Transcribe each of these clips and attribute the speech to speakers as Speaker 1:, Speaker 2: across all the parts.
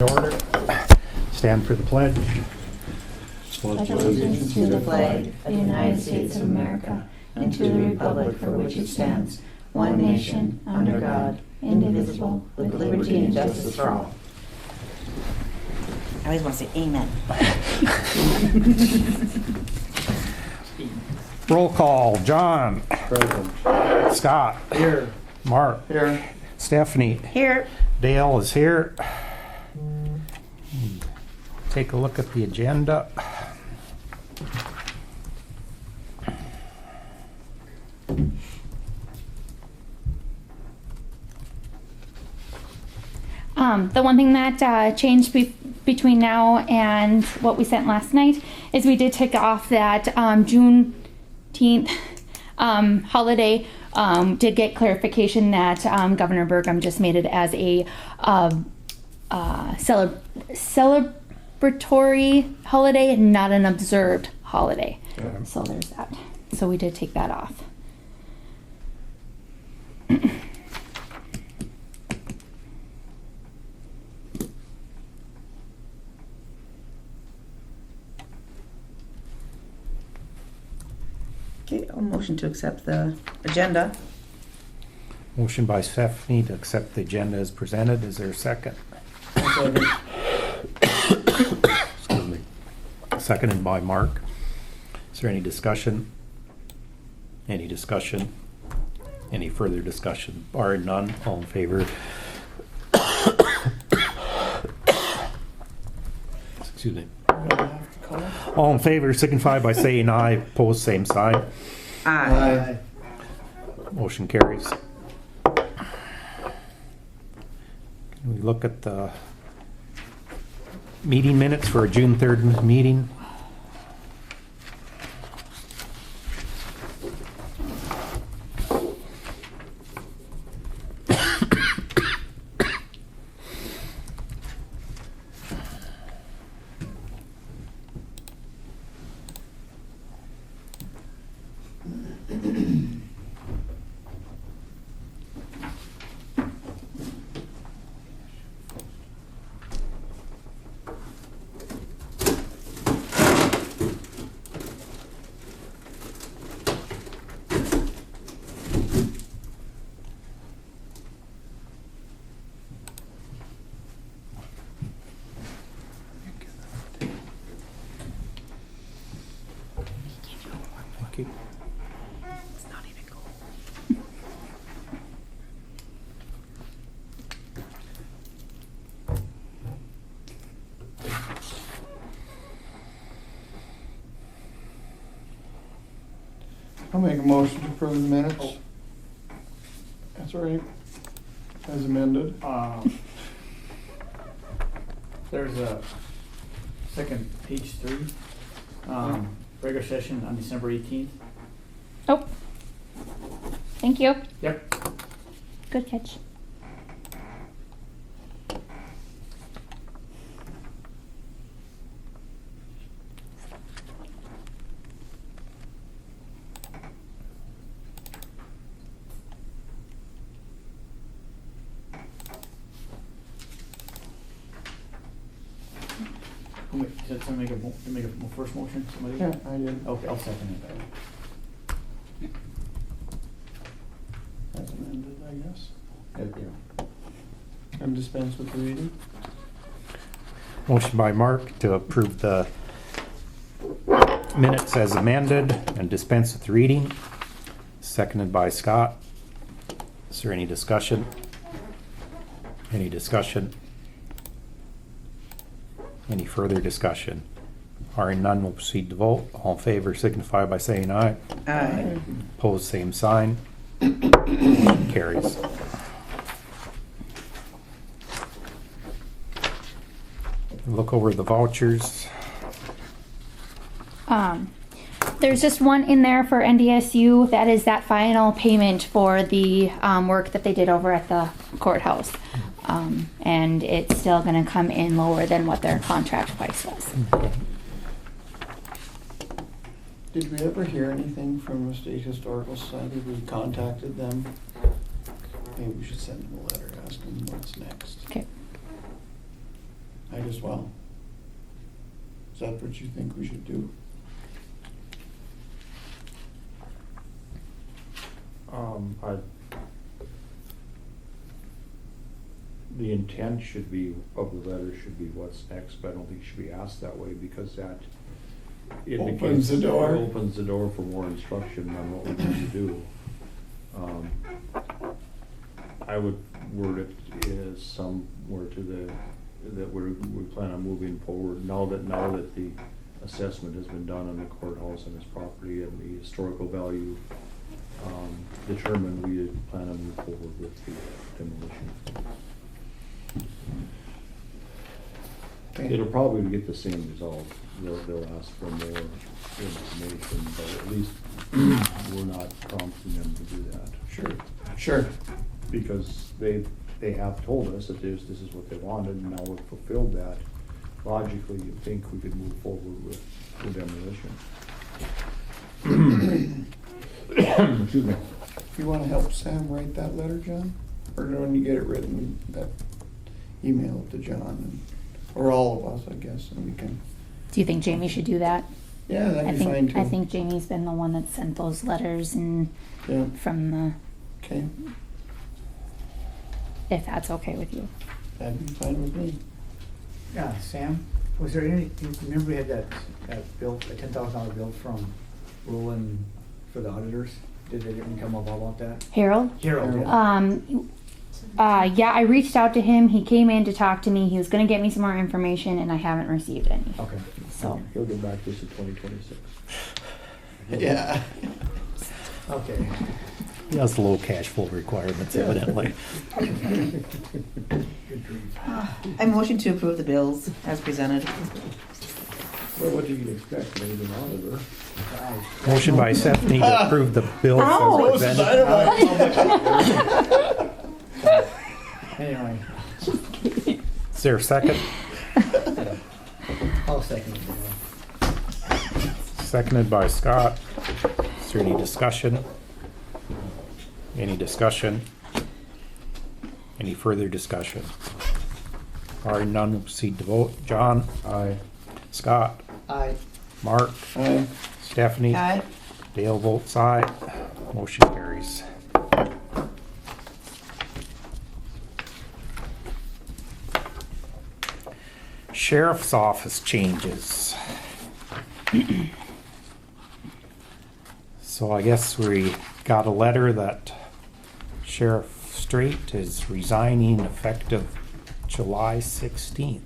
Speaker 1: Order. Stand for the pledge.
Speaker 2: Pledge allegiance to the flag of the United States of America and to the republic for which it stands, one nation, under God, indivisible, with liberty and justice for all.
Speaker 3: I always want to say amen.
Speaker 1: Roll call. John.
Speaker 4: Present.
Speaker 1: Scott.
Speaker 4: Here.
Speaker 1: Mark.
Speaker 4: Here.
Speaker 1: Stephanie.
Speaker 3: Here.
Speaker 1: Dale is here. Take a look at the agenda.
Speaker 5: The one thing that changed between now and what we sent last night is we did take off that Juneteenth holiday. Did get clarification that Governor Burgum just made it as a celebratory holiday, not an observed holiday.
Speaker 1: Okay.
Speaker 5: So there's that. So we did take that off.
Speaker 3: Okay, I'll motion to accept the agenda.
Speaker 1: Motion by Stephanie to accept the agenda as presented. Is there a second? Excuse me. Seconded by Mark. Is there any discussion? Any discussion? Any further discussion? Barring none, all in favor? Excuse me. All in favor signify by saying aye. Opposed, same sign.
Speaker 3: Aye.
Speaker 1: Motion carries. Can we look at the meeting minutes for a June 3rd meeting? Thank you.
Speaker 3: It's not even cool.
Speaker 4: I'll make a motion to approve the minutes. That's all right. As amended.
Speaker 6: There's a second page 3, regular session on December 18th.
Speaker 5: Oh, thank you.
Speaker 6: Yep.
Speaker 5: Good catch.
Speaker 6: Did somebody make a first motion? Somebody?
Speaker 4: Yeah, I did.
Speaker 6: Okay, I'll second it.
Speaker 4: As amended, I guess.
Speaker 6: Yeah.
Speaker 4: And dispense with the reading.
Speaker 1: Motion by Mark to approve the minutes as amended and dispense with reading. Seconded by Scott. Is there any discussion? Any discussion? Any further discussion? Hearing none, we'll proceed to vote. All in favor signify by saying aye.
Speaker 3: Aye.
Speaker 1: Opposed, same sign. Motion carries. Look over the vouchers.
Speaker 5: There's just one in there for NDSU. That is that final payment for the work that they did over at the courthouse. And it's still going to come in lower than what their contract price was.
Speaker 4: Did we ever hear anything from the State Historical Society? We contacted them. Maybe we should send them a letter asking what's next.
Speaker 5: Okay.
Speaker 4: might as well. Is that what you think we should do?
Speaker 7: The intent should be, of the letter should be what's next, but I don't think it should be asked that way because that indicates.
Speaker 4: Opens the door.
Speaker 7: It opens the door for more instruction on what we need to do. I would word it as somewhere to that we plan on moving forward now that the assessment has been done on the courthouse and its property and the historical value determined, we plan on moving forward with the demolition.
Speaker 4: Okay.
Speaker 7: It'll probably get the same result. They'll ask for more information, but at least we're not prompting them to do that.
Speaker 4: Sure.
Speaker 7: Because they have told us that this is what they wanted, and now we've fulfilled that. Logically, you'd think we could move forward with the demolition. Excuse me.
Speaker 4: You wanna help Sam write that letter, John? Or when you get it written, that email it to John, or all of us, I guess, and we can,
Speaker 5: Do you think Jamie should do that?
Speaker 4: yeah, that'd be fine too.
Speaker 5: I think Jamie's been the one that sent those letters and
Speaker 4: Yeah,
Speaker 5: from the,
Speaker 4: okay,
Speaker 5: if that's okay with you.
Speaker 4: that'd be fine with me.
Speaker 6: Yeah, Sam, was there any, you remember we had that bill, a $10,000 bill from Roland for the auditors? Did they didn't come up about that?
Speaker 5: Harold?
Speaker 6: Harold, yeah.
Speaker 5: Yeah, I reached out to him. He came in to talk to me. He was going to get me some more information, and I haven't received any.
Speaker 6: Okay.
Speaker 5: So,
Speaker 7: He'll get back to us in 2026.
Speaker 4: Yeah.
Speaker 6: Okay.
Speaker 1: He has low cash flow requirements evidently.
Speaker 6: Good grief.
Speaker 3: I motion to approve the bills as presented.
Speaker 7: Well, what do you expect, maybe an auditor?
Speaker 1: Motion by Stephanie to approve the bills
Speaker 3: Ow.
Speaker 1: as presented.
Speaker 6: Anyway,
Speaker 1: Is there a second?
Speaker 6: I'll second it.
Speaker 1: Seconded by Scott. Is there any discussion? Any discussion? Any further discussion? Hearing none, we'll proceed to vote. John?
Speaker 7: Aye.
Speaker 1: Scott?
Speaker 6: Aye.
Speaker 1: Mark?
Speaker 4: Aye.
Speaker 1: Stephanie?
Speaker 3: Aye.
Speaker 1: Dale votes aye. Motion carries. Sheriff's Office changes. So I guess we got a letter that Sheriff Straight is resigning effective July 16th.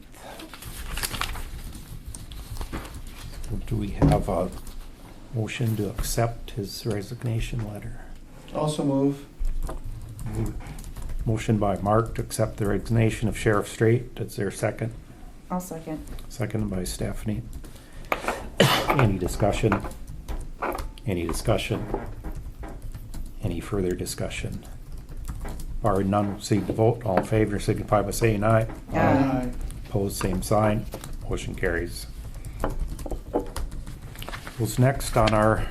Speaker 1: Do we have a motion to accept his resignation letter?
Speaker 4: Also move.
Speaker 1: Motion by Mark to accept the resignation of Sheriff Straight. Is there a second?
Speaker 3: I'll second.
Speaker 1: Seconded by Stephanie. Any discussion? Any discussion? Any further discussion? Barring none, we'll proceed to vote. All in favor signify by saying aye.
Speaker 3: Aye.
Speaker 1: Opposed, same sign. Motion carries. What's next on our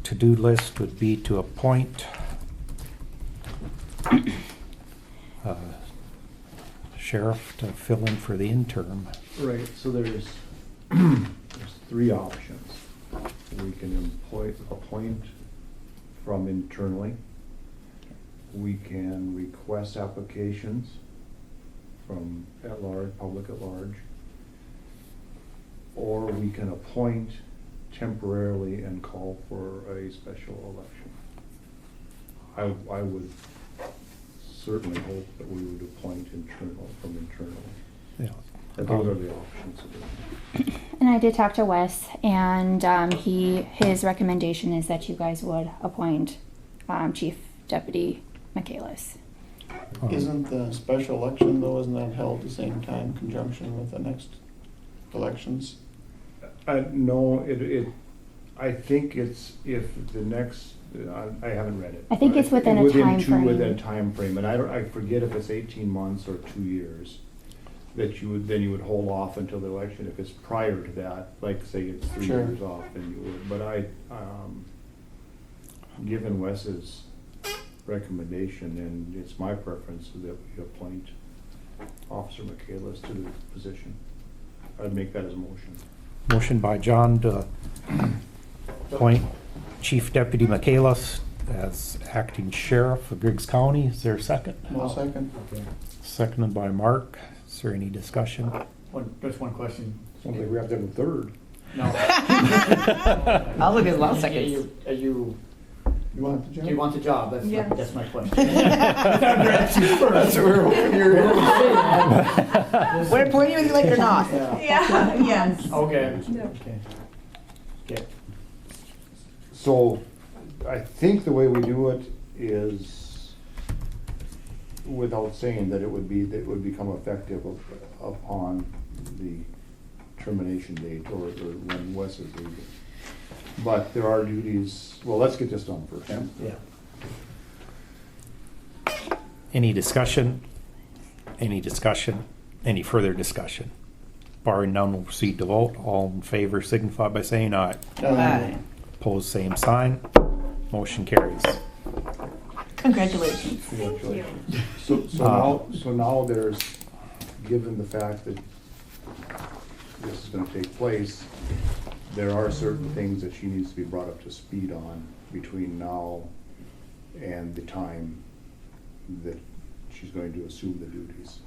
Speaker 1: to-do list would be to appoint sheriff to fill in for the interim.
Speaker 7: Right, so there's three options. We can appoint from internally. We can request applications from at large, public at large. Or we can appoint temporarily and call for a special election. I would certainly hope that we would appoint from internally.
Speaker 1: Yeah.
Speaker 7: And those are the options.
Speaker 5: and I did talk to Wes, and his recommendation is that you guys would appoint Chief Deputy Michaelis.
Speaker 4: Isn't the special election though, isn't that held at the same time, in conjunction with the next elections?
Speaker 7: No, I think it's if the next, I haven't read it.
Speaker 5: I think it's within a time frame.
Speaker 7: Within a time frame, and I forget if it's 18 months or 2 years that you would hold off until the election. If it's prior to that, like say it's 3
Speaker 4: Sure.
Speaker 7: years off, then you would. But given Wes's recommendation, and it's my preference that we appoint Officer Michaelis to the position. I'd make that as a motion.
Speaker 1: Motion by John to appoint Chief Deputy Michaelis as acting sheriff of Griggs County. Is there a second?
Speaker 4: Well, second.
Speaker 6: Okay.
Speaker 1: Seconded by Mark. Is there any discussion?
Speaker 6: Just one question.
Speaker 7: Sounds like we have to have a third.
Speaker 6: No.
Speaker 3: I'll look at a lot of
Speaker 6: Are
Speaker 3: seconds.
Speaker 6: you,
Speaker 4: You want the job?
Speaker 6: do you want the job? That's,
Speaker 3: Yes.
Speaker 6: that's my question. That's
Speaker 4: what we're hoping you're
Speaker 3: We're pointing with you like you're not.
Speaker 6: Yeah.
Speaker 3: Yes.
Speaker 6: Okay. Okay. Okay.
Speaker 7: So, I think the way we do it is, without saying that it would become effective upon the termination date or when Wes is leaving. But there are duties, well, let's get this done first.
Speaker 6: Yeah.
Speaker 1: Any discussion? Any discussion? Any further discussion? Barring none, we'll proceed to vote. All in favor signify by saying aye.
Speaker 3: Aye.
Speaker 1: Opposed, same sign. Motion carries.
Speaker 3: Congratulations.
Speaker 7: So now there's, given the fact that this is gonna take place, there are certain things that she needs to be brought up to speed on between now and the time that she's going to assume the duties.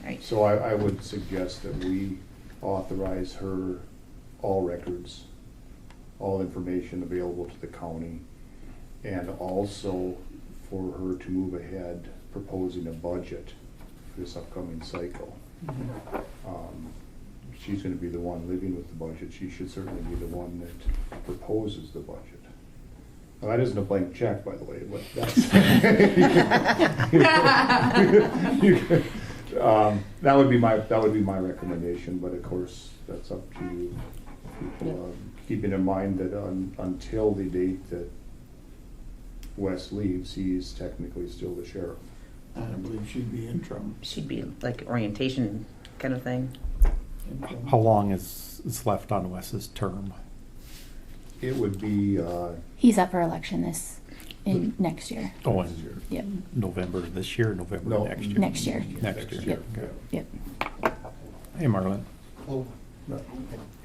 Speaker 3: Right.
Speaker 7: So I would suggest that we authorize her all records, all information available to the county, and also for her to move ahead proposing a budget for this upcoming cycle. She's gonna be the one living with the budget. She should certainly be the one that proposes the budget. Now, that isn't a blank check, by the way, but that's. That would be my recommendation, but of course, that's up to you. Keeping in mind that until the date that Wes leaves, he's technically still the sheriff.
Speaker 4: I believe she'd be interim.
Speaker 3: Should be like orientation kind of thing.
Speaker 1: How long is left on Wes's term?
Speaker 7: It would be,
Speaker 5: He's up for election next year.
Speaker 1: Oh, in
Speaker 5: Yep.
Speaker 1: November this year, November
Speaker 7: No.
Speaker 1: next year?
Speaker 5: Next year.
Speaker 1: Next year.
Speaker 5: Yep.
Speaker 1: Okay.
Speaker 5: Yep.
Speaker 1: Hey, Marlon.
Speaker 7: yeah.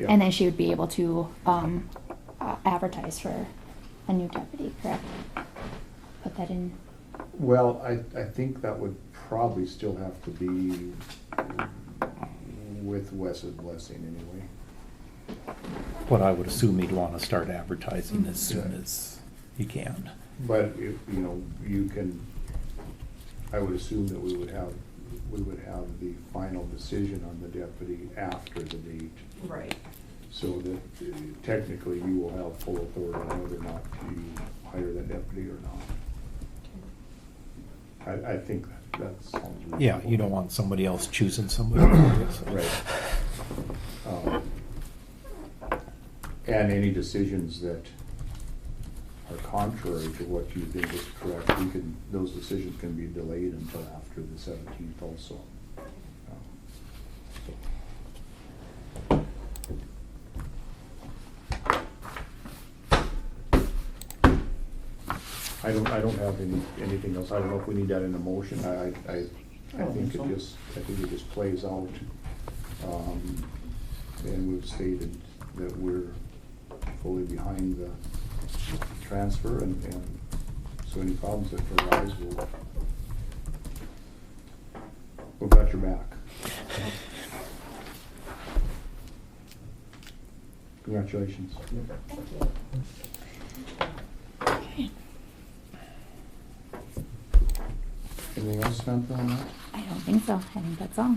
Speaker 5: And then she would be able to advertise for a new deputy, correct? Put that in.
Speaker 7: Well, I think that would probably still have to be with Wes's blessing anyway.
Speaker 1: But I would assume you'd want to start advertising as soon as you can.
Speaker 7: But if, you can, I would assume that we would have the final decision on the deputy after the date.
Speaker 3: Right.
Speaker 7: So that technically you will have full authority on whether or not to hire that deputy or not. I think that sounds reasonable.
Speaker 1: Yeah, you don't want somebody else choosing somebody for you. So.
Speaker 7: Right. And any decisions that are contrary to what you think is correct, those decisions can be delayed until after the 17th also. I don't have anything else. I don't know if we need that in a motion. I think it just plays out. And we've stated that we're fully behind the transfer, and so any problems that arise, we've got your back. Congratulations. Anything else, Samantha, on that?
Speaker 5: I don't think so. I think that's all.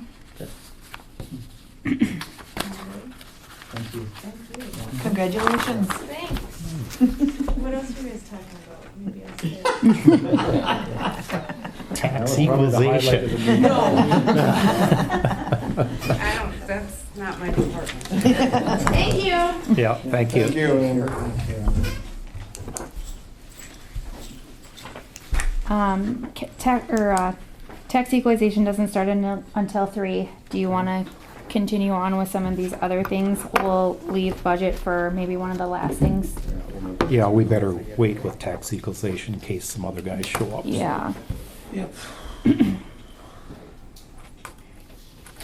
Speaker 6: Thank you.
Speaker 3: Congratulations.
Speaker 2: Thanks. What else were you guys talking about? Maybe I said.
Speaker 1: Tax
Speaker 7: That was probably the highlight of the
Speaker 1: equalization.
Speaker 7: meeting.
Speaker 2: I don't, that's not my department. Thank you.
Speaker 1: Yeah, thank you.
Speaker 4: Thank you.
Speaker 5: Tax equalization doesn't start until 3. Do you want to continue on with some of these other things? We'll leave budget for maybe one of the last things.
Speaker 1: Yeah, we better wait with tax equalization in case some other guys show up.
Speaker 5: Yeah.
Speaker 4: Yep.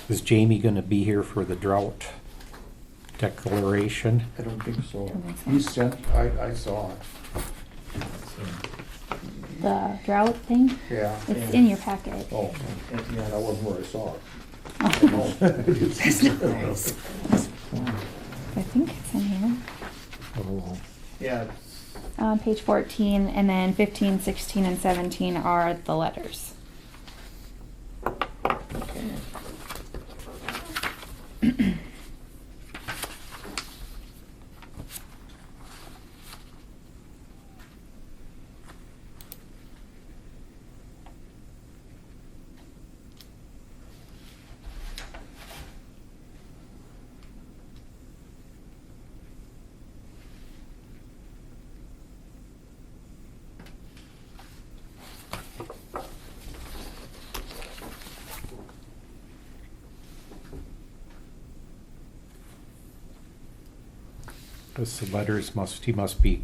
Speaker 1: Is Jamie gonna be here for the drought declaration?
Speaker 7: I don't think so.
Speaker 5: Don't think so.
Speaker 7: He sent, I saw it.
Speaker 5: The drought thing?
Speaker 7: Yeah.
Speaker 5: It's in your packet.
Speaker 7: Oh, yeah, that wasn't where I saw it.
Speaker 5: Oh.
Speaker 7: No.
Speaker 5: I think it's in here.
Speaker 1: Oh,
Speaker 6: Yeah,
Speaker 5: Page 14, and then 15, 16, and 17 are the letters.
Speaker 1: Guess the letters he must be,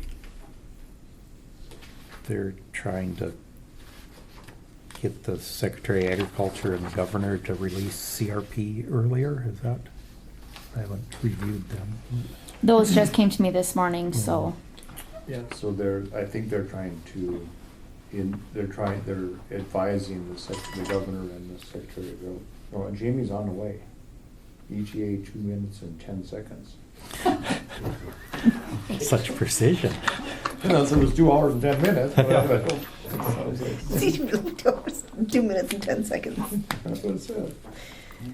Speaker 1: they're trying to get the Secretary of Agriculture and the Governor to release CRP earlier, is that? I haven't reviewed them.
Speaker 5: Those just came to me this morning, so.
Speaker 7: Yeah, so I think they're trying to, they're advising the governor and the secretary of, oh, and Jamie's on the way. ETA 2 minutes and 10 seconds.
Speaker 1: Such precision.
Speaker 7: No, so it was 2 hours and 10 minutes. But
Speaker 3: 2 minutes and 10 seconds.
Speaker 7: that's what it said.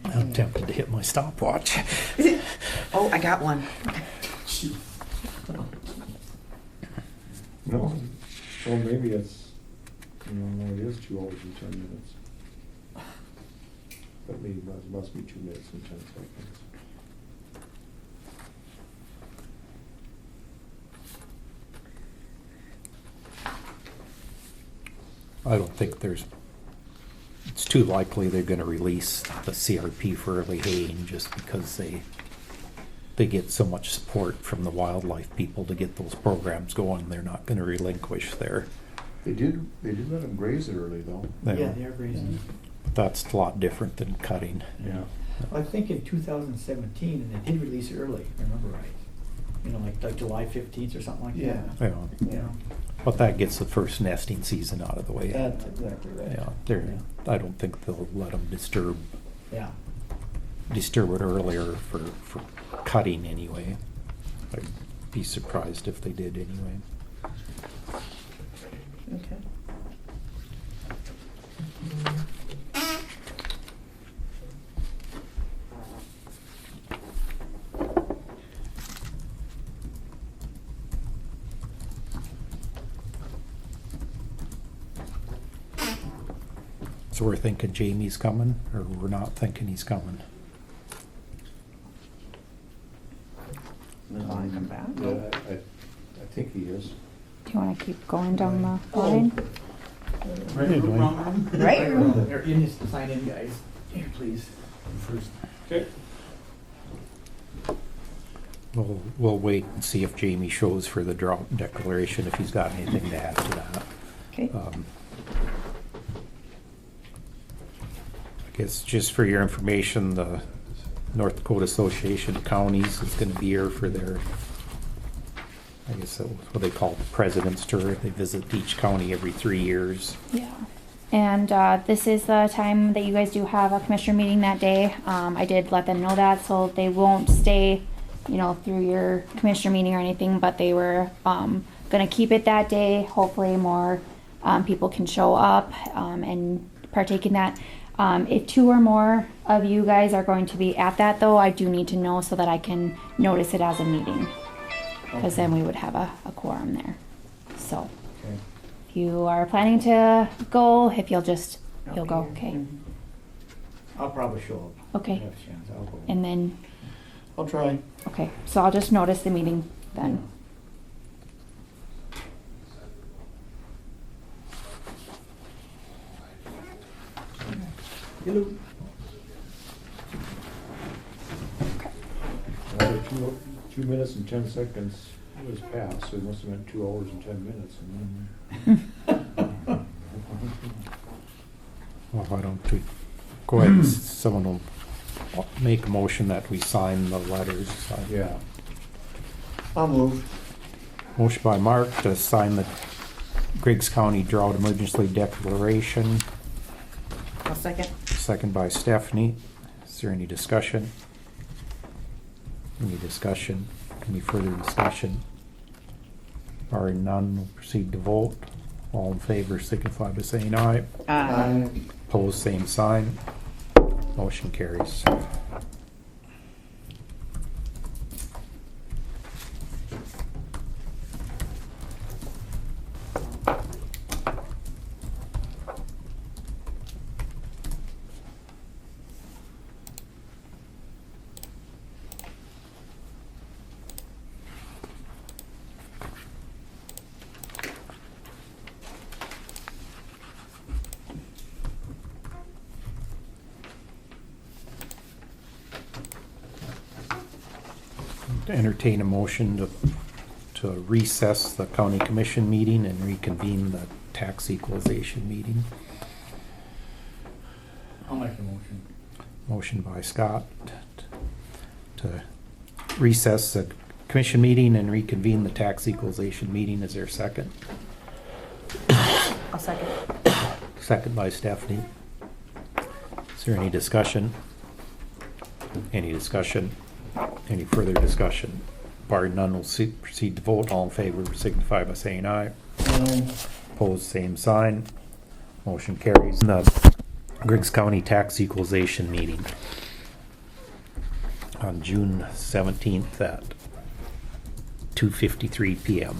Speaker 1: I'm tempted to hit my stopwatch.
Speaker 3: Oh, I got one.
Speaker 7: No, well, maybe it's, no, it is 2 hours and 10 minutes. But maybe it must be 2 minutes and 10 seconds.
Speaker 1: I don't think it's too likely they're gonna release the CRP for early haying just because they get so much support from the wildlife people to get those programs going. They're not gonna relinquish
Speaker 7: They did let them graze it early though.
Speaker 6: yeah, they are grazing.
Speaker 1: But that's a lot different than cutting.
Speaker 7: Yeah.
Speaker 6: I think in 2017, and they did release it early, if I remember right. You know, like July 15th or something like that.
Speaker 4: Yeah.
Speaker 1: Yeah.
Speaker 6: You know,
Speaker 1: But that gets the first nesting season out of the way.
Speaker 4: That's exactly right.
Speaker 1: Yeah, I don't think they'll let them disturb
Speaker 6: yeah.
Speaker 1: it earlier for cutting anyway. I'd be surprised if they did anyway.
Speaker 3: Okay.
Speaker 1: So we're thinking Jamie's coming, or we're not thinking he's coming?
Speaker 3: Does Lonnie come back?
Speaker 7: Yeah, I think he is.
Speaker 5: Do you want to keep going down the line?
Speaker 6: Right, wrong room?
Speaker 3: Right room.
Speaker 6: There, you need to sign in, guys. Here, please. First.
Speaker 7: Okay.
Speaker 1: We'll wait and see if Jamie shows for the drought declaration, if he's got anything to add to that.
Speaker 3: Okay.
Speaker 1: I guess just for your information, the North Dakota Association of Counties is gonna be here for their, I guess that's what they call the President's Tour. They visit each county every 3 years.
Speaker 5: Yeah. And this is the time that you guys do have a commissioner meeting that day. I did let them know that, so they won't stay, through your commissioner meeting or anything, but they were gonna keep it that day. Hopefully more people can show up and partake in that. If 2 or more of you guys are going to be at that, though, I do need to know so that I can notice it as a meeting. Because then we would have a quorum there. So,
Speaker 7: Okay.
Speaker 5: if you are planning to go, if you'll
Speaker 3: I'll
Speaker 5: go,
Speaker 3: be
Speaker 5: okay.
Speaker 3: here.
Speaker 6: I'll probably show up.
Speaker 5: Okay.
Speaker 6: I have a chance, I'll go.
Speaker 5: And then,
Speaker 4: I'll try.
Speaker 5: okay, so I'll just notice the meeting then.
Speaker 6: Hello.
Speaker 7: Another 2 minutes and 10 seconds was passed, so it must have been 2 hours and 10 minutes.
Speaker 1: Well, why don't we go ahead, someone will make a motion that we sign the letters.
Speaker 7: Yeah.
Speaker 4: I'll move.
Speaker 1: Motion by Mark to sign the Griggs County Drought Emergency Declaration.
Speaker 3: I'll second.
Speaker 1: Second by Stephanie. Is there any discussion? Any discussion? Any further discussion? Barring none, we'll proceed to vote. All in favor signify by saying aye.
Speaker 3: Aye.
Speaker 1: Opposed, same sign. Motion carries. To entertain a motion to recess the county commission meeting and reconvene the tax equalization meeting.
Speaker 6: I'll make the motion.
Speaker 1: Motion by Scott to recess the commission meeting and reconvene the tax equalization meeting. Is there a second?
Speaker 3: I'll second.
Speaker 1: Second by Stephanie. Is there any discussion? Any discussion? Any further discussion? Barring none, we'll proceed to vote. All in favor signify by saying aye. Opposed, same sign. Motion carries. The Griggs County Tax Equalization Meeting on June 17th at 2:53 p.m.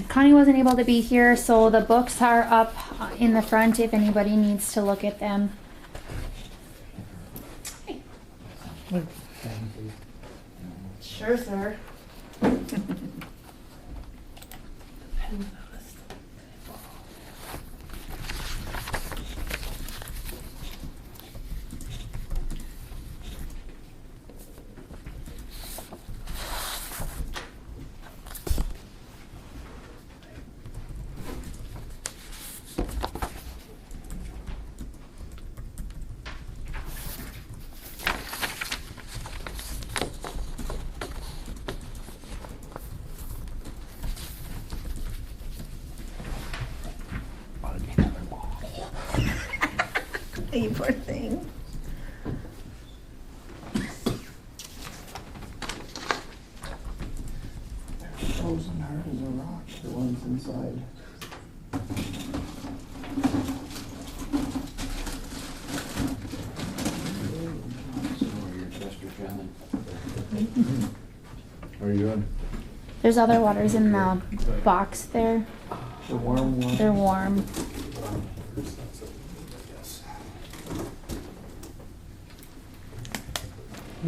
Speaker 5: Connie wasn't able to be here, so the books are up in the front if anybody needs to look at them.
Speaker 3: Sure, sir. You poor thing.
Speaker 4: Frozen hard as a rock, the ones inside.
Speaker 7: How are you doing?
Speaker 5: There's other waters in the box there.
Speaker 4: The warm one.
Speaker 5: They're warm.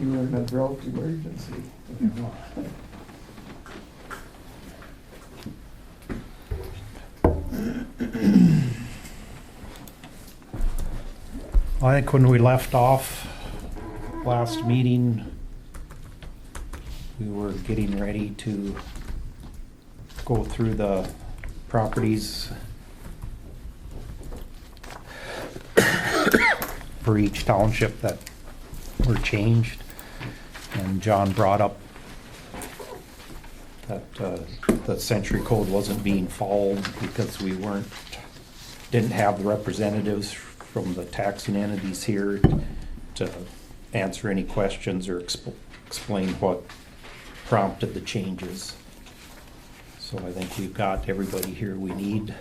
Speaker 4: You were in a drought emergency.
Speaker 1: I think when we left off last meeting, we were getting ready to go through the properties for each township that were changed. And John brought up that the century code wasn't being followed because we didn't have the representatives from the taxing entities here to answer any questions or explain what prompted the changes. So I think we've got everybody here we need.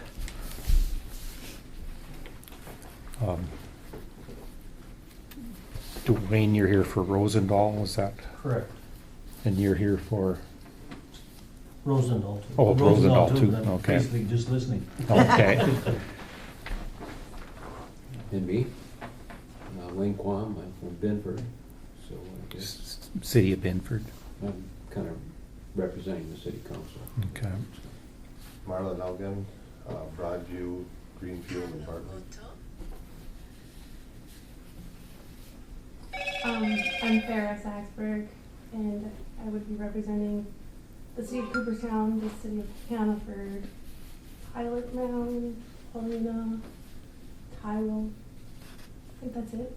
Speaker 1: Dwayne, you're here for Rosendahl, is that?
Speaker 8: Correct.
Speaker 1: And you're here for,
Speaker 8: Rosendahl too.
Speaker 1: Oh, Rosendahl too,
Speaker 8: but I'm
Speaker 1: okay.
Speaker 8: Basically just listening.
Speaker 1: okay.
Speaker 9: And me, Wayne Quam, I'm from Benford, so I guess
Speaker 1: City of Binford,
Speaker 9: I'm kind of representing the city council.
Speaker 1: okay.
Speaker 10: Marlon Elgin, Broadview
Speaker 9: Greenfield and Bartlett?
Speaker 10: I'm Farrah Saxberg, and I would be representing the city of Cooperstown, the city of Hannaford, Pilot Mound, Helena, Tyrell. I think that's it.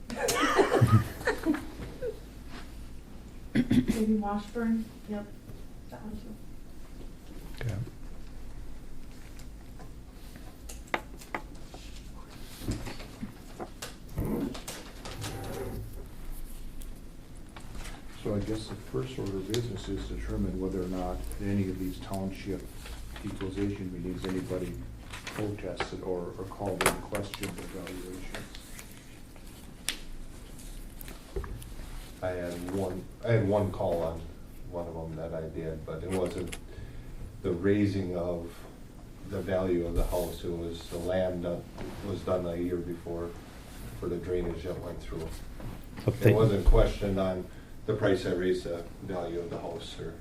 Speaker 10: Maybe Washburn. Yep, that one too.
Speaker 1: Okay.
Speaker 7: So I guess the first order of business is determine whether or not at any of these township equalization meetings, anybody protested or called into question the evaluations.
Speaker 9: I had one call on one of them that I did, but it wasn't the raising of the value of the house. It was the land that was done a year before for the drainage that went through.
Speaker 1: Okay.
Speaker 9: It wasn't questioned on the price I raised the value of the house or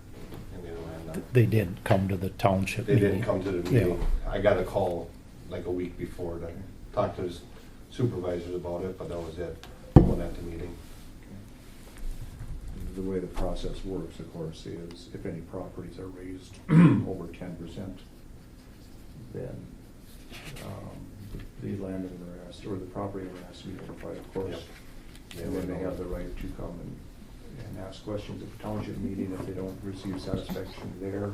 Speaker 9: any of the land.
Speaker 1: They did come to the township
Speaker 9: They
Speaker 1: meeting.
Speaker 9: didn't come to the meeting. I got a call like a week before to talk to his supervisors about it, but that was it. One at the meeting.
Speaker 7: The way the process works, of course, is if any properties are raised over 10%, then the landowner has, or the property owner has to be notified, of course.
Speaker 9: Yep.
Speaker 7: And then they have the right to come and ask questions at the township meeting. If they don't receive satisfaction there,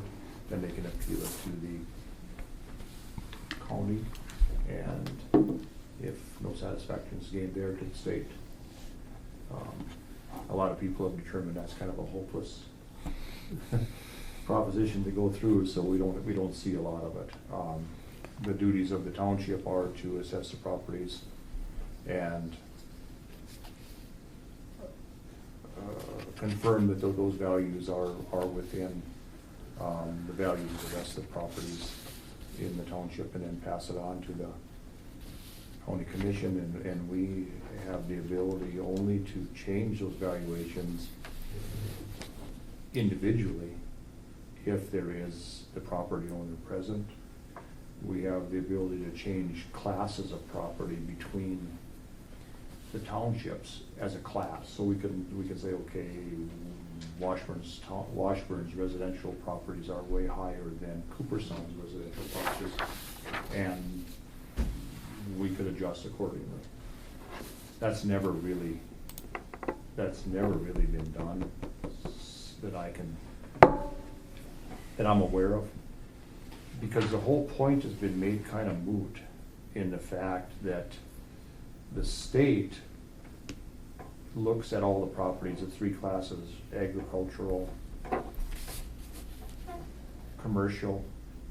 Speaker 7: then they can appeal it to the county. And if no satisfaction is gained there, to the state. A lot of people have determined that's kind of a hopeless proposition to go through, so we don't see a lot of it. The duties of the township are to assess the properties and confirm that those values are within the values of the rest of the properties in the township, and then pass it on to the county commission, and we have the ability only to change those valuations individually if there is the property owner present. We have the ability to change classes of property between the townships as a class. So we can say, okay, Washburn's residential properties are way higher than Cooperstown's residential properties, and we could adjust accordingly. That's never really been done that I'm aware of, because the whole point has been made kind of moot in the fact that the state looks at all the properties of three classes: agricultural, commercial,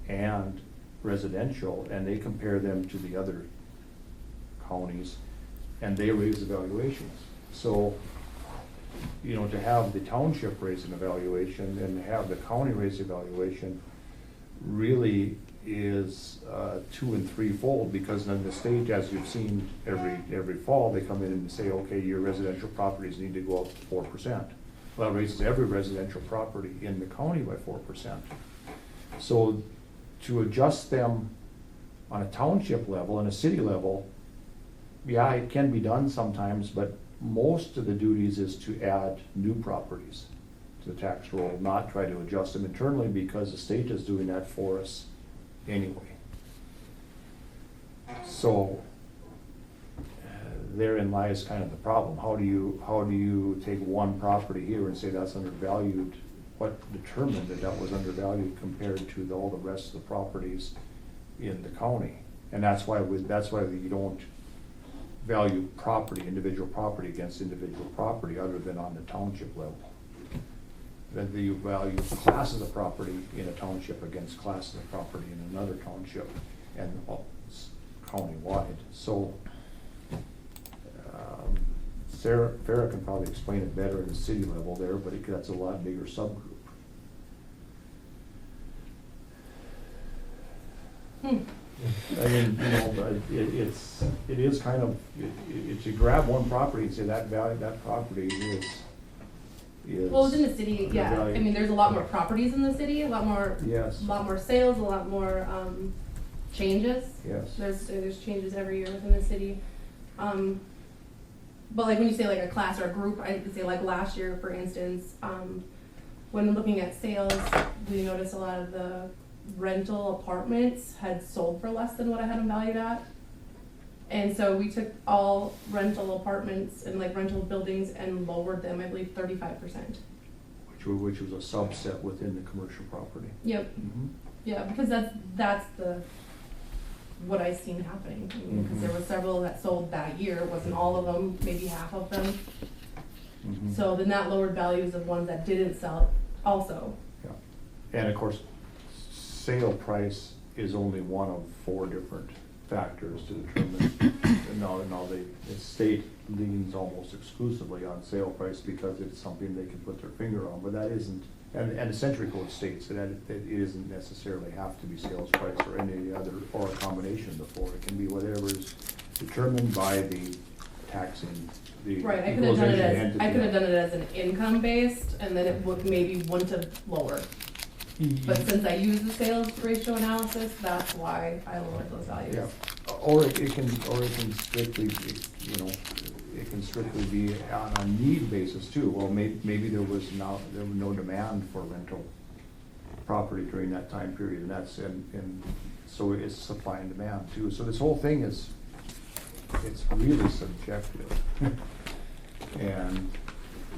Speaker 7: and residential, and they compare them to the other counties, and they raise the valuations. So, to have the township raise an evaluation and have the county raise the evaluation really is 2- and 3-fold, because then the state, as you've seen every fall, they come in and say, okay, your residential properties need to go up to 4%. Well, that raises every residential property in the county by 4%. So to adjust them on a township level and a city level, yeah, it can be done sometimes, but most of the duties is to add new properties to the tax roll, not try to adjust them internally, because the state is doing that for us anyway. So therein lies kind of the problem. How do you take one property here and say that's undervalued? What determined that was undervalued compared to all the rest of the properties in the county? And that's why you don't value property, individual property against individual property, other than on the township level. Then you value classes of property in a township against classes of property in another township, and county-wide. So Farrah can probably explain it better at the city level there, but that's a lot bigger subgroup. I mean, but it is kind of, if you grab one property and say that property is.
Speaker 10: Well, within the city, yeah.
Speaker 7: undervalued.
Speaker 10: I mean, there's a lot more properties in the city, a lot more
Speaker 7: Yes.
Speaker 10: sales, a lot more changes.
Speaker 7: Yes.
Speaker 10: There's changes every year within the city. But like when you say like a class or a group, I would say like last year, for instance, when looking at sales, we noticed a lot of the rental apartments had sold for less than what I had them valued at. And so we took all rental apartments and like rental buildings and lowered them, I believe, 35%.
Speaker 7: Which was a subset within the commercial property.
Speaker 10: Yep.
Speaker 7: Mhm.
Speaker 10: Yeah, because that's what I seen happening. Because there were several that sold that year. It wasn't all of them, maybe half of them.
Speaker 7: Mhm.
Speaker 10: So then that lowered values of ones that didn't sell also.
Speaker 7: Yeah. And of course, sale price is only one of 4 different factors to determine. Now the state leans almost exclusively on sale price because it's something they can put their finger on, but that isn't, and the Century Code states that it isn't necessarily have to be sales price or any other, or a combination of the 4. It can be whatever is determined by the taxing, the
Speaker 10: Right, I could have done it
Speaker 7: equalization
Speaker 10: as
Speaker 7: entity.
Speaker 10: an income based, and then it would maybe wouldn't have lowered. But since I use the sales ratio analysis, that's why I lowered those values.
Speaker 7: Yeah, or it can strictly, you know, it can strictly be on a need basis too. Well, maybe there was no demand for rental property during that time period, and so it's supply and demand too. So this whole thing it's really subjective. And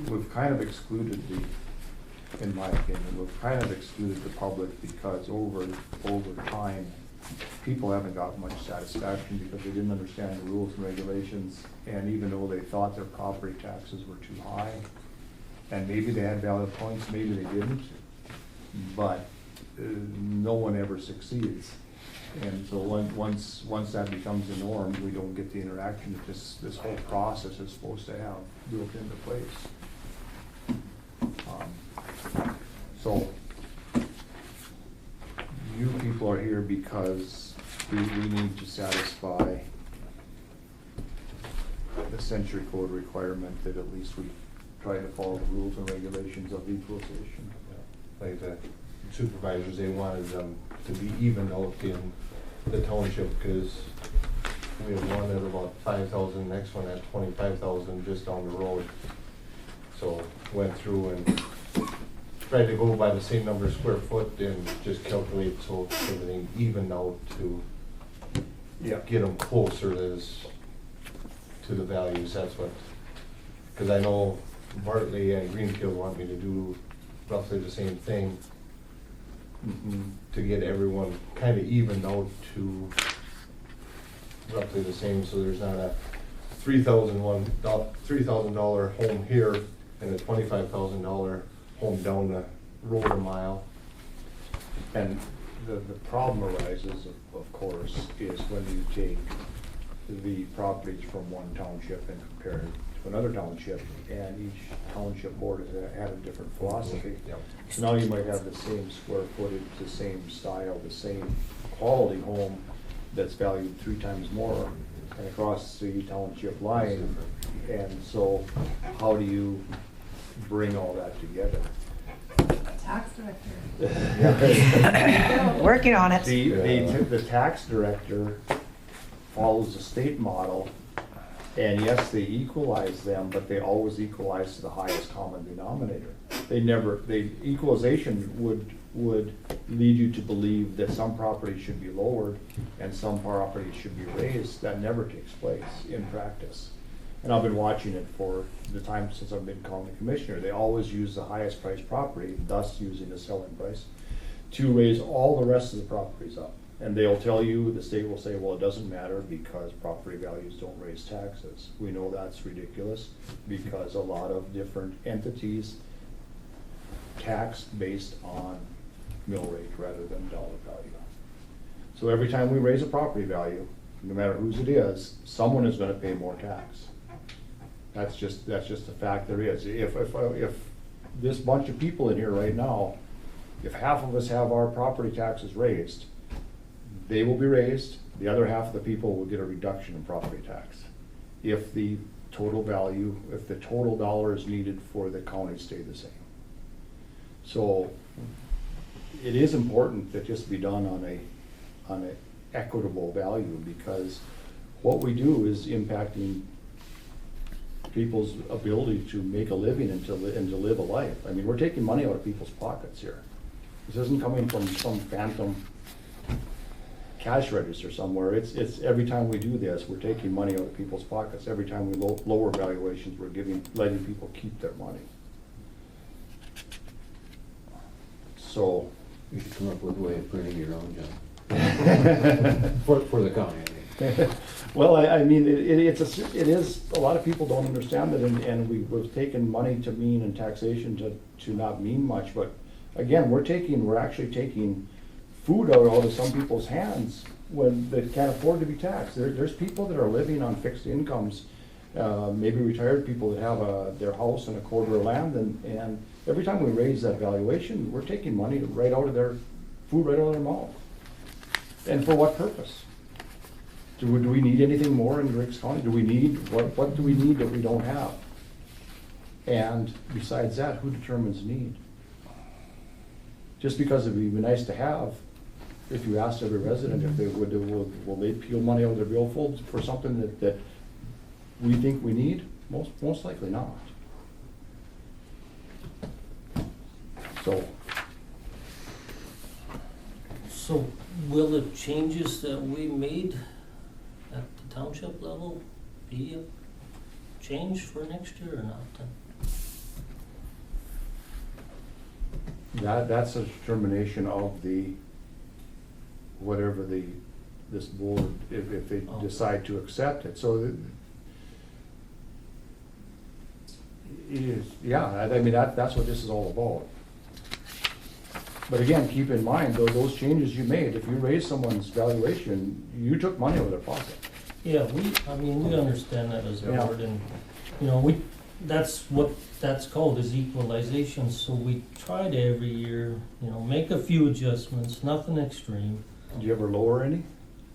Speaker 7: we've kind of excluded in my opinion, we've kind of excluded the public because over time, people haven't got much satisfaction because they didn't understand the rules and regulations, and even though they thought their property taxes were too high, and maybe they had valid points, maybe they didn't, but no one ever succeeds. And so once that becomes the norm, we don't get the interaction that this whole process is supposed to have built into place. So you people are here because we need to satisfy the Century Code requirement that at least we try to follow the rules and regulations of equalization.
Speaker 9: Like the supervisors, they wanted them to be even out in the township, because we have one at about 5,000, next one at 25,000 just down the road. So went through and tried to go by the same number of square foot and just calculate so everything evened out to get them closer to the values. That's what, because I know Bartley and Greenfield want me to do roughly the same thing to get everyone kind of evened out to roughly the same, so there's not a $3,000 home here and a $25,000 home down the road a mile.
Speaker 7: And the problem arises, of course, is when you take the properties from one township and compare it to another township, and each township board has had a different philosophy.
Speaker 9: Yep.
Speaker 7: So now you might have the same square footage, the same style, the same quality home that's valued 3 times more, and across the township line. And so how do you bring all that together?
Speaker 10: Tax director.
Speaker 3: Working on it.
Speaker 7: The tax director follows the state model, and yes, they equalize them, but they always equalize to the highest common denominator. Equalization would lead you to believe that some properties should be lowered and some properties should be raised. That never takes place in practice. And I've been watching it for the time since I've been county commissioner. They always use the highest priced property, thus using the selling price, to raise all the rest of the properties up. And they'll tell you, the state will say, well, it doesn't matter because property values don't raise taxes. We know that's ridiculous because a lot of different entities tax based on mill rate rather than dollar value. So every time we raise a property value, no matter whose it is, someone is gonna pay more tax. That's just a fact there is. If this bunch of people in here right now, if half of us have our property taxes raised, they will be raised, the other half of the people will get a reduction in property tax. If the total value, if the total dollars needed for the county stay the same. So it is important that this be done on a equitable value, because what we do is impacting people's ability to make a living and to live a life. I mean, we're taking money out of people's pockets here. This isn't coming from some phantom cash register somewhere. It's every time we do this, we're taking money out of people's pockets. Every time we lower valuations, we're letting people keep their money. So.
Speaker 11: You should come up with a way of printing your own, John. For the county, I mean.
Speaker 7: Well, I mean, it is, a lot of people don't understand it, and we've taken money to mean and taxation to not mean much, but again, we're actually taking food out of some people's hands when they can't afford to be taxed. There's people that are living on fixed incomes, maybe retired people that have their house and a quarter of land, and every time we raise that valuation, we're taking money right out of their food, right out of their mouth. And for what purpose? Do we need anything more in Griggs County? Do we need, what do we need that we don't have? And besides that, who determines need? Just because it'd be nice to have, if you asked every resident if they will they peel money out of their billfolds for something that we think we need? Most likely not.
Speaker 8: So will the changes that we made at the township level be a change for next year or not then?
Speaker 7: That's a determination of whatever this board, if they decide to accept it. So it is, yeah, I mean, that's what this is all about. But again, keep in mind, those changes you made, if you raise someone's valuation, you took money out of their pocket.
Speaker 8: Yeah, we understand that as a
Speaker 7: Yeah.
Speaker 8: board, and, that's what that's called, is equalization, so we try to every year, make a few adjustments, nothing extreme.
Speaker 7: Did you ever lower any?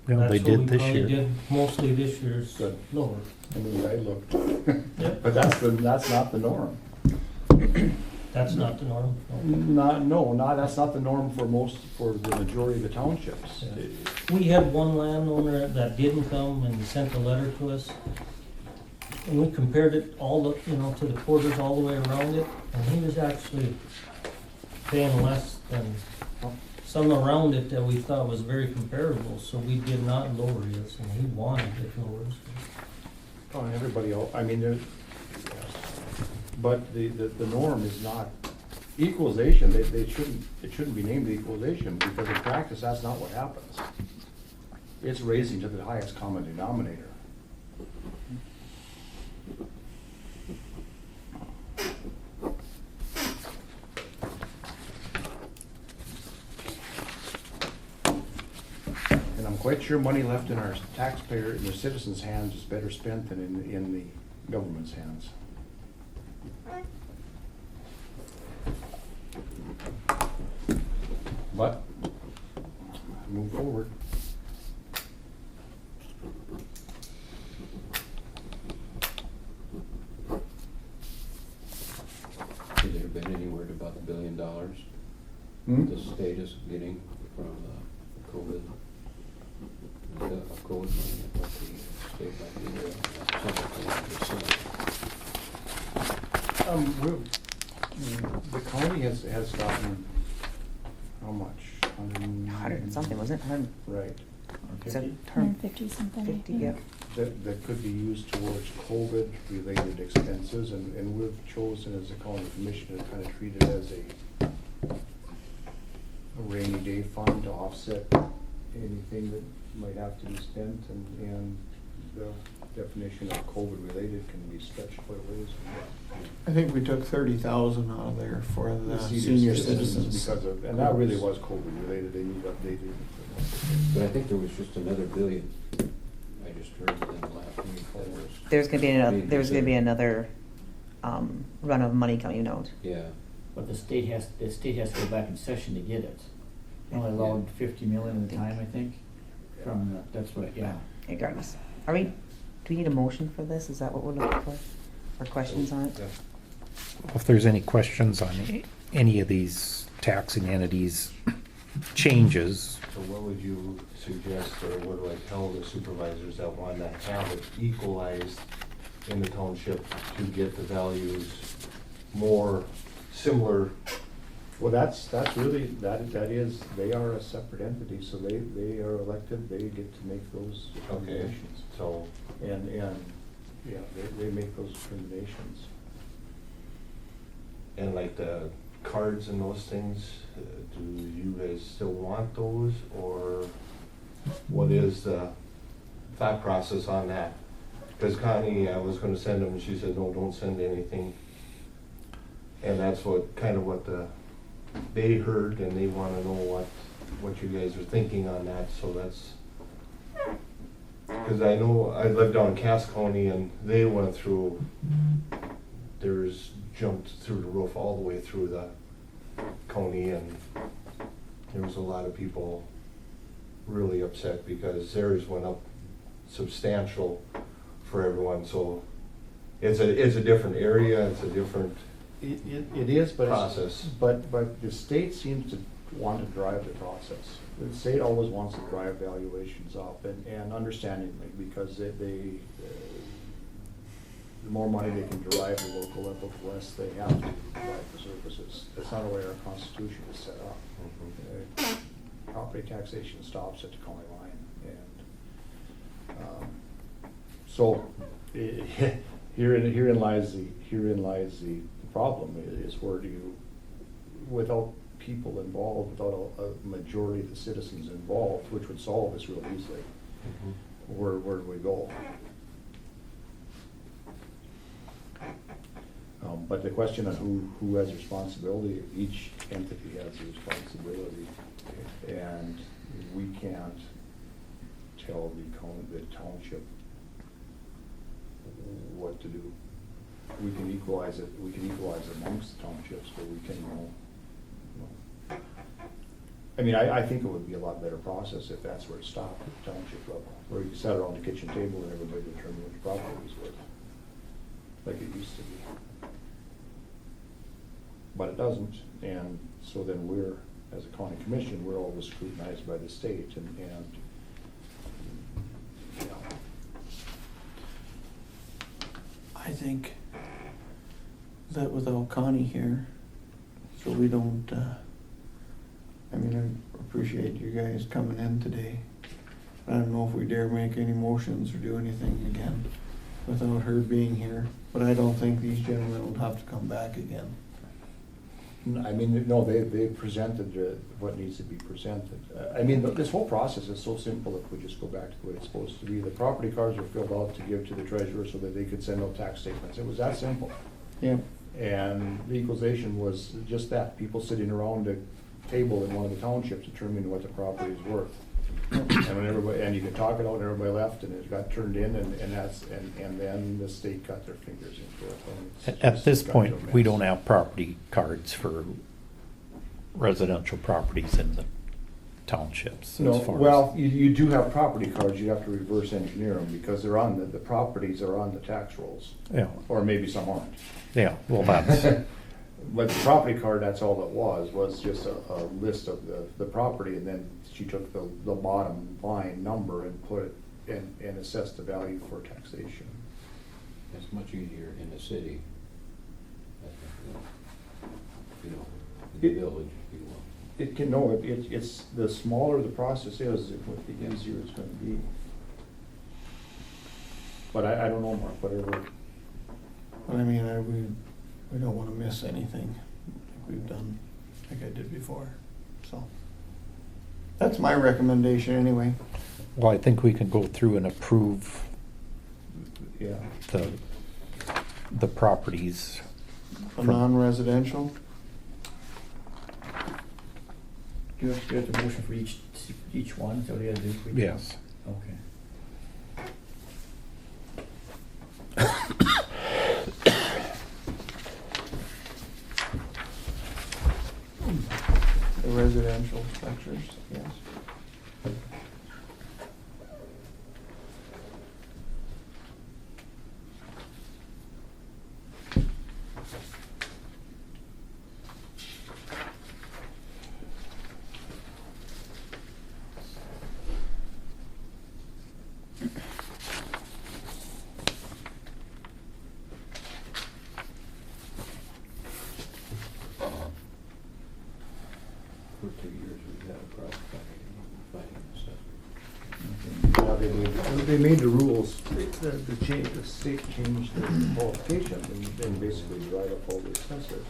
Speaker 1: Well, they
Speaker 8: That's what
Speaker 1: did
Speaker 8: we
Speaker 1: this
Speaker 8: probably
Speaker 1: year.
Speaker 8: did mostly this year's
Speaker 7: Good.
Speaker 8: lower.
Speaker 7: I mean, I looked.
Speaker 8: Yep.
Speaker 7: But that's not the norm.
Speaker 8: That's not the norm. No.
Speaker 7: That's not the norm for the majority of the townships.
Speaker 8: Yeah. We had one landowner that didn't come and sent a letter to us. And we compared it to the quarters all the way around it, and he was actually paying less than some around it that we thought was very comparable, so we did not lower his, and he wanted it lowered.
Speaker 7: Oh, and everybody else, I mean, but the norm is not equalization. It shouldn't be named equalization, because in practice, that's not what happens. It's raising to the highest common denominator. And I'm quite sure money left in our taxpayer, in the citizens' hands is better spent than in the government's hands. But, move forward.
Speaker 11: Has there been any word about the $1 billion the state is getting from COVID? The COVID money, what the state might be doing,
Speaker 7: The county has gotten, how much?
Speaker 3: 100 and something, wasn't it? 100,
Speaker 7: Right.
Speaker 3: is that
Speaker 5: 150 something. I
Speaker 3: 50,
Speaker 5: think.
Speaker 3: yep.
Speaker 7: That could be used towards COVID-related expenses, and we've chosen as a county commission to kind of treat it as a rainy day fund to offset anything that might have to be spent, and the definition of COVID-related can be stretched quite a ways.
Speaker 4: I think we took 30,000 out of there for the
Speaker 7: The
Speaker 4: senior citizens.
Speaker 7: because of, and that really was COVID-related, they need updated.
Speaker 11: but I think there was just another $1 billion. I just heard in the last meeting that was.
Speaker 3: There's gonna be another,
Speaker 11: being
Speaker 3: there's gonna be
Speaker 11: considered.
Speaker 3: another run of money coming out.
Speaker 11: Yeah,
Speaker 6: But the state has to go back in session to get it. Only allowed 50 million at a time, I think, that's what, yeah.
Speaker 3: Regardless. Are we, do we need a motion for this? Is that what we're looking for? Or questions on it?
Speaker 11: yeah.
Speaker 1: If there's any questions on any of these taxing entities, changes.
Speaker 9: So what would you suggest, or what do I tell the supervisors that want to have it equalized in the township to get the values more similar?
Speaker 7: Well, that's really, that is, they are a separate entity, so they are elected, they get to make those
Speaker 9: Okay,
Speaker 7: determinations.
Speaker 9: so,
Speaker 7: And, yeah, they make those determinations.
Speaker 9: and like the cards and those things, do you guys still want those, or what is the thought process on that? Because Connie, I was gonna send them, and she said, no, don't send anything. And that's what, kind of what they heard, and they wanna know what you guys are thinking on that, so that's, because I know, I lived down in Cass County, and they went through, jumped through the roof all the way through the county, and there was a lot of people really upset because theirs went up substantial for everyone, so it's a different area, it's a different
Speaker 7: It is, but
Speaker 9: process.
Speaker 7: But the state seems to want to drive the process. The state always wants to drive valuations up, and understandingly, because the more money they can derive the local level, the less they have to provide for services. That's not the way our constitution is set up. Property taxation stops at the county line, and so herein lies the problem, is where do you, without people involved, without a majority of the citizens involved, which would solve this real easily, where do we go? But the question of who has responsibility, each entity has a responsibility, and we can't tell the township what to do. We can equalize it amongst the townships, but we can, I mean, I think it would be a lot better process if that's where it stopped, at the township level, where you sat around the kitchen table and everybody determined which property was worth, like it used to be. But it doesn't, and so then we're, as a county commission, we're always scrutinized by the state, and you know.
Speaker 4: I think that without Connie here, so we don't, I mean, I appreciate you guys coming in today. I don't know if we dare make any motions or do anything again without her being here, but I don't think these gentlemen will have to come back again.
Speaker 7: I mean, no, they presented what needs to be presented. I mean, this whole process is so simple if we just go back to the way it's supposed to be. The property cards were filled out to give to the treasurer so that they could send out tax statements. It was that simple.
Speaker 4: Yeah.
Speaker 7: And the equalization was just that, people sitting around a table in one of the townships determining what the property is worth. And when everybody, and you could talk it out, and everybody left, and it got turned in, and then the state got their fingers into it. And it's
Speaker 1: At
Speaker 7: just
Speaker 1: this
Speaker 7: got
Speaker 1: point,
Speaker 7: to a
Speaker 1: we
Speaker 7: mess.
Speaker 1: don't have property cards for residential properties in the townships.
Speaker 7: No,
Speaker 1: as far as-
Speaker 7: well, you do have property cards, you have to reverse engineer them, because they're on, the properties are on the tax rolls.
Speaker 1: Yeah,
Speaker 7: Or maybe some aren't.
Speaker 1: yeah, well, that's,
Speaker 7: But the property card, that's all it was just a list of the property, and then she took the bottom line number and put it, and assessed the value for taxation.
Speaker 11: It's much easier in the city, you know, in the village, if you will.
Speaker 7: It can, no, it's, the smaller the process is, the easier it's gonna be. But I don't know, Mark, whatever.
Speaker 4: But I mean, we don't wanna miss anything like we've done, like I did before, so. That's my recommendation anyway.
Speaker 1: well, I think we can go through and approve
Speaker 7: Yeah.
Speaker 1: the properties.
Speaker 4: A non-residential,
Speaker 6: Do you have to get the motion for each one, so they gotta do? for each one?
Speaker 1: Yes.
Speaker 6: Okay.
Speaker 4: the residential structures, yes.
Speaker 7: they made the rules, the state changed the qualifications and basically dried up all the expenses.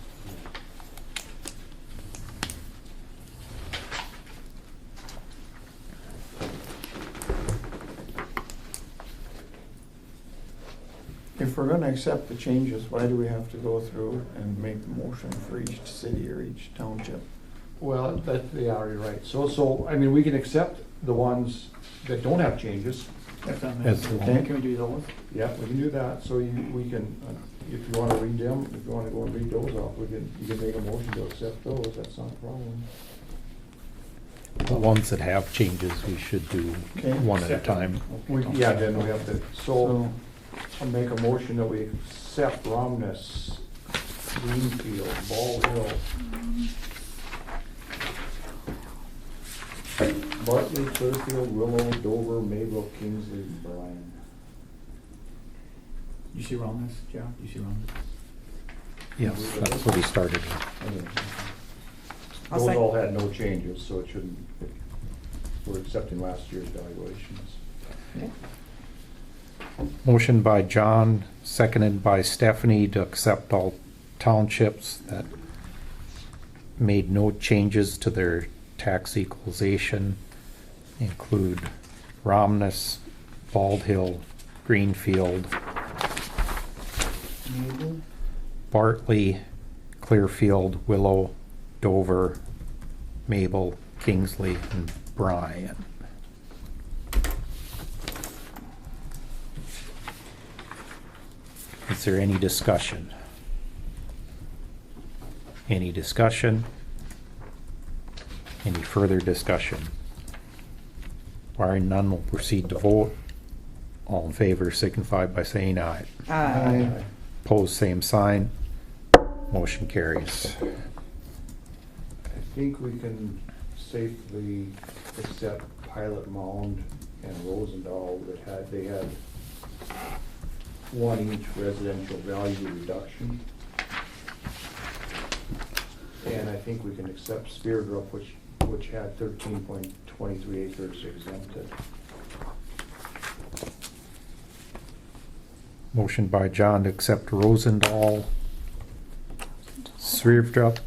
Speaker 4: If we're gonna accept the changes, why do we have to go through and make the motion for each city or each township?
Speaker 7: Well, yeah, you're right. So, I mean, we can accept the ones that don't have changes.
Speaker 6: That's not
Speaker 1: That's
Speaker 6: bad.
Speaker 1: okay.
Speaker 6: Can we do those?
Speaker 7: Yeah, we can do that. So we can, if you wanna read them, if you wanna go and read those off, you can make a motion to accept those. That's not a problem.
Speaker 1: The ones that have changes, we should do
Speaker 4: Okay.
Speaker 1: one at a time.
Speaker 7: Yeah, then we have to, so
Speaker 4: So,
Speaker 7: I'll make a motion that we accept Romness, Greenfield, Ball Hill, Bartley, Clearfield, Willow, Dover, Mayville, Kingsley, Bryan.
Speaker 6: You see wrong this, Joe? You see wrong?
Speaker 1: Yes, that's what he started with.
Speaker 3: I'll
Speaker 7: Those
Speaker 3: sec-
Speaker 7: all had no changes, so it shouldn't, we're accepting last year's valuations.
Speaker 3: Okay.
Speaker 1: Motion by John, seconded by Stephanie to accept all townships that made no changes to their tax equalization, include Romness, Bald Hill, Greenfield,
Speaker 4: Mabel?
Speaker 1: Bartley, Clearfield, Willow, Dover, Mabel, Kingsley, and Bryan. Is there any discussion? Any discussion? Any further discussion? Barring none, we'll proceed to vote. All in favor signify by saying aye.
Speaker 3: Aye.
Speaker 1: Opposed, same sign. Motion carries.
Speaker 7: I think we can safely accept Pilot Mound and Rosendahl they had one each residential value reduction. And I think we can accept Speardrup, which had 13.23 acres exempted.
Speaker 1: Motion by John to accept Rosendahl, Sverdrup,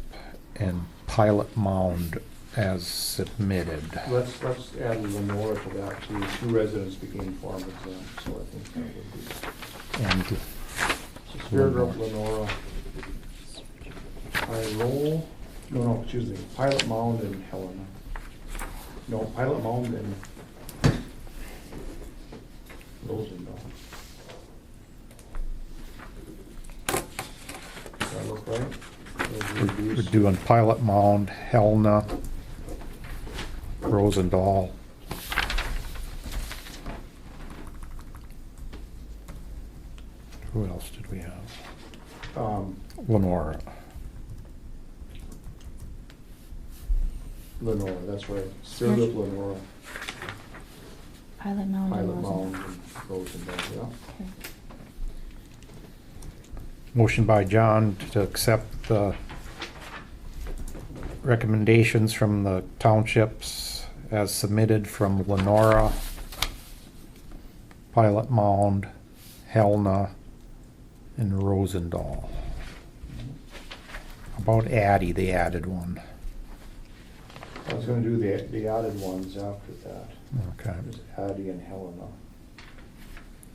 Speaker 1: and Pilot Mound as submitted.
Speaker 7: Let's add Lenore to that too. 2 residents became farm exempt, so I think that would be.
Speaker 1: And
Speaker 7: So Speardrup, Lenora, excuse me, Pilot Mound and Helena. No, Pilot Mound and Rosendahl. Does that look right? Those
Speaker 1: we're
Speaker 7: reduced.
Speaker 1: doing Pilot Mound, Helena, Rosendahl. Who else did we have? Lenora.
Speaker 7: Lenora, that's right. Speardrup, Lenora,
Speaker 5: Pilot Mound and
Speaker 7: Pilot
Speaker 5: Rosendahl.
Speaker 7: Mound and Rosendahl, yeah.
Speaker 5: Okay.
Speaker 1: Motion by John to accept the recommendations from the townships as submitted from Lenora, Pilot Mound, Helena, and Rosendahl. About Addie, they added one.
Speaker 7: I was gonna do the added ones after that.
Speaker 1: Okay.
Speaker 7: There's Addie and Helena.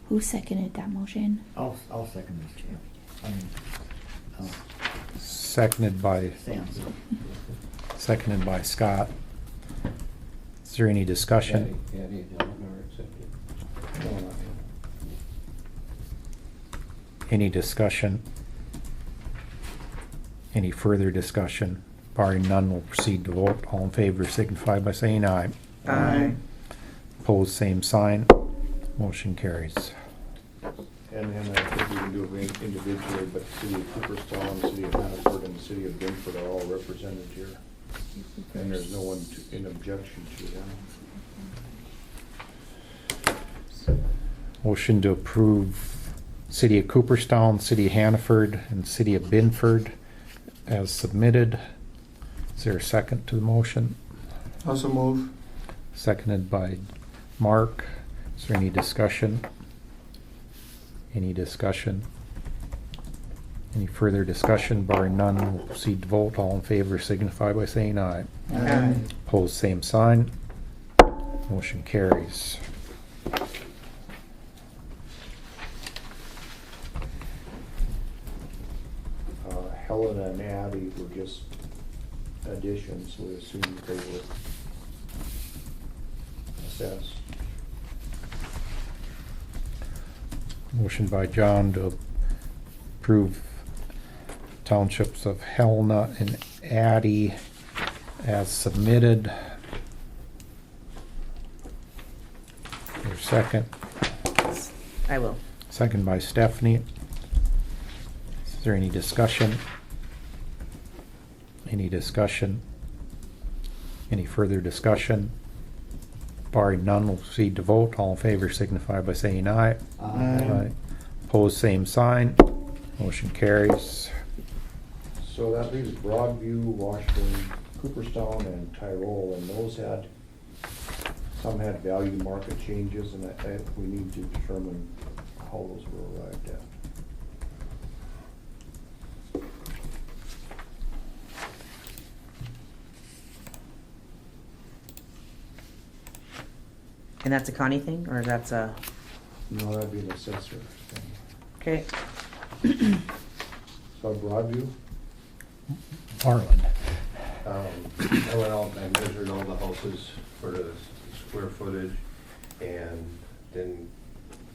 Speaker 5: Who seconded that motion?
Speaker 6: I'll second this, Joe. I mean,
Speaker 1: Seconded by
Speaker 6: Sam.
Speaker 1: Scott. Is there any discussion?
Speaker 11: Addie and Helen are accepted.
Speaker 7: No, not yet.
Speaker 1: Any discussion? Any further discussion? Barring none, we'll proceed to vote. All in favor signify by saying aye.
Speaker 3: Aye.
Speaker 1: Opposed, same sign. Motion carries.
Speaker 7: And I think we can do it individually, but the city of Cooperstown, the city of Hannaford, and the city of Binford are all represented here. And there's no one in objection to them.
Speaker 1: Motion to approve City of Cooperstown, City of Hannaford, and City of Binford as submitted. Is there a second to the motion?
Speaker 4: Also move.
Speaker 1: Seconded by Mark. Is there any discussion? Any discussion? Any further discussion? Barring none, we'll proceed to vote. All in favor signify by saying aye.
Speaker 3: Aye.
Speaker 1: Opposed, same sign. Motion carries.
Speaker 7: Helen and Abby were just additions, we assumed they were assessed.
Speaker 1: Motion by John to approve townships of Helena and Addy as submitted. Your second.
Speaker 3: I will.
Speaker 1: Second by Stephanie. Is there any discussion? Any discussion? Any further discussion? Barring none, we'll proceed to vote. All in favor signify by saying aye.
Speaker 4: Aye.
Speaker 1: Opposed, same sign. Motion carries.
Speaker 7: So that leaves Broadview, Washburn, Cooperstown, and Tyrol, and those had, some had value market changes, and we need to determine how those were arrived at.
Speaker 3: And that's a Connie thing, or that's a,
Speaker 7: No, that'd be an assessor thing.
Speaker 3: okay,
Speaker 7: So Broadview,
Speaker 1: Marlin.
Speaker 9: I went out and I measured all the houses for the square footage and then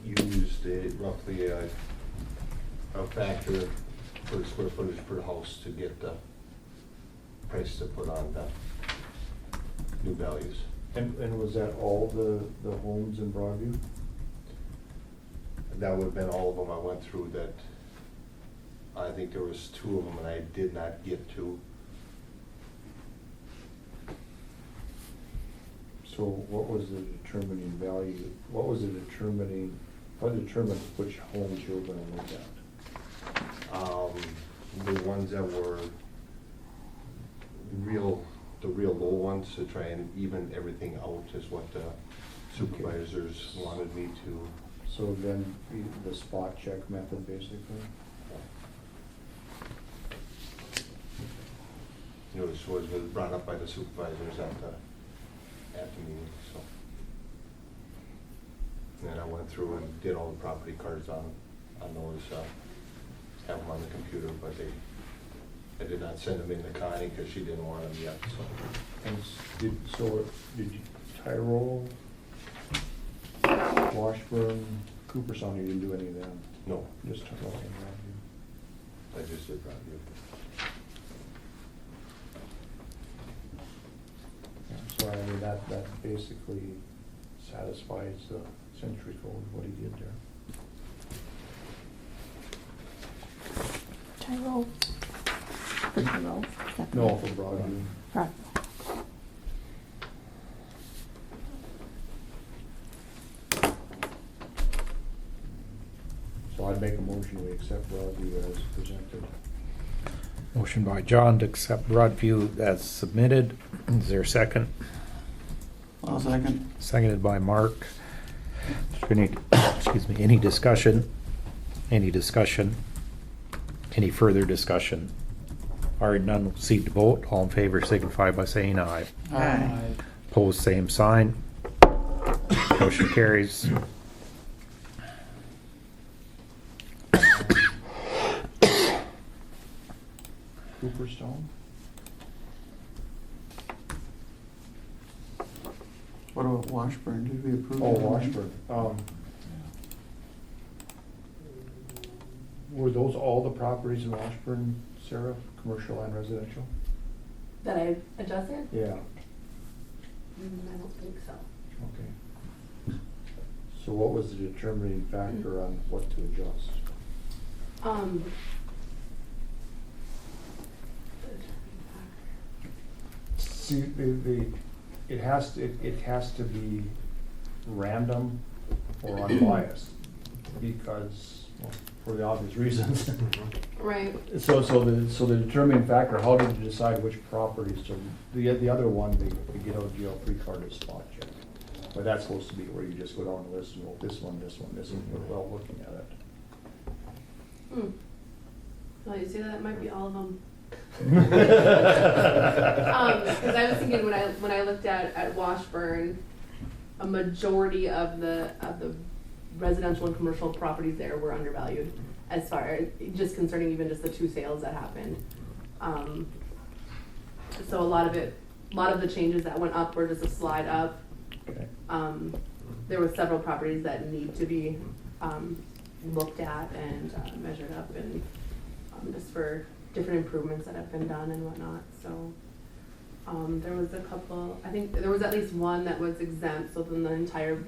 Speaker 9: used roughly a factor for the square footage per house to get the price to put on the new values.
Speaker 7: and was that all the homes in Broadview?
Speaker 9: That would have been all of them I went through that, I think there was 2 of them and I did not get to.
Speaker 7: So what was the determining value, what determined which homes you were gonna look at?
Speaker 9: The ones that were the real low ones to try and even everything out is what the supervisors wanted me to.
Speaker 7: So then the spot check method basically?
Speaker 9: You know, this was brought up by the supervisors at the meeting, so. And then I went through and did all the property cards on those, have them on the computer, but I did not send them in to Connie because she didn't want them yet, so.
Speaker 7: And did you, Tyrol, Washburn, Cooperstown, you didn't do any of them?
Speaker 9: No,
Speaker 7: Just Tyrol and Broadview?
Speaker 9: I just did Broadview.
Speaker 7: Yeah, so I mean, that basically satisfies the century code, what he did there.
Speaker 5: Tyrol. For Tyrol. separate.
Speaker 7: No, for Broadview.
Speaker 5: Right.
Speaker 7: So I'd make a motion, we accept Broadview as presented.
Speaker 1: Motion by John to accept Broadview as submitted. Is there a second?
Speaker 4: I'll second.
Speaker 1: Seconded by Mark. Is there any, excuse me, any discussion? Any discussion? Any further discussion? Hearing none, we'll proceed to vote. All in favor signify by saying aye.
Speaker 3: Aye.
Speaker 1: Opposed, same sign. Motion carries.
Speaker 7: Cooperstown?
Speaker 4: What about Washburn? Did we approve?
Speaker 7: Oh,
Speaker 4: that one?
Speaker 7: Washburn. Were those all the properties in Washburn, Sarah, commercial and residential?
Speaker 10: That I adjusted?
Speaker 7: Yeah,
Speaker 10: I don't think so.
Speaker 7: okay. So what was the determining factor on what to adjust? See, it has to be random or unbiased, because, well, for the obvious reasons.
Speaker 10: Right.
Speaker 7: So the determining factor, how did you decide which properties to, the other one, the get out of jail free card is spot check? But that's supposed to be where you just go down the list and go, this one, without looking at it.
Speaker 10: Well, you see, that might be all of them. Because I was thinking when I looked at Washburn, a majority of the residential and commercial properties there were undervalued, as far as just concerning even just the 2 sales that happened. So a lot of the changes that went up were just a slide up.
Speaker 7: Okay.
Speaker 10: There were several properties that need to be looked at and measured up, and just for different improvements that have been done and whatnot. So there was a couple, I think there was at least one that was exempt, so then the entire,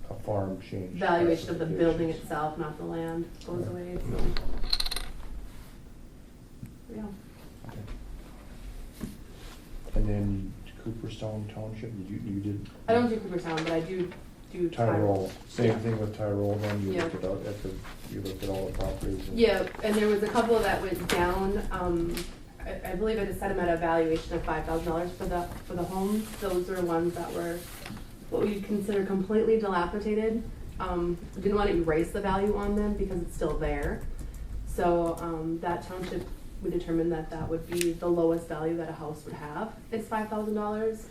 Speaker 7: A farm change.
Speaker 10: valuation of the building
Speaker 7: classifications.
Speaker 10: itself, not the land, goes away, so. Yeah.
Speaker 7: Okay. And then Cooperstown Township, you did?
Speaker 10: I don't do Cooperstown, but I do
Speaker 7: Tyrol, same
Speaker 10: Yeah.
Speaker 7: thing with Tyrol, then you
Speaker 10: Yeah.
Speaker 7: looked at you looked at all the properties. and-
Speaker 10: Yeah, and there was a couple that went down, I believe I just set them at a valuation of $5,000 for the homes. Those were ones that were what we'd consider completely dilapidated. We didn't want to erase the value on them because it's still there. So, that township, we determined that that would be the lowest value that a house would have, is $5,000.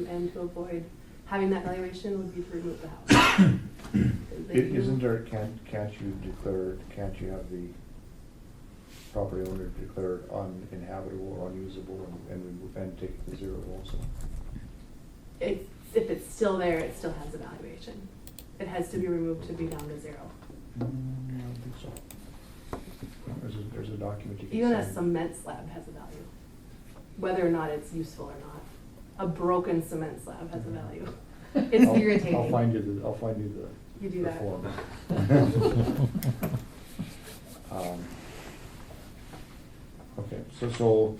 Speaker 10: And to avoid having that valuation would be to remove the house.
Speaker 7: Isn't there, can't you have the property owner declare uninhabitable or unusable and take it to 0 also?
Speaker 10: If it's still there, it still has a valuation. It has to be removed to be down to 0.
Speaker 7: I don't think so. There's a document you can
Speaker 10: Even a
Speaker 7: sign.
Speaker 10: cement slab has a value, whether or not it's useful or not. A broken cement slab has a value. It's irritating.
Speaker 7: I'll find you the
Speaker 10: You do
Speaker 7: the
Speaker 10: that.
Speaker 7: form. Okay, so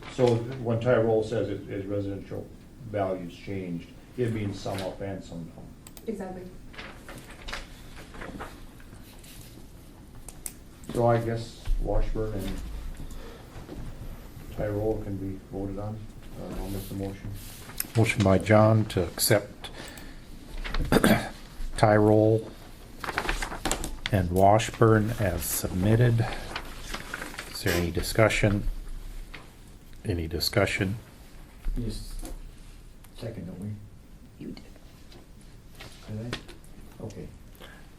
Speaker 7: when Tyrol says his residential values changed, it means some up and some down.
Speaker 10: Exactly.
Speaker 7: So I guess Washburn and Tyrol can be voted on. I'll make the motion.
Speaker 1: Motion by John to accept Tyrol and Washburn as submitted. Is there any discussion? Any discussion?
Speaker 6: Just second, don't we?
Speaker 3: You did.
Speaker 6: Did I? Okay.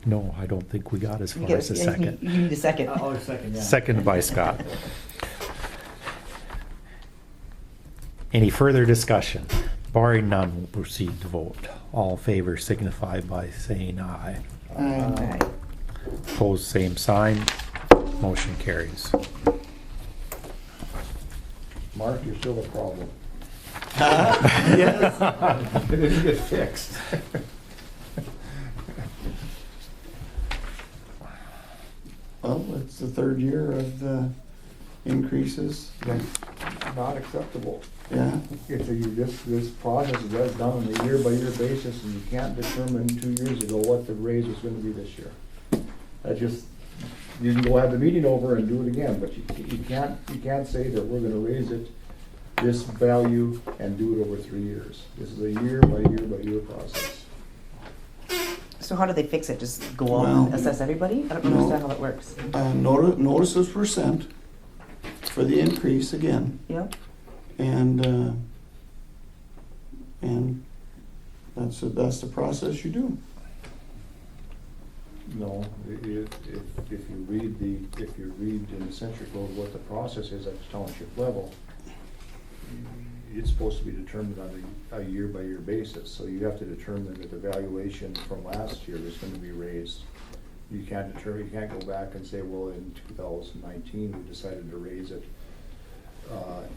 Speaker 1: No, I don't think we got as
Speaker 3: You
Speaker 1: far
Speaker 3: get-
Speaker 1: as a
Speaker 3: yeah,
Speaker 1: second.
Speaker 3: You need a second.
Speaker 6: Oh, second, yeah.
Speaker 1: Second by Scott. Any further discussion? Barring none, we'll proceed to vote. All in favor signify by saying aye.
Speaker 3: Aye.
Speaker 1: Opposed, same sign. Motion carries.
Speaker 7: Mark, you're still a problem.
Speaker 4: Yes.
Speaker 7: It didn't get fixed.
Speaker 4: Well, it's the 3rd year of the increases.
Speaker 7: Not acceptable.
Speaker 4: Yeah.
Speaker 7: This process is done on a year-by-year basis, and you can't determine 2 years ago what the raise was gonna be this year. You can go have the meeting over and do it again, but you can't say that we're gonna raise it this value and do it over 3 years. This is a year-by-year process.
Speaker 3: So how do they fix it? Just go out
Speaker 4: Well,
Speaker 3: and assess everybody? I don't
Speaker 4: no.
Speaker 3: understand how that works.
Speaker 4: Notices were sent for the increase again,
Speaker 3: Yep.
Speaker 4: and that's the process you do.
Speaker 7: No, if you read in the century code what the process is at the township level, it's supposed to be determined on a year-by-year basis, so you have to determine that the valuation from last year is gonna be raised. You can't go back and say, well, in 2019, we decided to raise it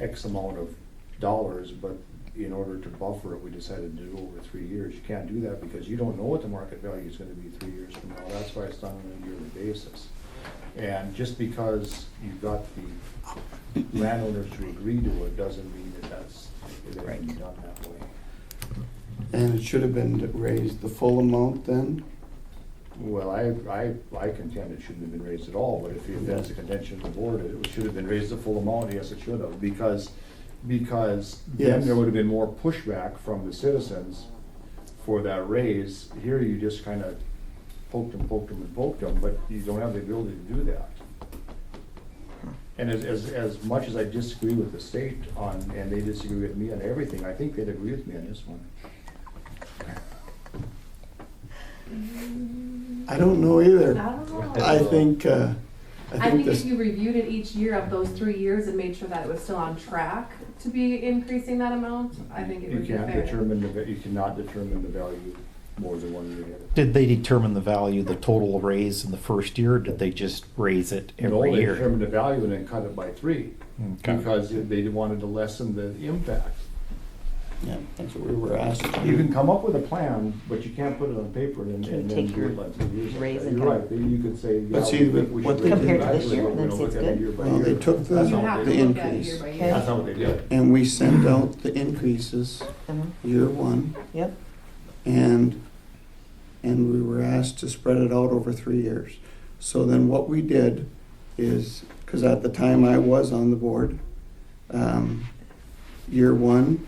Speaker 7: X amount of dollars, but in order to buffer it, we decided to do it over 3 years. You can't do that because you don't know what the market value is gonna be 3 years from now. That's why it's done on a yearly basis. And just because you've got the landowners to agree to it, doesn't mean that it can be done that way.
Speaker 4: And it should have been raised the full amount then?
Speaker 7: Well, I contend it shouldn't have been raised at all, but if that's the contention of the board, it should have been raised the full amount, yes, it should have, because then
Speaker 4: Yes.
Speaker 7: there would have been more pushback from the citizens for that raise. Here you just kind of poked them, but you don't have the ability to do that. And as much as I disagree with the state on, and they disagree with me on everything, I think they'd agree with me on this one.
Speaker 4: I don't know either.
Speaker 2: I don't know.
Speaker 4: I think,
Speaker 12: I think
Speaker 4: this,
Speaker 12: if you reviewed it each year of those 3 years and made sure that it was still on track to be increasing that amount, I think it
Speaker 7: You
Speaker 12: would be
Speaker 7: can't
Speaker 12: fair.
Speaker 7: you cannot determine the value more than 1 year ahead.
Speaker 1: Did they determine the value, the total raise in the first year, or did they just raise it every
Speaker 7: No, they
Speaker 1: year?
Speaker 7: determined the value and then cut it by 3,
Speaker 1: Okay.
Speaker 7: because they wanted to lessen the impact.
Speaker 4: yeah, that's what we were asked to
Speaker 7: You
Speaker 4: do.
Speaker 7: can come up with a plan, but you can't put it on paper and
Speaker 3: Can you
Speaker 7: then
Speaker 3: take
Speaker 7: do
Speaker 3: your
Speaker 7: it like 3 years.
Speaker 3: raise
Speaker 7: You're
Speaker 3: and
Speaker 7: right, you could say, yeah,
Speaker 4: But see,
Speaker 7: we think we
Speaker 4: what
Speaker 7: should
Speaker 4: they
Speaker 7: raise
Speaker 4: did-
Speaker 7: it
Speaker 3: Compared to this
Speaker 7: gradually,
Speaker 3: year,
Speaker 7: but we
Speaker 3: then
Speaker 7: don't
Speaker 3: see
Speaker 7: look
Speaker 3: it's
Speaker 7: at it
Speaker 3: good.
Speaker 7: year by
Speaker 4: Well, they
Speaker 7: year.
Speaker 4: took
Speaker 7: That's
Speaker 4: the
Speaker 7: not
Speaker 12: You
Speaker 7: what
Speaker 12: have
Speaker 7: they
Speaker 12: to
Speaker 7: did.
Speaker 12: look at it
Speaker 4: increase.
Speaker 12: year by
Speaker 3: Okay.
Speaker 12: year.
Speaker 7: That's not what they did.
Speaker 4: And we sent out the increases year one,
Speaker 3: Yep.
Speaker 4: and we were asked to spread it out over 3 years. So then what we did is, because at the time I was on the board, year one,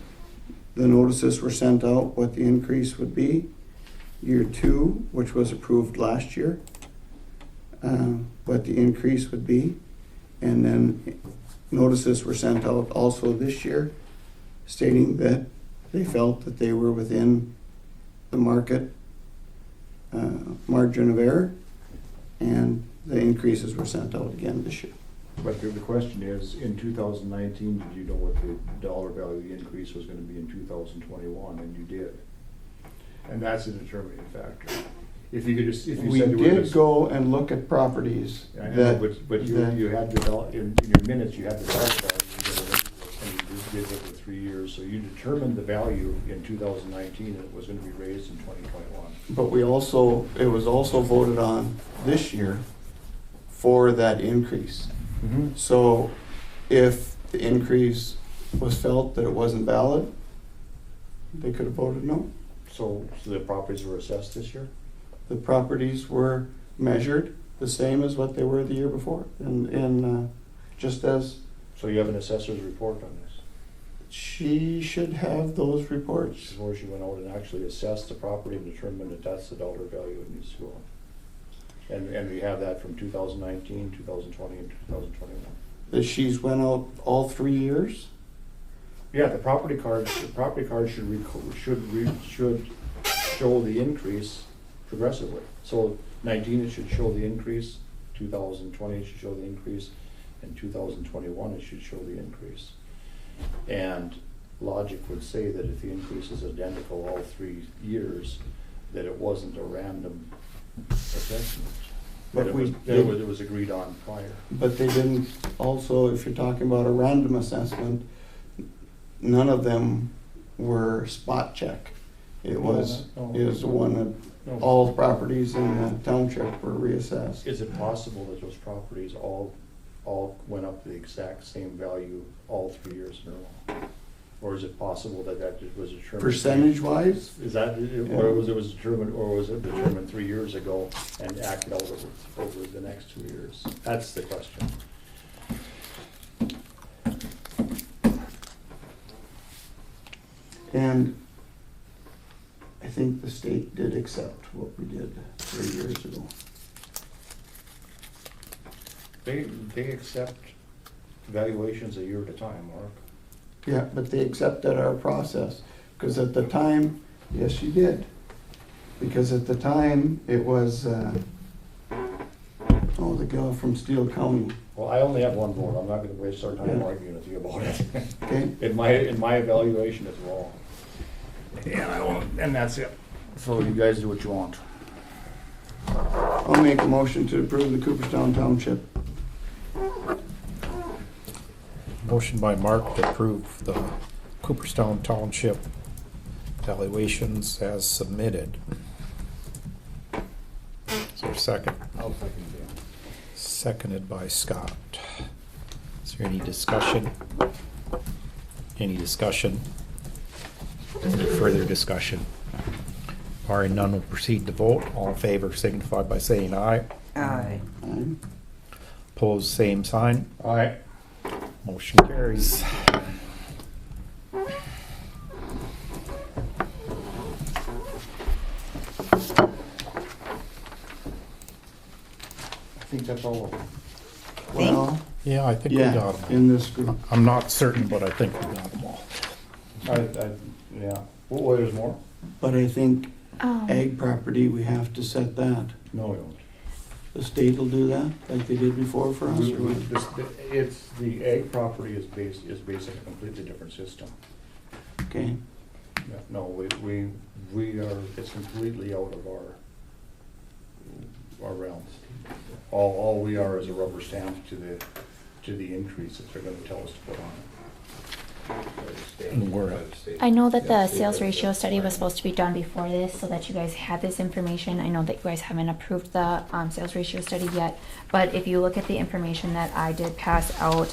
Speaker 4: the notices were sent out, what the increase would be. Year two, which was approved last year, what the increase would be. And then notices were sent out also this year stating that they felt that they were within the market margin of error, and the increases were sent out again this year.
Speaker 7: But the question is, in 2019, did you know what the dollar value increase was gonna be in 2021, and you did? And that's a determining factor. If you could just, if you
Speaker 4: We
Speaker 7: said you were
Speaker 4: did
Speaker 7: just.
Speaker 4: go and look at properties
Speaker 7: I know,
Speaker 4: that,
Speaker 7: but you
Speaker 4: that-
Speaker 7: had the, in your minutes, you had the dollar value, and you did it for 3 years, so you determined the value in 2019, and it was gonna be raised in 2021.
Speaker 4: but we also, it was also voted on this year for that increase. So if the increase was felt that it wasn't valid, they could have voted no.
Speaker 7: So the properties were assessed this year?
Speaker 4: The properties were measured the same as what they were the year before, and just as
Speaker 7: So you have an assessor's report on this?
Speaker 4: she should have those reports.
Speaker 7: Before she went out and actually assessed the property and determined that that's the dollar value it needs to go on. And we have that from 2019, 2020, and 2021.
Speaker 4: That she's went out all 3 years.
Speaker 7: Yeah, the property card should show the increase progressively. So 19, it should show the increase, 2020, it should show the increase, and 2021, it should show the increase. And logic would say that if the increase is identical all 3 years, that it wasn't a random assessment.
Speaker 4: But
Speaker 7: That
Speaker 4: we
Speaker 7: it was agreed on prior.
Speaker 4: But they didn't, also, if you're talking about a random assessment, none of them were spot check. It was the one that all properties in the township were reassessed.
Speaker 7: Is it possible that those properties all went up the exact same value all 3 years in a row? Or is it possible that that was determined?
Speaker 4: Percentage-wise,
Speaker 7: Is that, or was it determined 3 years ago and acted out over the next 2 years? That's the question.
Speaker 4: and I think the state did accept what we did 3 years ago.
Speaker 7: They accept valuations a year at a time, Mark.
Speaker 4: Yeah, but they accepted our process, because at the time, yes, you did. Because at the time, it was, the gal from Steele County,
Speaker 7: Well, I only have one vote. I'm not gonna waste our time
Speaker 4: Yeah.
Speaker 7: arguing with you about it.
Speaker 4: okay?
Speaker 7: In my evaluation, it's wrong. And that's it. So you guys do what you want.
Speaker 4: I'll make a motion to approve the Cooperstown Township.
Speaker 1: Motion by Mark to approve the Cooperstown Township valuations as submitted. Is there a second?
Speaker 11: I'll second that.
Speaker 1: Seconded by Scott. Is there any discussion? Any discussion? Any further discussion? Barring none, we'll proceed to vote. All in favor signify by saying aye.
Speaker 3: Aye.
Speaker 4: Aye.
Speaker 1: Opposed, same sign.
Speaker 7: Aye.
Speaker 1: Motion carries.
Speaker 7: accept all of them.
Speaker 4: Well,
Speaker 1: Yeah, I think we
Speaker 4: yeah,
Speaker 1: got them.
Speaker 4: in this group.
Speaker 1: I'm not certain, but I think we got them all.
Speaker 7: Yeah. Well, there's more?
Speaker 4: But I think
Speaker 5: Um,
Speaker 4: ag property, we have to set that.
Speaker 7: No, we don't.
Speaker 4: The state will do that, like they did before for us? or what?
Speaker 7: It's, the ag property is basically a completely different system.
Speaker 4: Okay,
Speaker 7: Yeah, no, we are, it's completely out of our realms. All we are is a rubber stamp to the increase that they're gonna tell us to put on it.
Speaker 1: And we're-
Speaker 5: I know that the sales ratio study was supposed to be done before this, so that you guys had this information. I know that you guys haven't approved the sales ratio study yet, but if you look at the information that I did pass out,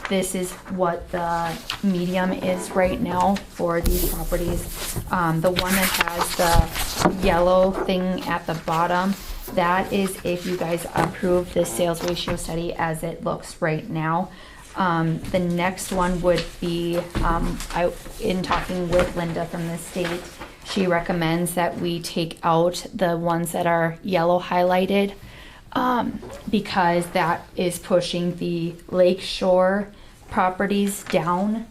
Speaker 5: this is what the medium is right now for these properties. The one that has the yellow thing at the bottom, that is if you guys approve the sales ratio study as it looks right now. The next one would be, in talking with Linda from the state, she recommends that we take out the ones that are yellow highlighted, because that is pushing the lakeshore properties down.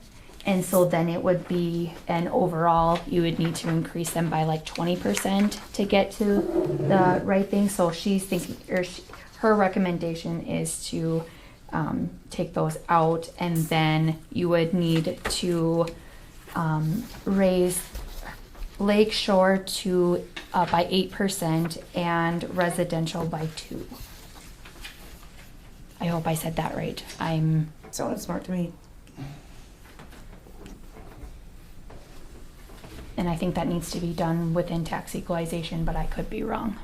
Speaker 5: And so then it would be, and overall, you would need to increase them by like 20% to get to the right thing. So she's thinking, her recommendation is to take those out, and then you would need to raise lakeshore to by 8% and residential by 2%. I hope I said that right.
Speaker 3: Sounded smart to me.
Speaker 5: And I think that needs to be done within tax equalization, but I could be wrong.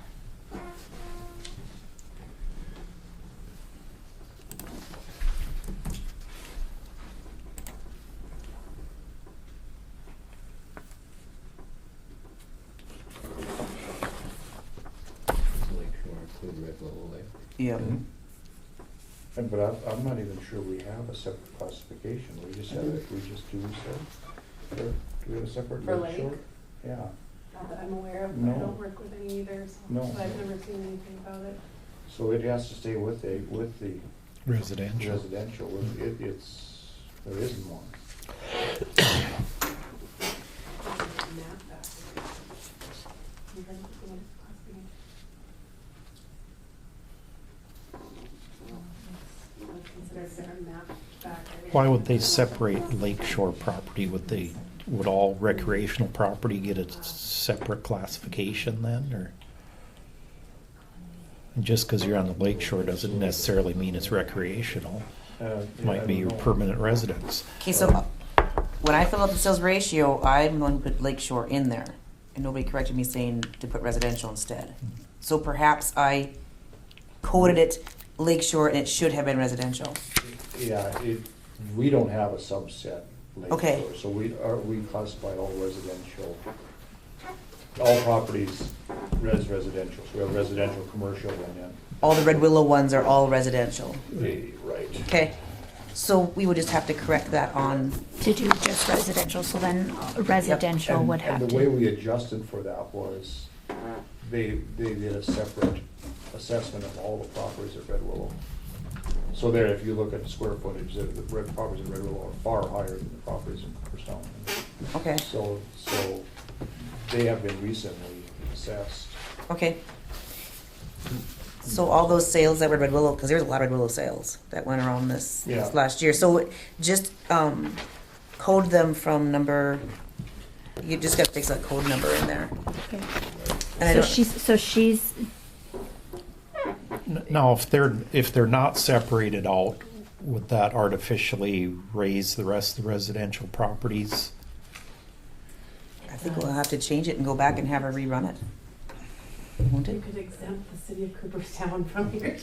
Speaker 3: Yeah.
Speaker 7: But I'm not even sure we have a separate classification. We just have, we just do so. Do we have a separate
Speaker 12: For
Speaker 7: lake shore?
Speaker 12: lake?
Speaker 7: Yeah.
Speaker 12: Not that I'm aware of, but
Speaker 7: No.
Speaker 12: I don't work with any either, so,
Speaker 7: No.
Speaker 12: but I've never seen anything about it.
Speaker 7: So it has to stay with the
Speaker 1: Residential.
Speaker 7: residential. There isn't one.
Speaker 12: Map that. You heard of the one classification? Consider a different map back there.
Speaker 1: Why would they separate lakeshore property? Would all recreational property get a separate classification then, or? Just because you're on the lakeshore doesn't necessarily mean it's recreational. Might be your permanent residence.
Speaker 3: Okay, so when I fill out the sales ratio, I'm going to put lakeshore in there, and nobody corrected me saying to put residential instead. So perhaps I coded it lakeshore and it should have been residential.
Speaker 7: Yeah, we don't have a subset lake
Speaker 3: Okay.
Speaker 7: shore, so we classify all residential, all properties residential. So we have residential, commercial, and then.
Speaker 3: All the Red Willow ones are all residential.
Speaker 7: Right.
Speaker 3: Okay, so we would just have to correct that on,
Speaker 5: To do just residential, so then residential would have
Speaker 7: And the way
Speaker 5: to.
Speaker 7: we adjusted for that was, they did a separate assessment of all the properties at Red Willow. So there, if you look at the square footage, the properties in Red Willow are far higher than the properties in Cooperstown.
Speaker 3: okay,
Speaker 7: So they have been recently assessed.
Speaker 3: okay. So all those sales that were Red Willow, because there's a lot of Red Willow sales that went around this
Speaker 7: Yeah.
Speaker 3: last year. So just code them from number, you just gotta fix that code number in there.
Speaker 5: Okay.
Speaker 3: And I
Speaker 5: So
Speaker 3: don't,
Speaker 5: she's,
Speaker 1: Now, if they're not separated out, would that artificially raise the rest of the residential properties?
Speaker 3: I think we'll have to change it and go back and have her rerun it. Won't
Speaker 12: You
Speaker 3: it?
Speaker 12: could exempt the city of Cooperstown from here.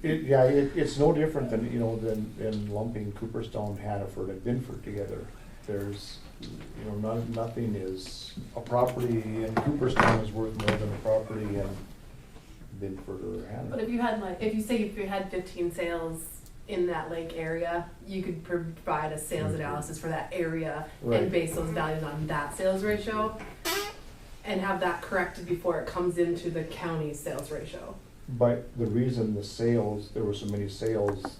Speaker 7: It's no different than, than lumping Cooperstown, Hannaford, and Binford together. There's, nothing is, a property in Cooperstown is worth more than a property in Binford or
Speaker 12: But
Speaker 7: Hannaford.
Speaker 12: if you had if you had 15 sales in that lake area, you could provide a sales analysis for that area
Speaker 7: Right.
Speaker 12: and base those values on that sales ratio. and have that corrected before it comes into the county's sales ratio.
Speaker 7: But the reason there were so many sales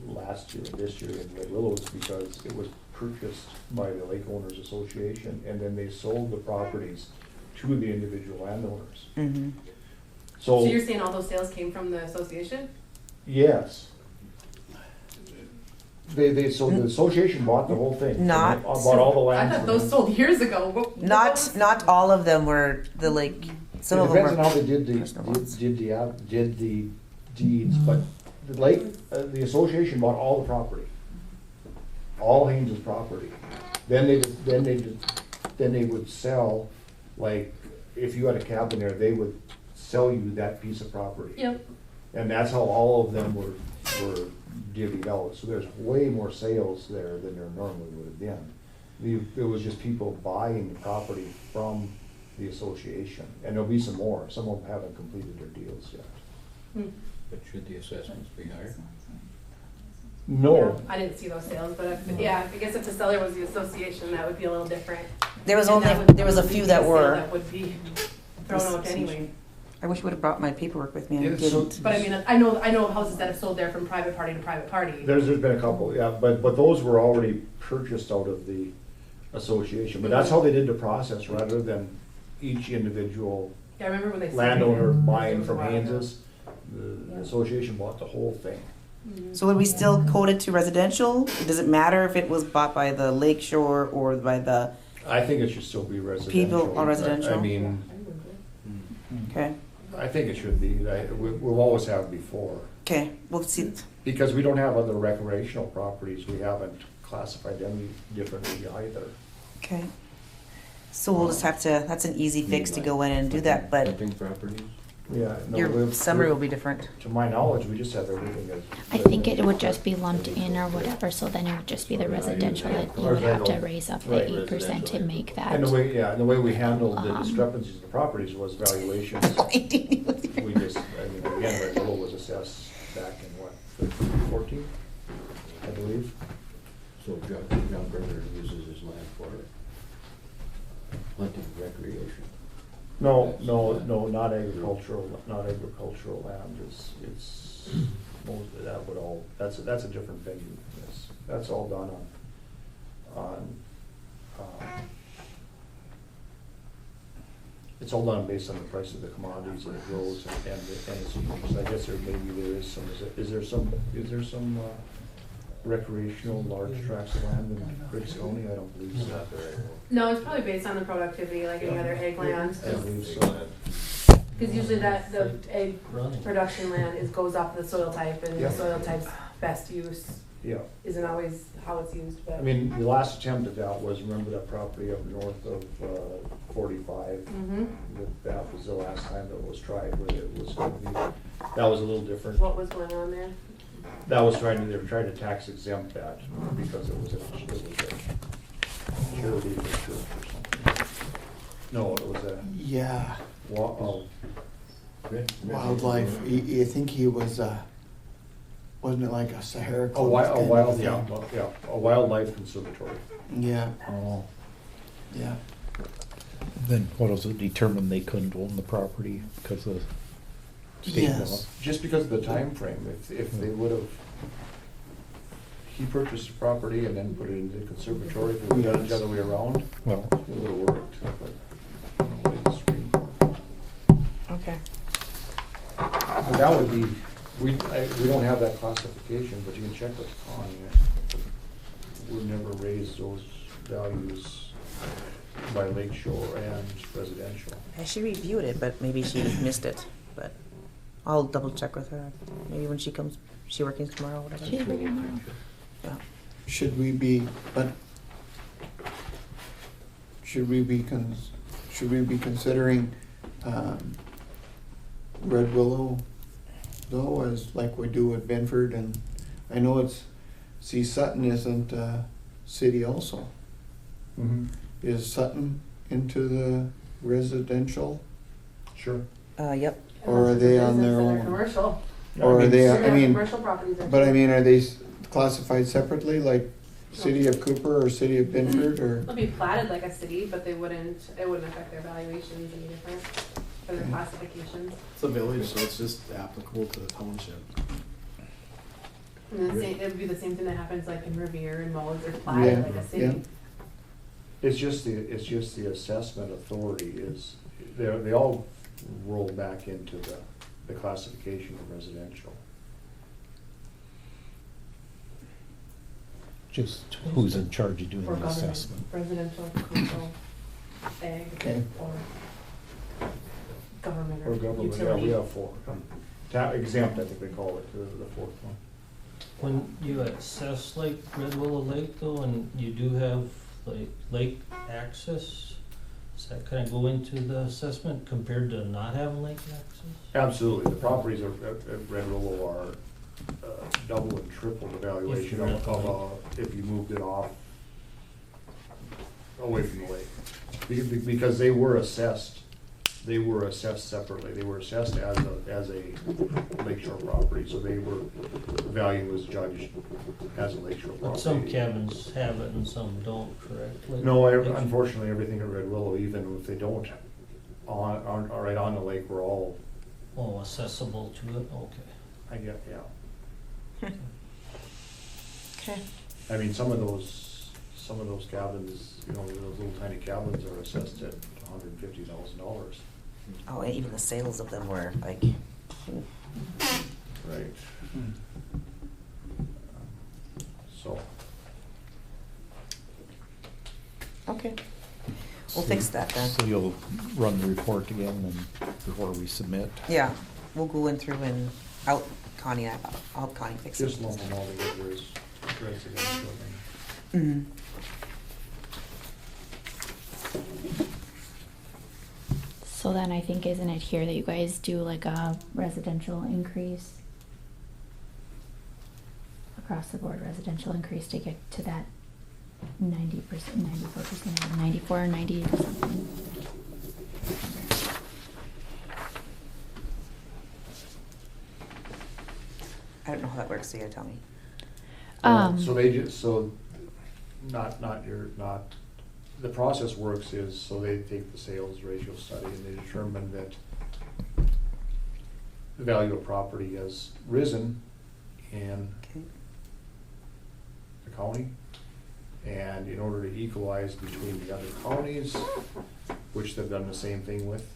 Speaker 7: last year and this year in Red Willow is because it was purchased by the Lake Owners Association, and then they sold the properties to the individual landowners.
Speaker 3: Mm-hmm.
Speaker 12: So you're saying all those sales came from the association?
Speaker 7: Yes. So the association bought the whole thing.
Speaker 3: Not-
Speaker 7: Bought all the
Speaker 12: I
Speaker 7: land.
Speaker 12: thought
Speaker 7: from
Speaker 12: those
Speaker 7: them.
Speaker 12: sold years ago.
Speaker 3: Not all of them were the like. Some
Speaker 7: It
Speaker 3: of them
Speaker 7: depends
Speaker 3: were.
Speaker 7: on how they did
Speaker 3: personal ones.
Speaker 7: did the deeds, but the lake, the association bought all the property. All Haynes' property. Then they would sell, like, if you had a cabin there, they would sell you that piece of property.
Speaker 12: Yep.
Speaker 7: And that's how all of them were divvied out. So there's way more sales there than there normally would have been. It was just people buying the property from the association. And there'll be some more. Some of them haven't completed their deals yet.
Speaker 11: But should the assessments be higher?
Speaker 7: No.
Speaker 12: Yeah, I didn't see those sales, but I guess if the seller was the association, that would be a little different.
Speaker 3: There was
Speaker 12: And
Speaker 3: only
Speaker 12: that would
Speaker 3: there was a
Speaker 12: be
Speaker 3: few
Speaker 12: a
Speaker 3: that
Speaker 12: sale
Speaker 3: were.
Speaker 12: That would be thrown out anyway.
Speaker 3: I wish I would have brought my paperwork with me. I
Speaker 7: Yeah, so-
Speaker 3: didn't.
Speaker 12: But I mean, I know of houses that have sold there from private party to private party.
Speaker 7: There's been a couple, yeah, but those were already purchased out of the association. But that's how they did the process, rather than each individual
Speaker 12: Yeah, I remember when they sold
Speaker 7: landowner
Speaker 12: it.
Speaker 7: buying
Speaker 12: It was a
Speaker 7: from
Speaker 12: while ago.
Speaker 7: Haynes's. The association bought the whole thing.
Speaker 3: So would we still code it to residential? Does it matter if it was bought by the lakeshore or by the?
Speaker 7: I think it should still be residential.
Speaker 3: People are residential?
Speaker 7: I mean,
Speaker 3: Okay.
Speaker 7: I think it should be. We've always had before.
Speaker 3: Okay. We'll see.
Speaker 7: Because we don't have other recreational properties, we haven't classified them differently either.
Speaker 3: Okay. So we'll just have to. That's an easy fix to go in and do that, but
Speaker 11: Hunting properties?
Speaker 7: Yeah. no,
Speaker 3: your
Speaker 7: we've-
Speaker 3: summary will be different.
Speaker 7: To my knowledge, we just have everything as.
Speaker 2: I think it would just be lumped in or whatever, so then it would just be the residential that you would have to raise up the
Speaker 7: Right,
Speaker 2: 8% to make that.
Speaker 7: And the way we handled the
Speaker 2: Um,
Speaker 7: discrepancies of the properties was valuations. We just, I mean, again, Red Willow was assessed back in what, 14, I believe?
Speaker 11: So John Berger uses his land for hunting recreation.
Speaker 7: No, not agricultural land, it's, most of that would all, that's a different venue. That's all done it's all done based on the price of the commodities and it grows and it's unique. So I guess there is some recreational large tracts of land in Griggs County? I don't believe so.
Speaker 12: No, it's probably based on the productivity, like any other egg land.
Speaker 7: I believe so.
Speaker 12: Because usually the egg production land goes off the soil type, and
Speaker 7: Yeah.
Speaker 12: the soil type's best use
Speaker 7: Yeah.
Speaker 12: isn't always how it's used. But
Speaker 7: I mean, the last attempt at that was, remember that property up north of 45?
Speaker 12: Mhm.
Speaker 7: That was the last time that was tried, where it was going to be, that was a little different.
Speaker 12: what was going on there?
Speaker 7: That was they were trying to tax exempt that because it was a charity or church or something. No, it was a,
Speaker 4: Yeah, wildlife, I think he was, wasn't it like a Sahara Club?
Speaker 7: a wildlife conservatory.
Speaker 4: Yeah,
Speaker 1: Oh.
Speaker 4: yeah.
Speaker 1: Then what was it determined they couldn't own the property because of state
Speaker 4: Yes.
Speaker 1: law?
Speaker 7: Just because of the time frame. If they would have, he purchased the property and then put it into the conservatory, if we got it the other way around,
Speaker 1: Well,
Speaker 7: it would have worked, but I don't know what the Supreme Court.
Speaker 3: Okay.
Speaker 7: But that would be, we don't have that classification, but you can check with Connie. We've never raised those values by lakeshore and residential.
Speaker 3: She reviewed it, but maybe she missed it. But I'll double check with her. Maybe when she comes, she working tomorrow, whatever.
Speaker 2: She's working tomorrow.
Speaker 3: Yeah.
Speaker 4: Should we be considering, Red Willow though, as like we do at Benford, and I know Sutton isn't a city also. Is Sutton into the residential?
Speaker 7: Sure.
Speaker 3: Yep.
Speaker 4: Or are they on their
Speaker 12: Business and
Speaker 4: own?
Speaker 12: Commercial.
Speaker 4: Or are they,
Speaker 12: They're
Speaker 4: I
Speaker 12: gonna have
Speaker 4: mean,
Speaker 12: commercial properties.
Speaker 4: but I mean, are they classified separately, like City of Cooper or City of Binford or?
Speaker 12: They'll be platted like a city, but it wouldn't affect their valuations any different or their classifications.
Speaker 13: It's a village, so it's just applicable to the township.
Speaker 12: And it would be the same thing that happens like in Revere and Mullins, they're platted like a city.
Speaker 4: yeah.
Speaker 7: It's just the assessment authority is, they all roll back into the classification of residential.
Speaker 1: Just who's in charge of doing
Speaker 12: Or
Speaker 1: the
Speaker 12: government,
Speaker 1: assessment?
Speaker 12: residential, commercial, ag,
Speaker 4: Okay.
Speaker 12: or government
Speaker 7: Or
Speaker 12: or
Speaker 7: government, yeah,
Speaker 12: utility.
Speaker 7: we have four. Exempt, I think they call it, the fourth one.
Speaker 8: When you assess like Red Willow Lake though, and you do have like lake access, does that kind of go into the assessment compared to not having lake access?
Speaker 7: Absolutely, the properties at Red Willow are double and triple the valuation if you moved it off away from the lake. Because they were assessed separately, they were assessed as a lakeshore property, so the value was judged as a lakeshore property.
Speaker 8: But some cabins have it and some don't, correct? Like-
Speaker 7: No, unfortunately, everything at Red Willow, even if they don't, aren't right on the lake, we're all,
Speaker 8: Oh, accessible to it, okay.
Speaker 7: I get, yeah.
Speaker 3: Okay.
Speaker 7: I mean, some of those cabins, those little tiny cabins are assessed at $150,000.
Speaker 3: Oh, and even the sales of them were like,
Speaker 7: Right. So,
Speaker 3: okay, we'll fix that then.
Speaker 1: So you'll run the report again and before we submit?
Speaker 3: Yeah, we'll go in through and I'll help Connie fix it.
Speaker 7: just lump them all together as residential.
Speaker 3: Mhm.
Speaker 5: So then I think, isn't it here that you guys do like a residential increase? Across the board residential increase to get to that 90%, 94%, 94, 90 or something.
Speaker 3: I don't know how that works, so you gotta tell me.
Speaker 7: The process works is, so they take the sales ratio study and they determine that the value of property has risen in
Speaker 3: Okay.
Speaker 7: the county. And in order to equalize between the other counties, which they've done the same thing with,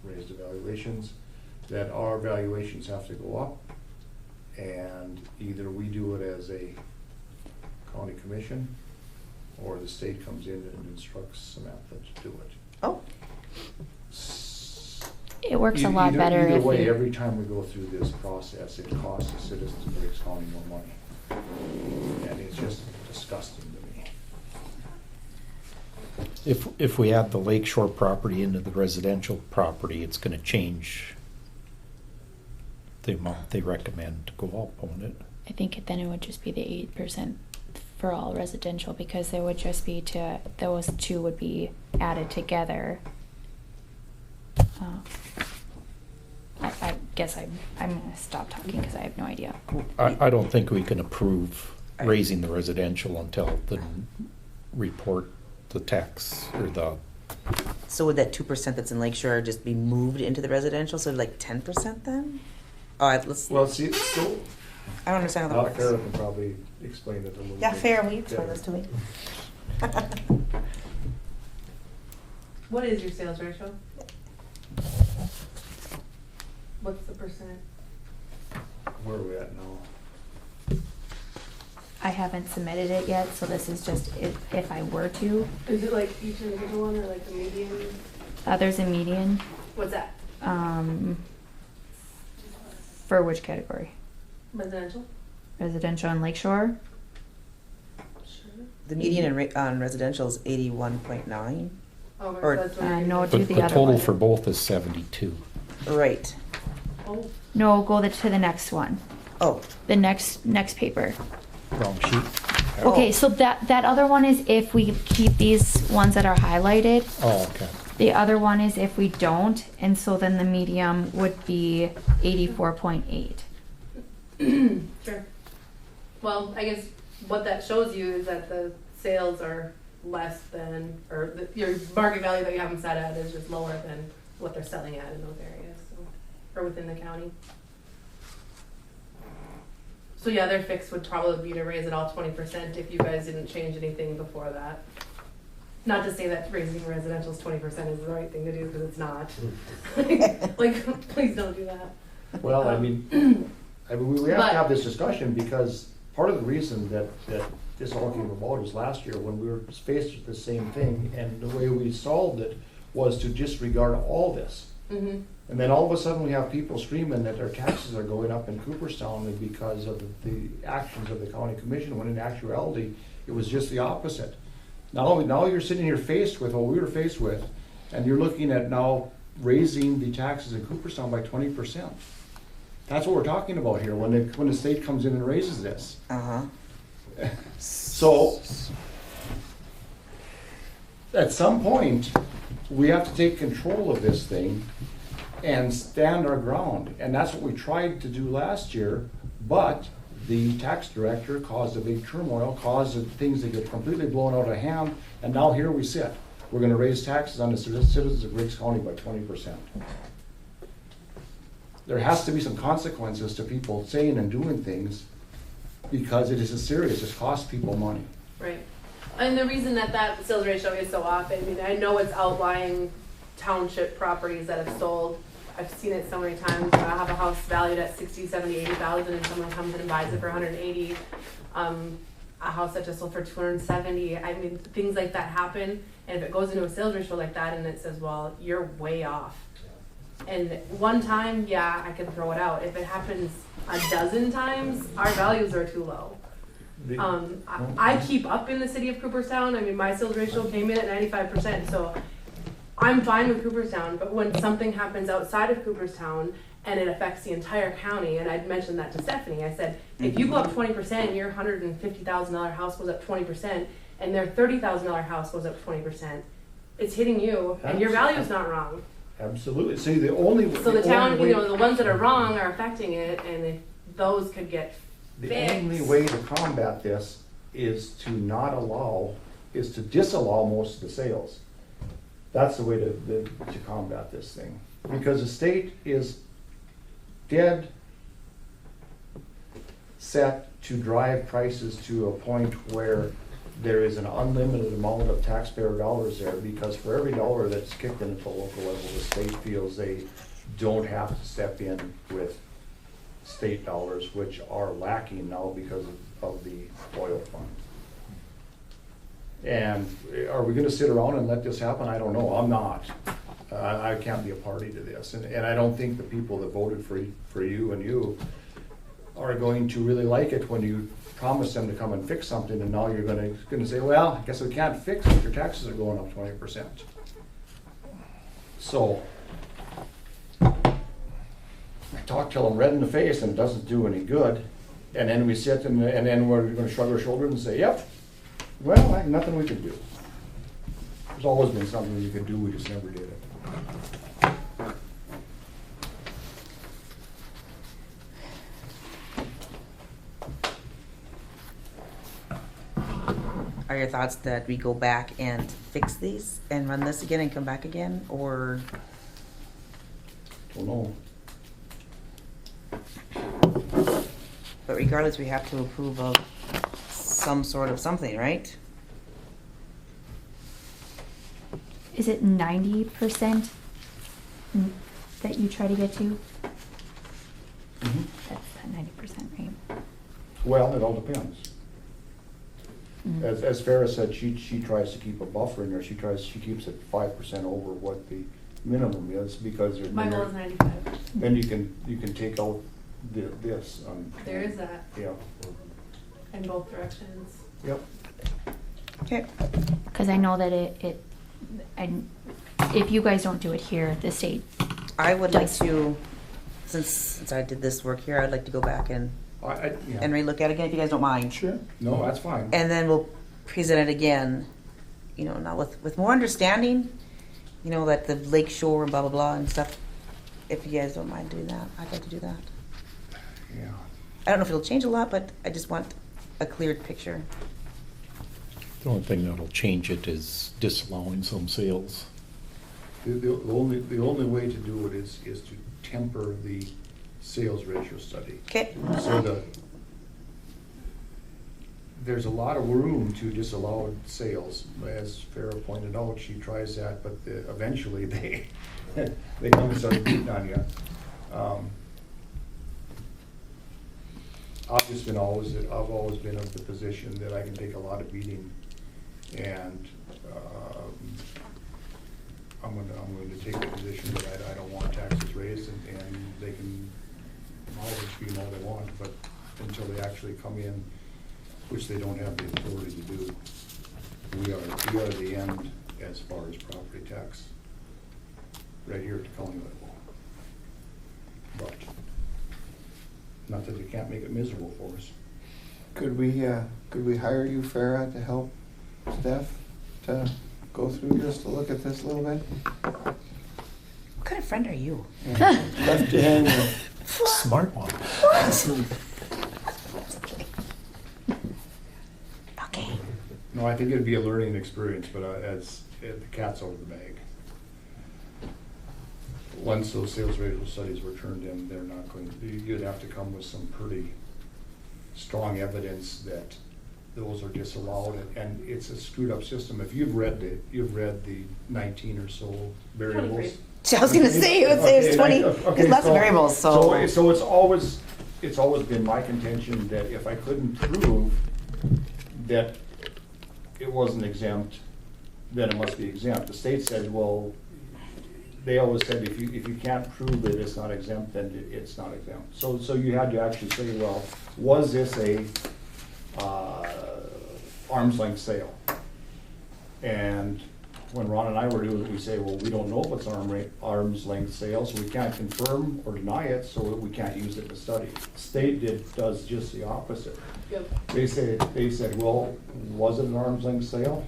Speaker 7: raised evaluations, that our valuations have to go up. And either we do it as a county commission, or the state comes in and instructs Samantha to do it.
Speaker 3: Oh,
Speaker 5: It works a lot better
Speaker 7: Either
Speaker 5: if
Speaker 7: way,
Speaker 5: you,
Speaker 7: every time we go through this process, it costs the citizens of Griggs County more money. And it's just disgusting to me.
Speaker 1: If we add the lakeshore property into the residential property, it's gonna change the amount they recommend to go up on it.
Speaker 5: I think then it would just be the 8% for all residential, because there would just be those two would be added together. I guess I'm gonna stop talking because I have no idea.
Speaker 1: I don't think we can approve raising the residential until the report, the tax, or the,
Speaker 3: so would that 2% that's in Lakeshore just be moved into the residential, so like 10% then? All right, let's,
Speaker 7: Well, see, it's still,
Speaker 3: I don't understand how that
Speaker 7: not fair,
Speaker 3: works.
Speaker 7: can probably explain it a little bit.
Speaker 3: Yeah, fair, will you explain
Speaker 7: better.
Speaker 3: this to me?
Speaker 12: What is your sales ratio? What's the percent?
Speaker 7: Where are we at now?
Speaker 5: I haven't submitted it yet, so this is just if I were to.
Speaker 12: Is it like each individual one or like the median?
Speaker 5: There's a median.
Speaker 12: What's that?
Speaker 5: For which category?
Speaker 12: Residential?
Speaker 5: Residential and lakeshore?
Speaker 12: Sure.
Speaker 3: The median on residential is 81.9.
Speaker 12: Oh,
Speaker 3: Or-
Speaker 12: that's what you're
Speaker 5: no,
Speaker 12: using.
Speaker 5: do
Speaker 1: the
Speaker 5: the other
Speaker 1: total
Speaker 5: one.
Speaker 1: for both is 72.
Speaker 3: Right.
Speaker 12: Oh,
Speaker 5: No, go to the next one.
Speaker 3: Oh,
Speaker 5: The next paper.
Speaker 1: Wrong sheet.
Speaker 5: Okay, so that other one is if we keep these ones that are highlighted.
Speaker 1: Oh, okay.
Speaker 5: The other one is if we don't, and so then the medium would be 84.8.
Speaker 12: sure. Well, I guess what that shows you is that the sales are less than, or your market value that you have them set at is just lower than what they're selling at in those areas, so, or within the county. So yeah, their fix would probably be to raise it all 20% if you guys didn't change anything before that. Not to say that raising residential's 20% is the right thing to do, because it's not. like, please don't do that.
Speaker 14: Well, I mean, we have to have this discussion, because part of the reason that this all came about is last year when we were faced with the same thing, and the way we solved it was to disregard all this.
Speaker 12: Mm-hmm.
Speaker 14: And then all of a sudden we have people screaming that their taxes are going up in Cooperstown because of the actions of the county commission, when in actuality it was just the opposite. Now you're sitting here faced with what we were faced with, and you're looking at now raising the taxes in Cooperstown by 20%. That's what we're talking about here, when the state comes in and raises this. So, at some point, we have to take control of this thing and stand our ground. And that's what we tried to do last year, but the tax director caused a big turmoil, caused things to get completely blown out of hand, and now here we sit. We're gonna raise taxes on the citizens of Griggs County by 20%. There has to be some consequences to people saying and doing things, because it is serious, it costs people money.
Speaker 12: Right. And the reason that sales ratio is so off, I mean, I know it's outlying township properties that have sold. I've seen it so many times. I have a house valued at 60, 70, 80,000 and someone comes in and buys it for 180. A house that just sold for 270. I mean, things like that happen. And if it goes into a sales ratio like that and it says, well, you're way off. And one time, yeah, I could throw it out. If it happens a dozen times, our values are too low. I keep up in the city of Cooperstown. I mean, my sales ratio came in at 95%, so I'm fine with Cooperstown. But when something happens outside of Cooperstown and it affects the entire county, and I'd mentioned that to Stephanie, I said, if you go up 20% and your $150,000 house goes up 20%, and their $30,000 house goes up 20%, it's hitting you, and your value's not wrong.
Speaker 14: Absolutely. See, the only
Speaker 12: So the town, the ones that are wrong are affecting it, and if those could get
Speaker 14: the
Speaker 12: fixed.
Speaker 14: only way to combat this is to disallow most of the sales. That's the way to combat this thing. Because the state is dead set to drive prices to a point where there is an unlimited amount of taxpayer dollars there, because for every dollar that's kicked in at the local level, the state feels they don't have to step in with state dollars, which are lacking now because of the oil fund. And are we gonna sit around and let this happen? I don't know, I'm not. I can't be a party to this, and I don't think the people that voted for you and you are going to really like it when you promise them to come and fix something, and now you're gonna say, well, I guess we can't fix it, your taxes are going up 20%. So, I talk till I'm red in the face and it doesn't do any good, and then we sit and then we're gonna shrug our shoulders and say, yep, well, nothing we can do. There's always been something you could do, we just never did it.
Speaker 3: Are your thoughts that we go back and fix these and run this again and come back again, or?
Speaker 14: Don't know.
Speaker 3: But regardless, we have to approve of some sort of something, right?
Speaker 5: Is it 90% that you try to get to?
Speaker 14: Mm-hmm.
Speaker 5: That's that 90%, right?
Speaker 14: Well, it all depends.
Speaker 5: Mm.
Speaker 14: As Farrah said, she tries to keep a buffer in there. She keeps it 5% over what the minimum is, because there's
Speaker 12: My goal is 95.
Speaker 14: then you can take out this.
Speaker 12: There is that.
Speaker 14: Yeah.
Speaker 12: In both directions.
Speaker 14: Yep.
Speaker 3: Okay.
Speaker 5: Because I know that if you guys don't do it here, the state.
Speaker 3: I would like to, since I did this work here, I'd like to go back and relook at it again, if you guys don't mind.
Speaker 14: Sure. No, that's fine.
Speaker 3: And then we'll present it again, now with more understanding, that the lake shore and blah, blah, blah and stuff. If you guys don't mind doing that, I'd like to do that.
Speaker 14: Yeah.
Speaker 3: I don't know if it'll change a lot, but I just want a cleared picture.
Speaker 1: The only thing that'll change it is disallowing some sales.
Speaker 14: The only way to do it is to temper the sales ratio study.
Speaker 3: Okay.
Speaker 14: So there's a lot of room to disallow sales. As Farah pointed out, she tries that, but eventually they come and start beating on you. I've always been of the position that I can take a lot of beating, and I'm going to take the position that I don't want taxes raised, and they can always scream all they want, but until they actually come in, which they don't have the authority to do, we are the end as far as property tax, right here at the county level. But not that they can't make it miserable for us.
Speaker 4: Could we hire you, Farah, to help Steph to go through this, to look at this a little bit?
Speaker 3: What kind of friend are you?
Speaker 4: Left hand.
Speaker 1: Smart one.
Speaker 3: Okay.
Speaker 14: No, I think it'd be a learning experience, but as the cat's out of the bag. Once those sales ratio studies were turned in, they're not going to, you'd have to come with some pretty strong evidence that those are disallowed, and it's a screwed up system. If you've read the 19 or so variables.
Speaker 3: I was gonna say, it's 20, there's lots of variables, so.
Speaker 14: So it's always been my contention that if I couldn't prove that it wasn't exempt, then it must be exempt. The state said, well, they always said if you can't prove that it's not exempt, then it's not exempt. So you had to actually say, well, was this a arm's length sale? And when Ron and I were doing it, we say, well, we don't know if it's an arm's length sale, so we can't confirm or deny it, so we can't use it in the study. State does just the opposite.
Speaker 12: Yep.
Speaker 14: They said, well, was it an arm's length sale?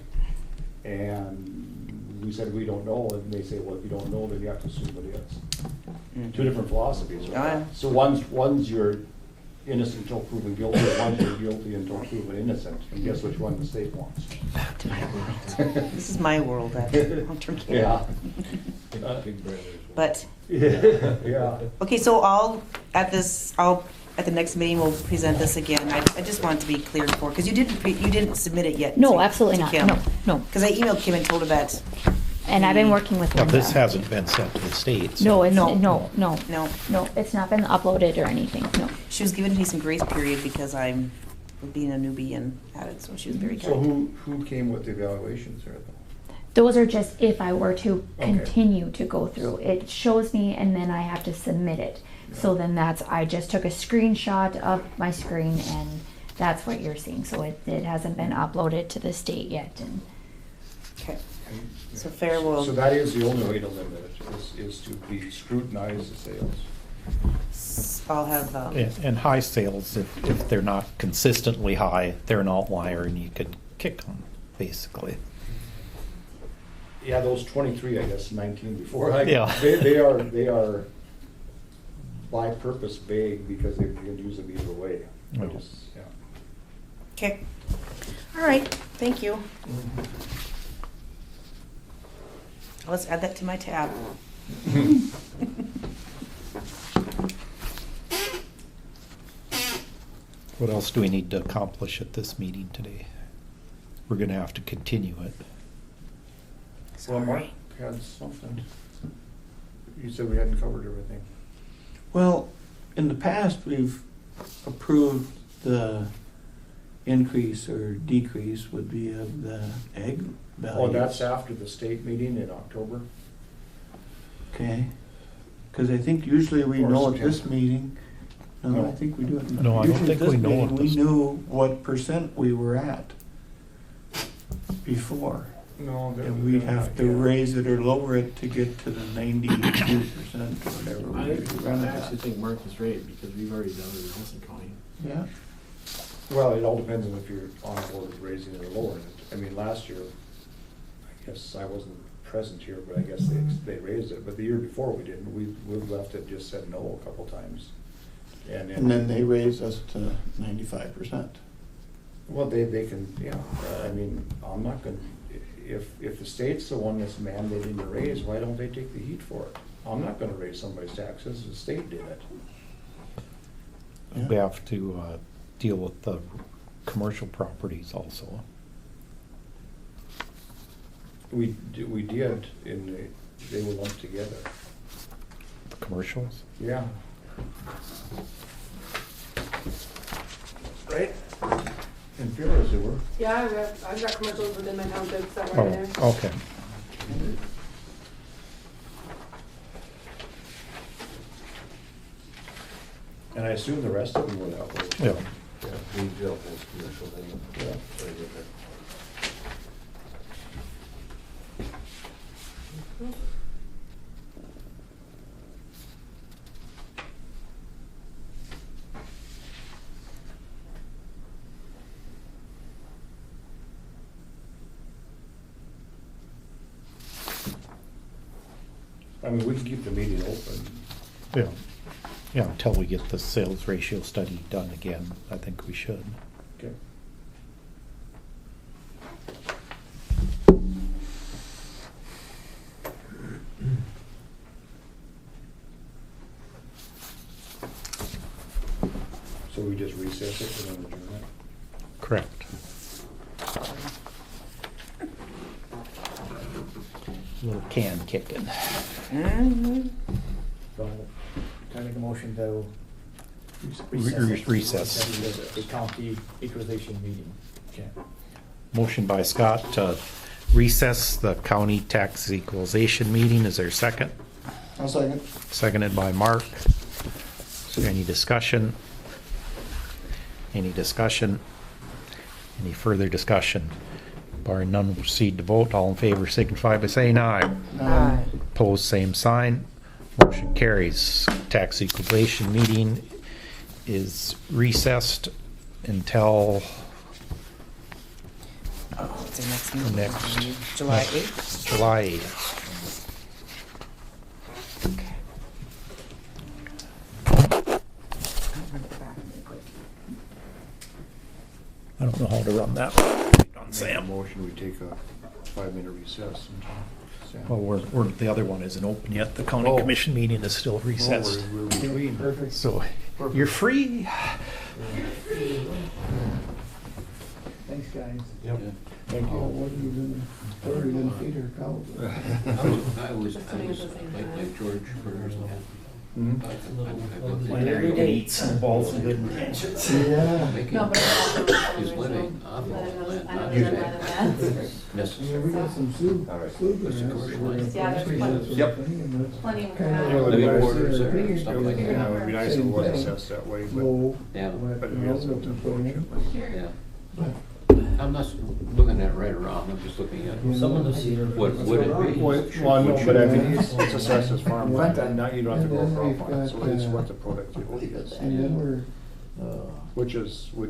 Speaker 14: And we said, we don't know, and they say, well, if you don't know, then you have to assume it is. Two different philosophies, right?
Speaker 3: Oh, yeah.
Speaker 14: So one's you're innocent until proven guilty, one's you're guilty until proven innocent, and guess which one the state wants?
Speaker 3: This is my world, that long-term care.
Speaker 14: Yeah.
Speaker 11: Big brothers.
Speaker 3: But,
Speaker 14: Yeah.
Speaker 3: okay, so at the next meeting, we'll present this again. I just want it to be cleared for, because you didn't submit it yet.
Speaker 5: No, absolutely not.
Speaker 3: Kim.
Speaker 5: No.
Speaker 3: Because I emailed Kim and told her that.
Speaker 5: And I've been working with
Speaker 1: Now,
Speaker 5: Linda.
Speaker 1: this hasn't been sent to the state.
Speaker 5: No, it's,
Speaker 3: No.
Speaker 5: no, it's not been uploaded or anything, no.
Speaker 3: She was giving me some grace period because I'm being a newbie and at it, so she was very
Speaker 14: So
Speaker 3: kind.
Speaker 14: who came with the evaluations there though?
Speaker 5: Those are just if I were to
Speaker 14: Okay.
Speaker 5: continue to go through. It shows me and then I have to submit it. So then I just took a screenshot of my screen and that's what you're seeing. So it hasn't been uploaded to the state yet. And
Speaker 3: Okay. So fair will.
Speaker 14: So that is the only way to limit it, is to be scrutinize the sales.
Speaker 3: I'll have,
Speaker 1: And high sales, if they're not consistently high, they're an outlier and you could kick them, basically.
Speaker 14: Yeah, those 23, I guess, 19 before.
Speaker 1: Yeah.
Speaker 14: They are by purpose vague because they can use them either way. I
Speaker 1: Oh.
Speaker 14: just, yeah.
Speaker 3: okay. All right, thank you. Let's add that to my tab.
Speaker 1: What else do we need to accomplish at this meeting today? We're gonna have to continue it.
Speaker 14: Well, Mark
Speaker 3: Sorry.
Speaker 14: had something. You said we hadn't covered everything.
Speaker 4: Well, in the past, we've approved the increase or decrease would be of the egg value.
Speaker 14: Oh, that's after the state meeting in October?
Speaker 4: Okay, because I think usually we
Speaker 14: Or
Speaker 4: know at this
Speaker 14: September.
Speaker 4: meeting, no,
Speaker 14: No.
Speaker 4: I think we do it.
Speaker 1: No, I don't
Speaker 4: usually
Speaker 1: think
Speaker 4: this
Speaker 1: we know
Speaker 4: meeting,
Speaker 1: at
Speaker 4: We
Speaker 1: this-
Speaker 4: knew what percent we were at before.
Speaker 14: No.
Speaker 4: And we have to raise it or lower it to get to the 92% or whatever.
Speaker 13: I
Speaker 4: we run it
Speaker 13: actually
Speaker 4: at.
Speaker 13: think Mark is right, because we've already done it in Nelson County.
Speaker 4: Yeah,
Speaker 14: Well, it all depends on if you're on board with raising it or lowering it. I mean, last year, I guess I wasn't present here, but I guess they raised it. But the year before we didn't. We left it, just said no a couple times.
Speaker 4: and then they raised us to 95%.
Speaker 14: Well, they can, yeah, I mean, I'm not gonna, if the state's the one that's mandating the raise, why don't they take the heat for it? I'm not gonna raise somebody's taxes, the state did it.
Speaker 1: We have to deal with the commercial properties also.
Speaker 14: We did, they were lumped together.
Speaker 1: The commercials?
Speaker 14: Yeah. Right? In Fearless they were.
Speaker 12: Yeah, I've got commercials within my townships that were in there.
Speaker 1: Oh, okay.
Speaker 14: And I assume the rest of them were that way.
Speaker 1: Yeah.
Speaker 9: Yeah, we built this commercial thing.
Speaker 14: Yeah.
Speaker 9: Right in there.
Speaker 14: I mean, we can keep the meeting open.
Speaker 1: Yeah. Yeah, until we get the sales ratio study done again, I think we should.
Speaker 14: Okay. So we just recess it and then adjourn it?
Speaker 1: Correct. Little can kicking.
Speaker 3: Mhm.
Speaker 6: So, can I make a motion to
Speaker 1: Recess.
Speaker 6: the county equalization meeting? Okay.
Speaker 1: Motion by Scott to recess the county tax equalization meeting. Is there a second?
Speaker 4: I'll second.
Speaker 1: Seconded by Mark. Is there any discussion? Any discussion? Any further discussion? Barring none, we'll proceed to vote. All in favor signify by saying aye.
Speaker 3: Aye.
Speaker 1: Opposed, same sign. Motion carries. Tax equalization meeting is recessed until
Speaker 3: What's the next meeting?
Speaker 1: Next.
Speaker 3: July 8th?
Speaker 1: July 8th.
Speaker 3: Okay. I'll run it back really quick.
Speaker 1: I don't know how to run that. On
Speaker 14: Make a
Speaker 1: Sam.
Speaker 14: motion, we take a 5-minute recess sometime. Sam?
Speaker 1: Well, the other one isn't open yet. The county
Speaker 14: Oh.
Speaker 1: commission meeting is still recessed.
Speaker 14: Oh, we're between.
Speaker 4: Perfect.
Speaker 1: So you're free.
Speaker 6: Thanks, guys.
Speaker 9: Yep.
Speaker 14: Thank
Speaker 4: Oh,
Speaker 14: you.
Speaker 4: what are you gonna feed her cows?
Speaker 11: I was like George Burgers.
Speaker 14: Mhm.
Speaker 1: Every day eat some balls and good intentions.
Speaker 4: Yeah.
Speaker 12: No, but I'm also
Speaker 11: He's living off
Speaker 12: But I
Speaker 11: of
Speaker 12: know-
Speaker 11: land,
Speaker 12: I
Speaker 11: not
Speaker 12: know
Speaker 11: using
Speaker 12: that
Speaker 11: it.
Speaker 12: by the beds.
Speaker 4: Yeah,
Speaker 11: Necessary.
Speaker 4: we got some soup.
Speaker 9: All right.
Speaker 4: Soup
Speaker 11: It's a
Speaker 4: in
Speaker 11: commercial
Speaker 4: there.
Speaker 11: land.
Speaker 12: Yeah, there's plenty.
Speaker 14: Yep.
Speaker 12: Plenty of
Speaker 4: Kinda
Speaker 12: that.
Speaker 14: It would be
Speaker 11: Living
Speaker 14: nice-
Speaker 11: quarters there and stuff like
Speaker 14: Yeah,
Speaker 11: that.
Speaker 14: it would be nice if it was assessed that way, but
Speaker 4: Low.
Speaker 11: Yeah,
Speaker 14: but it is, unfortunately.
Speaker 11: yeah. I'm not looking at it right or wrong, I'm just looking at
Speaker 8: Some of the cedar.
Speaker 11: what would it be?
Speaker 14: Well, no, but I mean, it's assessed as farmland,
Speaker 4: Yeah.
Speaker 14: and now you don't have to go
Speaker 4: And then
Speaker 14: crop
Speaker 4: we've
Speaker 14: on it, so it's
Speaker 4: got,
Speaker 14: what the productivity is,
Speaker 4: And then we're,
Speaker 14: which is
Speaker 4: well,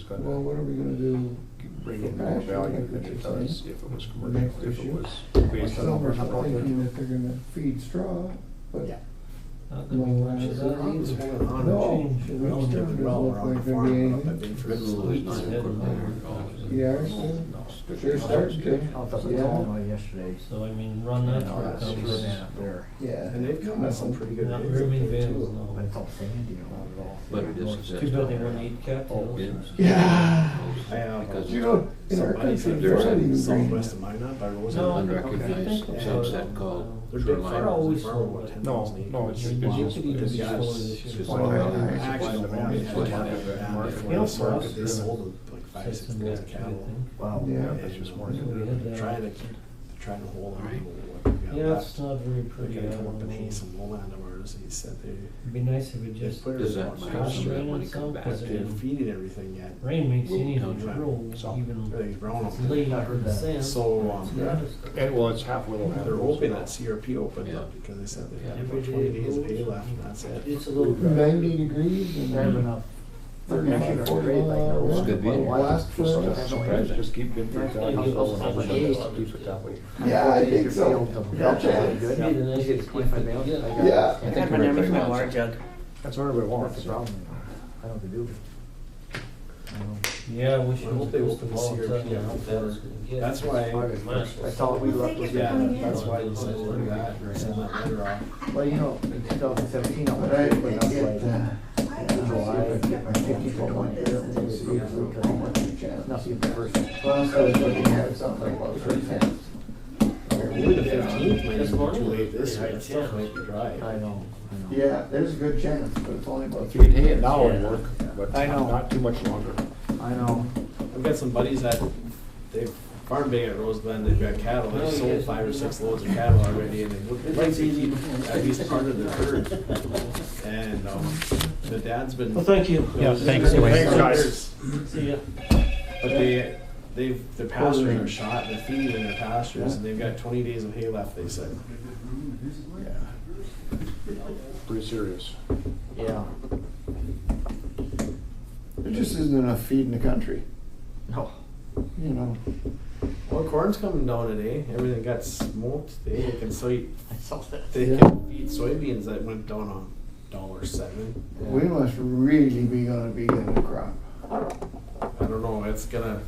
Speaker 14: gonna
Speaker 4: what are we gonna do?
Speaker 14: bring in more value than it does if it was commercial,
Speaker 4: Next
Speaker 14: if it
Speaker 4: issue.
Speaker 14: was based on.
Speaker 4: Some are
Speaker 14: commercial
Speaker 4: thinking
Speaker 14: property.
Speaker 4: that they're gonna feed straw, but
Speaker 6: Yeah.
Speaker 8: Not gonna be much of that either.
Speaker 4: no,
Speaker 8: Change.
Speaker 4: the wheat straw doesn't look like there'll be anything.
Speaker 11: Little is not incorporated at all.
Speaker 4: Yeah,
Speaker 14: No,
Speaker 4: they're starting to.
Speaker 6: I'll talk to
Speaker 4: Yeah.
Speaker 6: Tom yesterday.
Speaker 8: So I mean, run that through
Speaker 6: It's
Speaker 8: comes.
Speaker 6: really bad up there.
Speaker 4: Yeah.
Speaker 13: And they've come with some pretty good
Speaker 8: Not
Speaker 13: bids
Speaker 8: very
Speaker 13: up
Speaker 8: many
Speaker 13: there,
Speaker 8: vans,
Speaker 13: too.
Speaker 8: no.
Speaker 6: But it's all sandy, not at all.
Speaker 11: But it is
Speaker 8: Too
Speaker 11: assessed.
Speaker 8: bad they wouldn't eat cattails.
Speaker 4: Yeah.
Speaker 13: I have,
Speaker 11: Because
Speaker 4: You know, in our
Speaker 13: somebody
Speaker 4: country,
Speaker 13: from
Speaker 11: there's
Speaker 4: Florida, you
Speaker 13: southwest of Minot by Rosa.
Speaker 8: No,
Speaker 11: unrecognized
Speaker 8: okay.
Speaker 11: subset called
Speaker 13: They're big
Speaker 11: shoreline.
Speaker 8: They're
Speaker 13: farmers.
Speaker 8: always
Speaker 13: They farm
Speaker 8: sold,
Speaker 13: about
Speaker 8: but-
Speaker 13: 10,000 acres.
Speaker 14: No, it's
Speaker 8: You
Speaker 14: just-
Speaker 8: could eat
Speaker 14: it's
Speaker 8: the
Speaker 14: just-
Speaker 8: before this
Speaker 14: it's
Speaker 8: year.
Speaker 14: just
Speaker 13: Well,
Speaker 14: like-
Speaker 13: actually,
Speaker 14: Supply and demand.
Speaker 13: they
Speaker 14: Supply and
Speaker 13: had
Speaker 14: demand.
Speaker 13: that
Speaker 14: Market.
Speaker 13: before
Speaker 8: You know,
Speaker 13: the
Speaker 8: for
Speaker 13: market,
Speaker 8: us,
Speaker 13: they sold them like 5-6
Speaker 8: System
Speaker 13: bulls
Speaker 8: that
Speaker 13: of
Speaker 8: kind of
Speaker 13: cattle.
Speaker 8: thing.
Speaker 6: Wow.
Speaker 4: Yeah.
Speaker 14: Yeah, that's just more.
Speaker 8: We had that.
Speaker 13: Trying to keep, trying to hold on to what we got
Speaker 8: Yeah,
Speaker 13: left.
Speaker 8: it's not very
Speaker 13: They're
Speaker 8: pretty.
Speaker 13: gonna
Speaker 8: I
Speaker 13: come up
Speaker 8: don't
Speaker 13: and
Speaker 8: know.
Speaker 13: hate some lowland of ours, and he said
Speaker 8: It'd be nice if it just
Speaker 13: put it
Speaker 11: Does
Speaker 13: in
Speaker 11: that
Speaker 13: one
Speaker 11: matter?
Speaker 13: house.
Speaker 8: stopped
Speaker 11: When
Speaker 8: raining
Speaker 11: he
Speaker 8: some,
Speaker 11: comes back,
Speaker 8: cause
Speaker 13: They're
Speaker 8: it
Speaker 13: feeding everything yet.
Speaker 8: rain makes anything
Speaker 11: Township.
Speaker 8: grow,
Speaker 14: So-
Speaker 8: even
Speaker 13: Everything's brown up
Speaker 8: late
Speaker 13: there.
Speaker 6: I heard
Speaker 8: in the
Speaker 6: that.
Speaker 8: sand.
Speaker 13: So,
Speaker 4: Yeah.
Speaker 14: And well, it's half willow, half.
Speaker 13: they're
Speaker 14: rose.
Speaker 13: hoping that CRP opened
Speaker 11: Yeah.
Speaker 13: up because they said they had
Speaker 8: Every
Speaker 13: about
Speaker 8: day
Speaker 13: 20 days of
Speaker 8: it
Speaker 13: hay
Speaker 8: goes.
Speaker 13: left, and that's it.
Speaker 8: It's a little.
Speaker 4: 90 degrees and.
Speaker 6: Fair enough.
Speaker 4: 35, 40
Speaker 6: Great, like,
Speaker 4: mile
Speaker 11: it's good being.
Speaker 4: blast for
Speaker 14: Just,
Speaker 4: us.
Speaker 14: just keep getting it done.
Speaker 8: I'll- I'll-
Speaker 14: Keep it that way.
Speaker 4: Yeah, I think so. Gotcha.
Speaker 8: It'd be the nicest gift we could get.
Speaker 4: Yeah.
Speaker 3: I got my number from my water jug.
Speaker 14: That's what everybody
Speaker 6: That's
Speaker 14: wants.
Speaker 6: the problem. I don't know what to do.
Speaker 8: Yeah, we should.
Speaker 13: I hope they open the CRP up better. That's why,
Speaker 6: That's all we left was.
Speaker 13: yeah, that's why I decided to do that, send that letter off.
Speaker 6: Well, you know, in 2017, I was
Speaker 4: But I
Speaker 6: putting up
Speaker 4: get,
Speaker 6: like July, 50 people went there. Nothing the first.
Speaker 4: well, I was looking at something about 3 cents.
Speaker 13: Maybe the 15th might be too late this year, that stuff might be dry.
Speaker 6: I know.
Speaker 4: Yeah, there's a good chance, but it's only about
Speaker 14: You can
Speaker 4: 3.
Speaker 14: hang it now and work, but
Speaker 6: I know.
Speaker 14: not too much longer.
Speaker 6: I know.
Speaker 13: I've got some buddies that, they've farm big at Rosebend, they've got cattle, they've sold 5 or 6 loads of cattle already, and they would like to keep at least part of the herd. And, the dad's been.
Speaker 8: Well, thank you.
Speaker 1: Yeah, thanks, Dwayne.
Speaker 14: Thanks, guys.
Speaker 8: See ya.
Speaker 13: But their pastures are shot, they're feeding in their pastures, and they've got 20 days of hay left, they said.
Speaker 14: Pretty serious.
Speaker 6: Yeah.
Speaker 4: There just isn't enough feed in the country,
Speaker 6: No.
Speaker 4: you know.
Speaker 13: Well, corn's coming down today, everything got smoked, they can
Speaker 6: I saw that.
Speaker 13: they can feed soybeans that went down on $1.07.
Speaker 4: We must really be gonna be getting a crop.
Speaker 13: I don't know, it's gonna,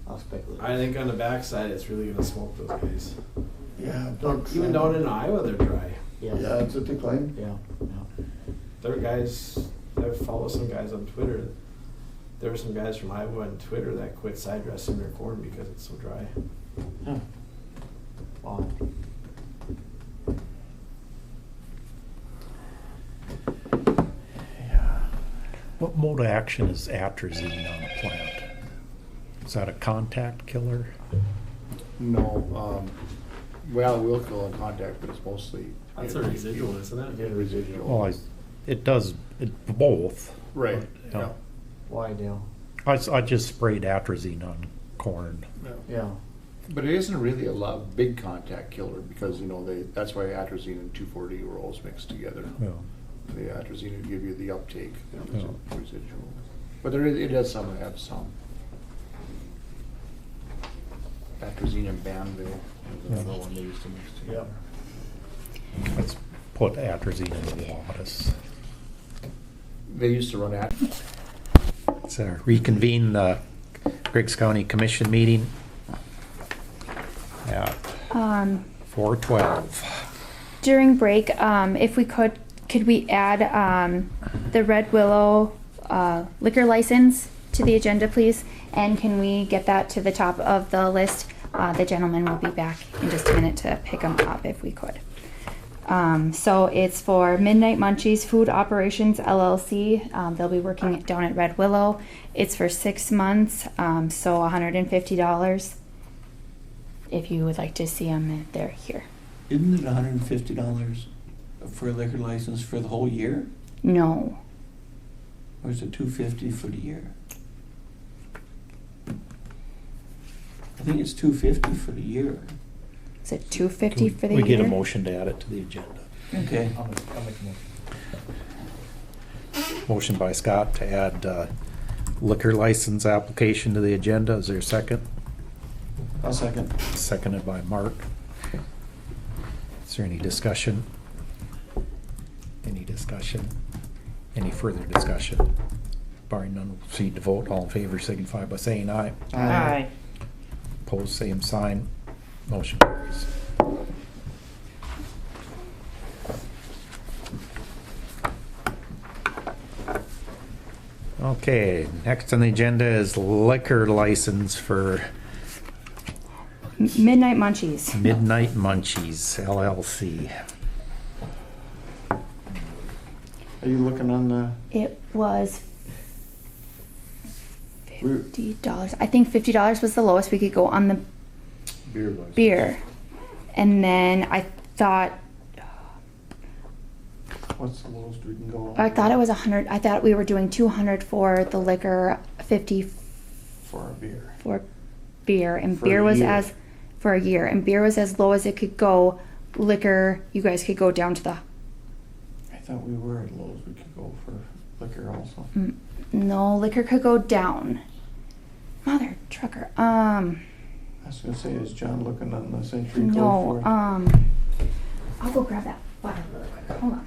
Speaker 6: I'll speculate.
Speaker 13: I think on the backside, it's really gonna smoke those guys.
Speaker 4: Yeah.
Speaker 13: Even down in Iowa, they're dry.
Speaker 4: Yeah, that's what they claim.
Speaker 6: Yeah, yeah.
Speaker 13: There are guys, I follow some guys on Twitter. There were some guys from Iowa on Twitter that quit side dressing their corn because it's so dry.
Speaker 6: Huh. Wow.
Speaker 4: Yeah.
Speaker 1: What mode of action is atrazine on a plant? Is that a contact killer?
Speaker 14: No, well, it will kill in contact, but it's mostly.
Speaker 13: That's a residual, isn't
Speaker 14: Yeah,
Speaker 13: it?
Speaker 14: residual.
Speaker 1: Well, it does both.
Speaker 14: Right,
Speaker 1: Yeah.
Speaker 14: yeah.
Speaker 6: Why, Dale?
Speaker 1: I just sprayed atrazine on corn.
Speaker 6: Yeah.
Speaker 14: But it isn't really a big contact killer because, that's why atrazine and 2,4-D were always mixed together.
Speaker 1: Yeah.
Speaker 14: The atrazine would give you the uptake,
Speaker 1: Yeah.
Speaker 14: residual. But it does have some. Atrazine and Banville is another one they used to mix together.
Speaker 1: Let's put atrazine in the Wattis.
Speaker 14: They used to run
Speaker 1: Let's reconvene the Griggs County Commission meeting at 4:12.
Speaker 5: During break, if we could we add the Red Willow liquor license to the agenda, please? And can we get that to the top of the list? The gentleman will be back in just a minute to pick them up if we could. So it's for Midnight Munchies Food Operations LLC. They'll be working down at Red Willow. It's for 6 months, so $150. If you would like to see them, they're here.
Speaker 4: Isn't it $150 for a liquor license for the whole year?
Speaker 5: No,
Speaker 4: Or is it $250 for the year? I think it's $250 for the year.
Speaker 5: is it $250 for the
Speaker 1: We
Speaker 5: year?
Speaker 1: get a motion to add it to the agenda.
Speaker 4: Okay.
Speaker 6: I'll make a motion.
Speaker 1: Motion by Scott to add liquor license application to the agenda. Is there a second?
Speaker 4: I'll second.
Speaker 1: Seconded by Mark. Is there any discussion? Any discussion? Any further discussion? Barring none, we'll proceed to vote. All in favor signify by saying aye.
Speaker 3: Aye.
Speaker 1: Opposed, same sign. Motion carries. Okay, next on the agenda is liquor license for
Speaker 5: Midnight Munchies.
Speaker 1: Midnight Munchies LLC.
Speaker 4: Are you looking on the?
Speaker 5: It was $50. I think $50 was the lowest we could go on the
Speaker 14: beer license.
Speaker 5: beer. And then I thought
Speaker 4: What's the lowest we can go on?
Speaker 5: I thought it was 100. I thought we were doing 200 for the liquor, 50
Speaker 4: For a beer.
Speaker 5: for beer, and
Speaker 4: For
Speaker 5: beer
Speaker 4: a
Speaker 5: was
Speaker 4: year.
Speaker 5: as for a year, and beer was as low as it could go. Liquor, you guys could go down to the
Speaker 4: I thought we were at Lowe's. We could go for liquor also.
Speaker 5: no liquor could go down. Mother trucker.
Speaker 4: I was gonna say, is John looking on the Century Code
Speaker 5: No.
Speaker 4: for?
Speaker 5: I'll go grab that bottle really quick. Hold on.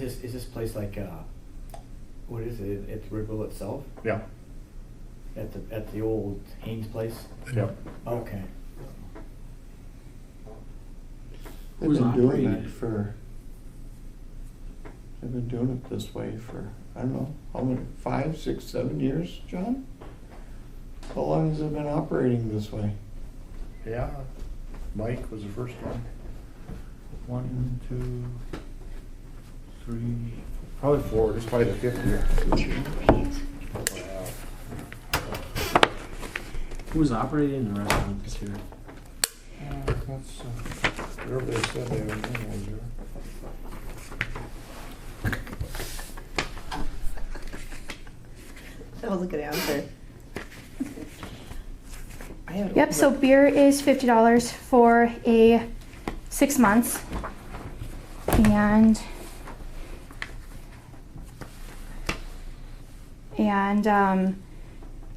Speaker 6: Is this place like, what is it, at Riverville itself?
Speaker 14: Yeah.
Speaker 6: At the old Haynes place?
Speaker 14: Yeah.
Speaker 6: Okay.
Speaker 4: They've
Speaker 13: Who's
Speaker 4: been doing
Speaker 13: operating
Speaker 4: it
Speaker 13: it?
Speaker 4: for, they've been doing it this way for, I don't know, how many, 5, 6, 7 years, John? How long has it been operating this way?
Speaker 14: Yeah, Mike was the first one. 1, 2, 3, probably 4, this is probably the 5th year.
Speaker 13: Who's operating the restaurant this year?
Speaker 14: That's, whatever they said they were doing.
Speaker 3: That was a good answer.
Speaker 5: Yep, so beer is $50 for a 6 months. And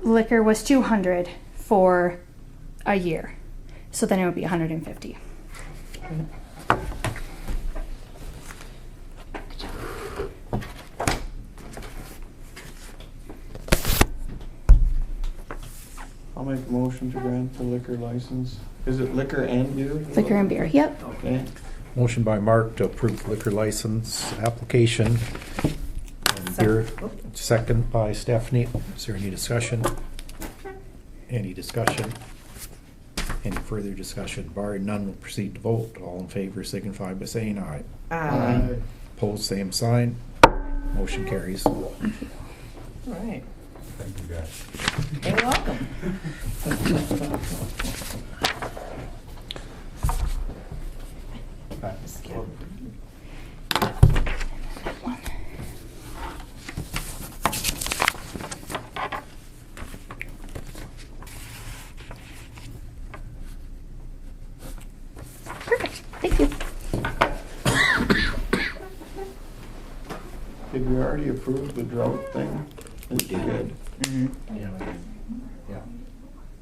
Speaker 5: liquor was $200 for a year. So then it would be $150.
Speaker 4: I'll make a motion to grant the liquor license. Is it liquor and beer?
Speaker 5: Liquor and beer, yep.
Speaker 4: Okay.
Speaker 1: Motion by Mark to approve liquor license application. And beer, second by Stephanie. Is there any discussion? Any discussion? Any further discussion? Barring none, we'll proceed to vote. All in favor signify by saying aye.
Speaker 4: Aye.
Speaker 1: Opposed, same sign. Motion carries.
Speaker 3: All right.
Speaker 14: Thank you, guys.
Speaker 3: You're welcome.
Speaker 5: Perfect, thank you.
Speaker 4: Did we already approve the drought thing? We did.
Speaker 6: Yeah. Yeah.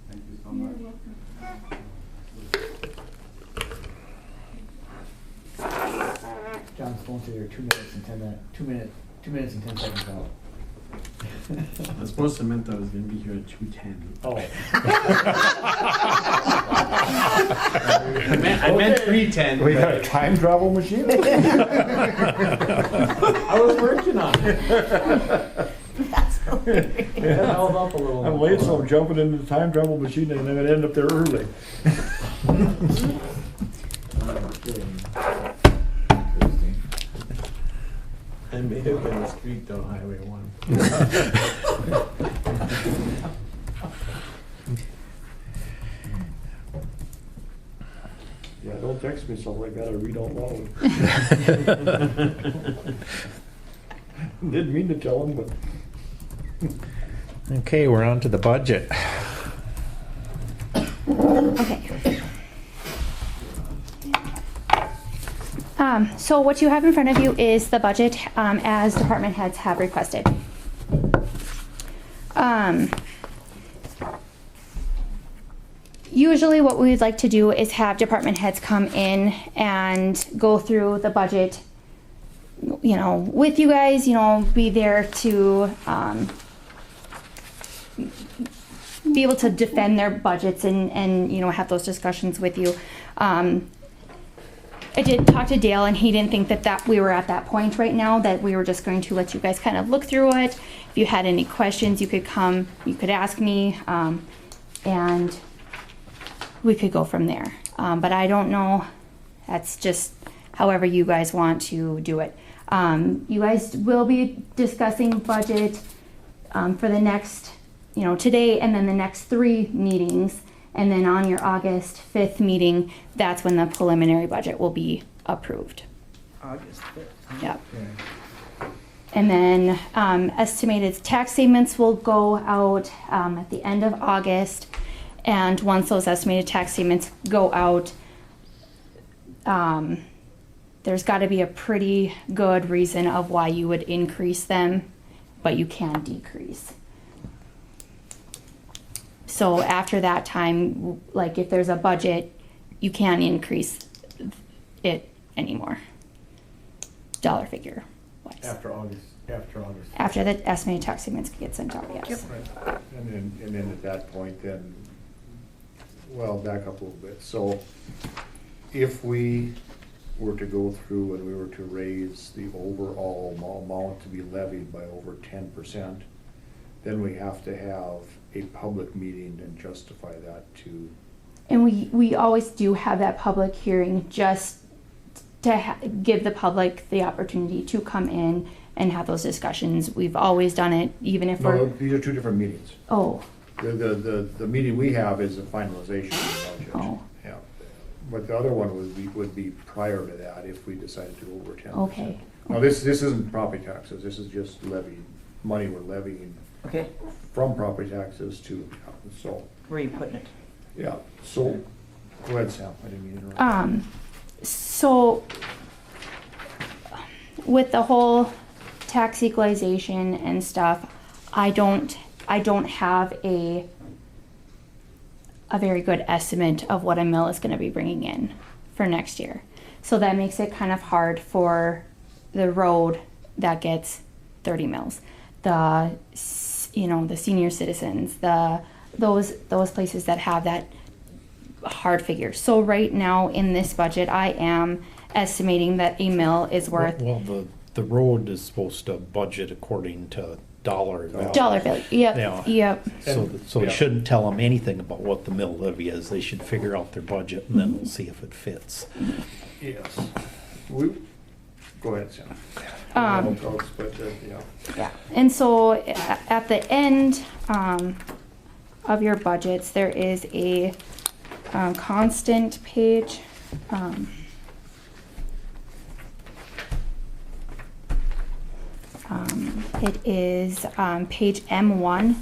Speaker 11: Thank you so much.
Speaker 6: John's going to there 2 minutes and 10 minutes, 2 minutes and 10 seconds out.
Speaker 13: I was supposed to meant that I was gonna be here at 2:10.
Speaker 6: Oh.
Speaker 13: I meant 3:10.
Speaker 14: We got a time travel machine?
Speaker 13: I was working on it.
Speaker 3: That's hilarious.
Speaker 13: That held up a little.
Speaker 14: I'm late, so I'm jumping into the time travel machine and I'm gonna end up there early.
Speaker 13: I may have been a streak down Highway 1.
Speaker 14: Yeah, don't text me something like that, I read out loud. Didn't mean to tell him, but.
Speaker 1: Okay, we're on to the budget.
Speaker 5: Okay. So what you have in front of you is the budget as department heads have requested. Usually what we would like to do is have department heads come in and go through the budget, you know, with you guys, you know, be there to be able to defend their budgets and you know, have those discussions with you. I did talk to Dale, and he didn't think that we were at that point right now, that we were just going to let you guys kind of look through it. If you had any questions, you could come, you could ask me, and we could go from there. But I don't know, that's just however you guys want to do it. You guys will be discussing budget for the next, you know, today and then the next 3 meetings. And then on your August 5th meeting, that's when the preliminary budget will be approved.
Speaker 3: August 5th.
Speaker 5: Yep. And then estimated tax statements will go out at the end of August. And once those estimated tax statements go out, there's got to be a pretty good reason of why you would increase them, but you can decrease. So after that time, like if there's a budget, you can't increase it anymore. Dollar figure. wise.
Speaker 6: After August.
Speaker 5: After the estimated tax statements get sent out, yes.
Speaker 14: And then at that point, then, well, back up a little bit. So if we were to go through and we were to raise the overall amount to be levied by over 10%, then we have to have a public meeting and justify that to.
Speaker 5: And we always do have that public hearing just to give the public the opportunity to come in and have those discussions. We've always done it, even if
Speaker 14: No,
Speaker 5: we're.
Speaker 14: these are two different meetings.
Speaker 5: Oh,
Speaker 14: The meeting we have is a finalization of the budget.
Speaker 5: Oh.
Speaker 14: Yeah, but the other one would be prior to that if we decided to go over 10%.
Speaker 5: Okay.
Speaker 14: Now, this isn't property taxes, this is just money we're levying
Speaker 3: Okay,
Speaker 14: from property taxes to, so,
Speaker 3: where are you putting it?
Speaker 14: yeah, so, go ahead, Sam, I didn't mean to interrupt.
Speaker 5: So with the whole tax equalization and stuff, I don't have a very good estimate of what a mill is going to be bringing in for next year. So that makes it kind of hard for the road that gets 30 mills, the senior citizens, those places that have that hard figure. So right now in this budget, I am estimating that a mill is worth
Speaker 1: Well, the road is supposed to budget according to dollar value.
Speaker 5: dollar bill. Yep.
Speaker 1: Yeah.
Speaker 5: Yep.
Speaker 1: So it shouldn't tell them anything about what the mill levy is. They should figure out their budget and then we'll see if it fits.
Speaker 14: Yes. Go ahead, Sam. Yeah.
Speaker 5: Yeah. And so at the end of your budgets, there is a constant page. It is page M1,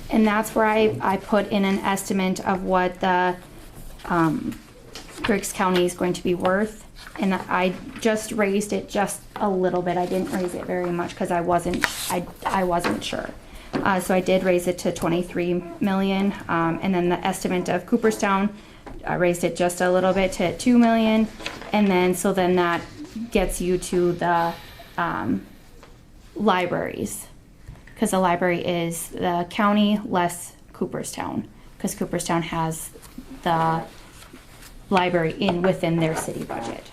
Speaker 5: and that's where I put in an estimate of what the Griggs County is going to be worth, and I just raised it just a little bit. I didn't raise it very much because I wasn't sure. So I did raise it to 23 million, and then the estimate of Cooperstown, I raised it just a little bit to 2 million, and then that gets you to the libraries, because the library is the county less Cooperstown, because Cooperstown has the library within their city budget.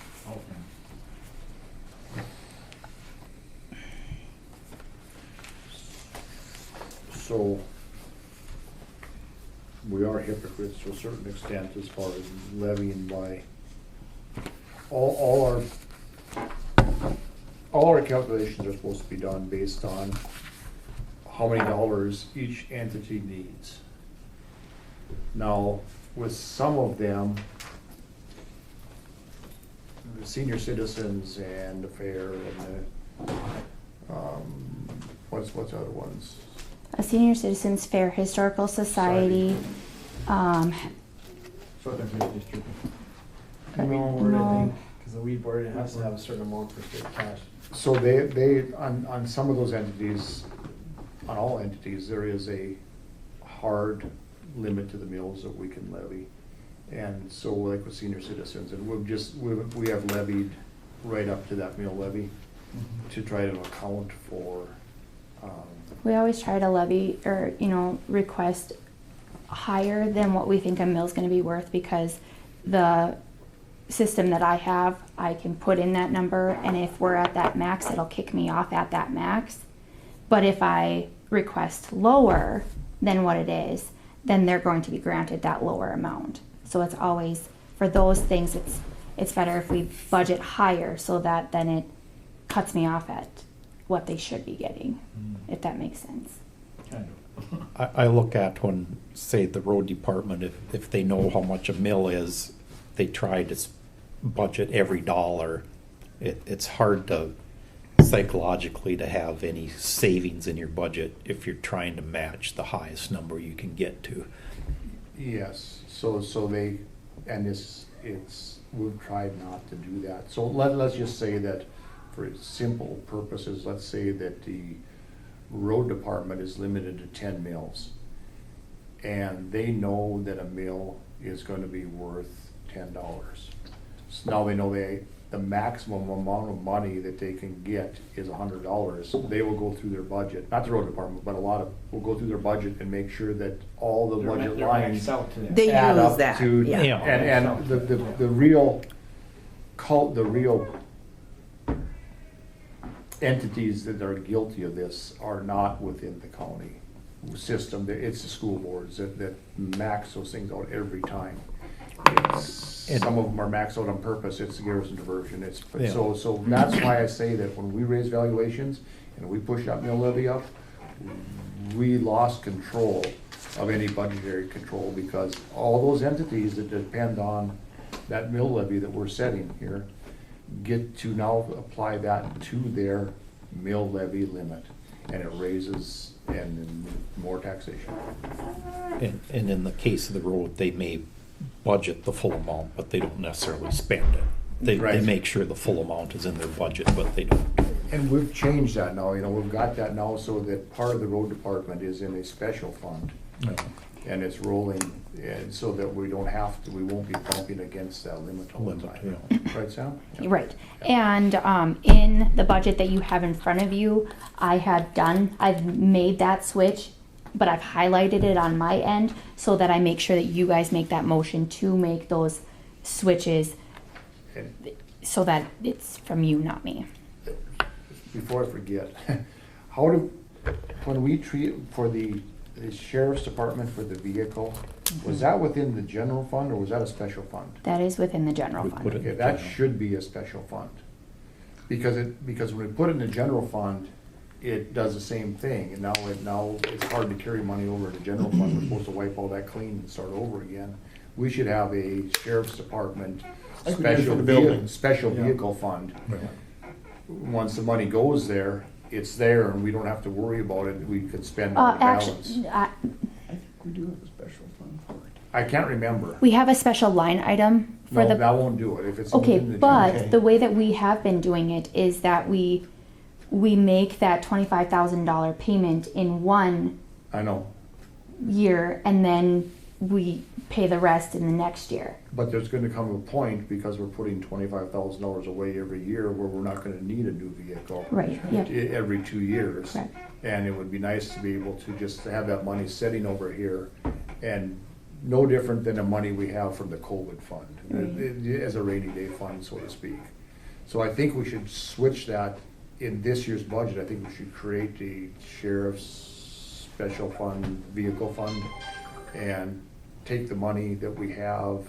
Speaker 14: So, we are hypocrites to a certain extent as far as levying by all our calculations are supposed to be done based on how many dollars each entity needs. Now, with some of them, the senior citizens and the fair and the, what's the other ones?
Speaker 5: A senior citizens fair, historical society.
Speaker 13: Southern Fair District.
Speaker 5: No.
Speaker 13: Because the weed board has to have a certain amount for state cash.
Speaker 14: So they on some of those entities, on all entities, there is a hard limit to the mills that we can levy. And so like with senior citizens, and we have levied right up to that mill levy to try to account for.
Speaker 5: We always try to levy or, request higher than what we think a mill's going to be worth, because the system that I have, I can put in that number, and if we're at that max, it'll kick me off at that max. But if I request lower than what it is, then they're going to be granted that lower amount. So it's always, for those things, it's better if we budget higher, so that then it cuts me off at what they should be getting, if that makes sense.
Speaker 6: Kind of.
Speaker 1: I look at when, say, the road department, if they know how much a mill is, they try to budget every dollar. It's hard to psychologically to have any savings in your budget if you're trying to match the highest number you can get to.
Speaker 14: Yes, so they, and we've tried not to do that. So let's just say that for simple purposes, let's say that the road department is limited to 10 mills. And they know that a mill is going to be worth $10. So now they know the maximum amount of money that they can get is $100, they will go through their budget, not the road department, but a lot of, will go through their budget and make sure that all the budget lines
Speaker 3: They
Speaker 14: add
Speaker 3: use
Speaker 14: up
Speaker 3: that,
Speaker 14: to,
Speaker 3: yeah.
Speaker 1: Yeah.
Speaker 14: and the real entities that are guilty of this are not within the county system. It's the school boards that max those things out every time. Some of them are maxed out on purpose. It's the garrison diversion.
Speaker 1: Yeah.
Speaker 14: So that's why I say that when we raise valuations and we push that mill levy up, we lost control of any budgetary control, because all those entities that depend on that mill levy that we're setting here get to now apply that to their mill levy limit, and it raises and more taxation.
Speaker 1: And in the case of the road, they may budget the full amount, but they don't necessarily spend it. They
Speaker 14: Right.
Speaker 1: make sure the full amount is in their budget, but they don't.
Speaker 14: And we've changed that now, we've got that now so that part of the road department is in a special fund. And it's rolling, and so that we don't have to, we won't be bumping against that limit all the time. Right, Sam? Yeah.
Speaker 5: Right. And in the budget that you have in front of you, I've made that switch, but I've highlighted it on my end so that I make sure that you guys make that motion to make those switches so that it's from you, not me.
Speaker 14: Before I forget, when we treat, for the sheriff's department for the vehicle, was that within the general fund or was that a special fund?
Speaker 5: That is within the general
Speaker 1: We
Speaker 5: fund.
Speaker 1: put it-
Speaker 14: Okay, that should be a special fund. Because when we put it in the general fund, it does the same thing, and now it's hard to carry money over to the general fund. We're supposed to wipe all that clean and start over again. We should have a sheriff's department
Speaker 4: Like we did for the building.
Speaker 14: special
Speaker 4: Yeah.
Speaker 14: vehicle fund. Once the money goes there, it's there, and we don't have to worry about it. We could spend on the balance.
Speaker 5: Actually,
Speaker 4: I think we do have a special fund for it.
Speaker 14: I can't remember.
Speaker 5: we have a special line item for
Speaker 14: No,
Speaker 5: the.
Speaker 14: that won't do it if it's
Speaker 5: Okay,
Speaker 14: within the
Speaker 5: but
Speaker 14: general.
Speaker 5: the way that we have been doing it is that we make that $25,000 payment in one
Speaker 14: I know,
Speaker 5: year, and then we pay the rest in the next year.
Speaker 14: but there's gonna come a point, because we're putting $25,000 away every year, where we're not gonna need a new vehicle.
Speaker 5: Right, yep.
Speaker 14: Every 2 years.
Speaker 5: Correct.
Speaker 14: And it would be nice to be able to just have that money sitting over here, and no different than the money we have from the COVID fund, as a rainy day fund, so to speak. So I think we should switch that in this year's budget. I think we should create the sheriff's special fund, vehicle fund, and take the money that we have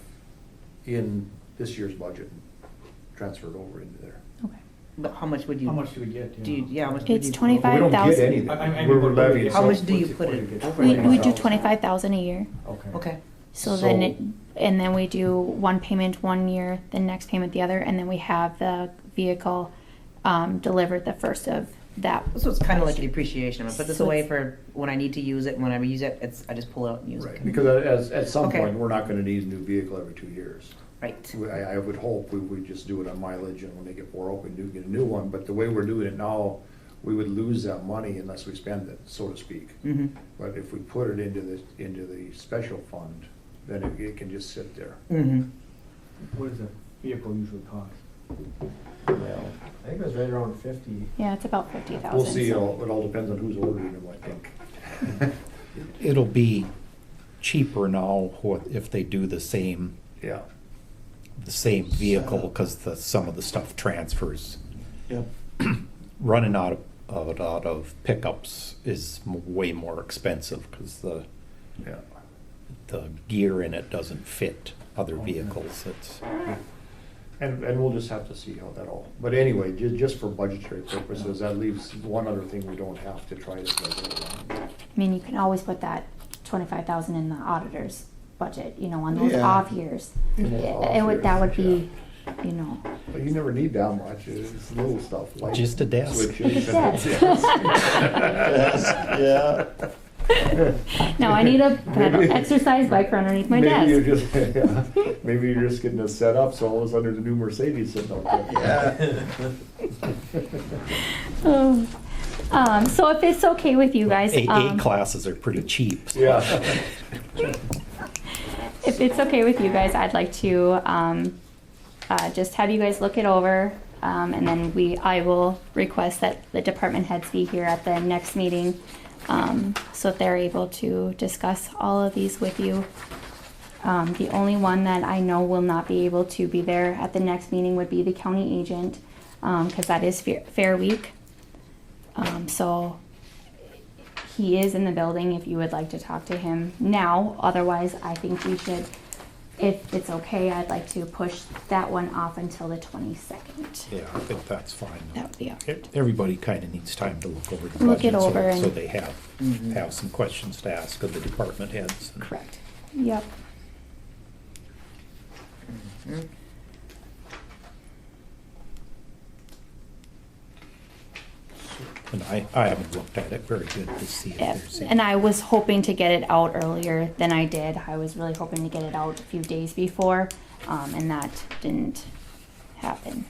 Speaker 14: in this year's budget and transfer it over into there.
Speaker 5: Okay.
Speaker 3: But how much would you?
Speaker 6: How much do we get?
Speaker 3: Do you, yeah, how much would
Speaker 5: It's
Speaker 3: you?
Speaker 5: 25.
Speaker 14: We don't get
Speaker 5: 5,000.
Speaker 14: anything.
Speaker 6: I
Speaker 14: We're
Speaker 6: mean,
Speaker 14: levying.
Speaker 3: How much do
Speaker 6: What's
Speaker 3: you
Speaker 6: it-
Speaker 3: put
Speaker 6: what
Speaker 3: in?
Speaker 6: do you get?
Speaker 5: We do 25,000 a year.
Speaker 6: Okay.
Speaker 3: Okay.
Speaker 5: So then
Speaker 14: So-
Speaker 5: and then we do one payment one year, the next payment the other, and then we have the vehicle delivered the first of that.
Speaker 3: So it's kind of like the appreciation. I'm gonna put this
Speaker 5: So
Speaker 3: away
Speaker 5: it's-
Speaker 3: for when I need to use it. And when I use it, I just pull it out and use
Speaker 14: Right,
Speaker 3: it.
Speaker 14: because at some
Speaker 3: Okay.
Speaker 14: point, we're not gonna need a new vehicle every 2 years.
Speaker 3: Right.
Speaker 14: I would hope we would just do it on mileage, and when they get wore out, we do get a new one, but the way we're doing it now, we would lose that money unless we spend it, so to speak.
Speaker 3: Mm-hmm.
Speaker 14: But if we put it into the special fund, then it can just sit there.
Speaker 3: Mm-hmm.
Speaker 6: What does a vehicle usually cost?
Speaker 14: Well,
Speaker 13: I think it was right around 50.
Speaker 5: Yeah, it's about 50,000.
Speaker 14: we'll see, it
Speaker 5: so-
Speaker 14: all depends on who's ordering them, I think.
Speaker 1: It'll be cheaper now if they do the same
Speaker 14: Yeah,
Speaker 1: vehicle, because some of the stuff transfers.
Speaker 4: Yep.
Speaker 1: Running out of pickups is way more expensive, because
Speaker 14: yeah.
Speaker 1: the gear in it doesn't fit other vehicles. It's
Speaker 14: And we'll just have to see how that all, but anyway, just for budgetary purposes, that leaves one other thing we don't have to try to go around.
Speaker 5: I mean, you can always put that 25,000 in the auditor's budget, on those
Speaker 4: Yeah.
Speaker 5: off years.
Speaker 14: In those off
Speaker 5: That would
Speaker 14: years,
Speaker 5: be,
Speaker 14: But you never need that much, it's little stuff like.
Speaker 1: Just a desk.
Speaker 14: switches.
Speaker 5: Just a
Speaker 14: Yes, yeah.
Speaker 5: no, I need a exercise bike for underneath my
Speaker 14: Maybe you're
Speaker 5: desk.
Speaker 14: just, yeah, maybe you're just getting it set up, so all of a sudden there's a new Mercedes sitting out there.
Speaker 5: Oh. So if it's okay with you guys,
Speaker 1: A classes are pretty cheap. So.
Speaker 14: Yeah.
Speaker 5: if it's okay with you guys, I'd like to just have you guys look it over, and then I will request that the department heads be here at the next meeting, so that they're able to discuss all of these with you. The only one that I know will not be able to be there at the next meeting would be the county agent, because that is Fair Week. So he is in the building if you would like to talk to him now. Otherwise, I think we should, if it's okay, I'd like to push that one off until the 22nd.
Speaker 1: Yeah, I think that's fine.
Speaker 5: That would be all right.
Speaker 1: Everybody kind of needs time to look over the
Speaker 5: Look it
Speaker 1: budget, so-
Speaker 5: over
Speaker 1: so
Speaker 5: and-
Speaker 1: they have some questions to ask of the department heads.
Speaker 5: Correct. Yep.
Speaker 1: And I haven't looked at it very good to see if
Speaker 5: Yeah,
Speaker 1: there's.
Speaker 5: and I was hoping to get it out earlier than I did. I was really hoping to get it out a few days before, and that didn't happen.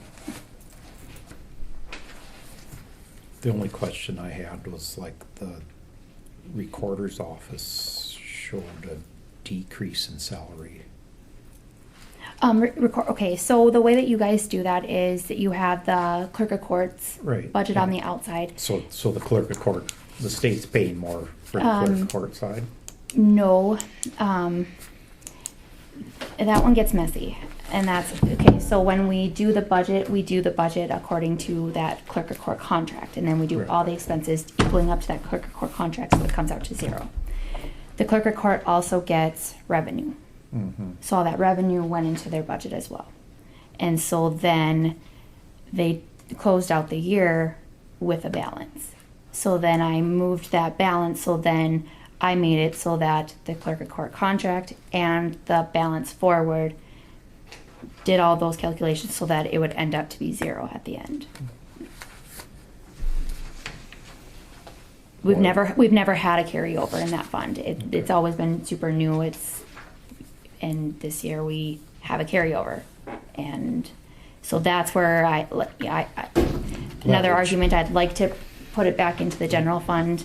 Speaker 1: The only question I had was like the recorder's office showed a decrease in salary.
Speaker 5: Okay, so the way that you guys do that is that you have the clerk of courts
Speaker 1: Right,
Speaker 5: budget on
Speaker 1: yeah.
Speaker 5: the outside.
Speaker 1: So the clerk of court, the state's paying more for the clerk of court side?
Speaker 5: No, that one gets messy, and that's, okay, so when we do the budget according to that clerk of court contract, and then we do
Speaker 1: Right.
Speaker 5: all the expenses equaling up to that clerk of court contract, so it comes out to zero. The clerk of court also gets revenue.
Speaker 1: Mm-hmm.
Speaker 5: So all that revenue went into their budget as well. And so then they closed out the year with a balance. So then I moved that balance, so then I made it so that the clerk of court contract and the balance forward did all those calculations so that it would end up to be zero at the end. We've never had a carryover in that fund. It's always been super new. And this year we have a carryover, and so that's where another argument, I'd like to put it back into the general fund,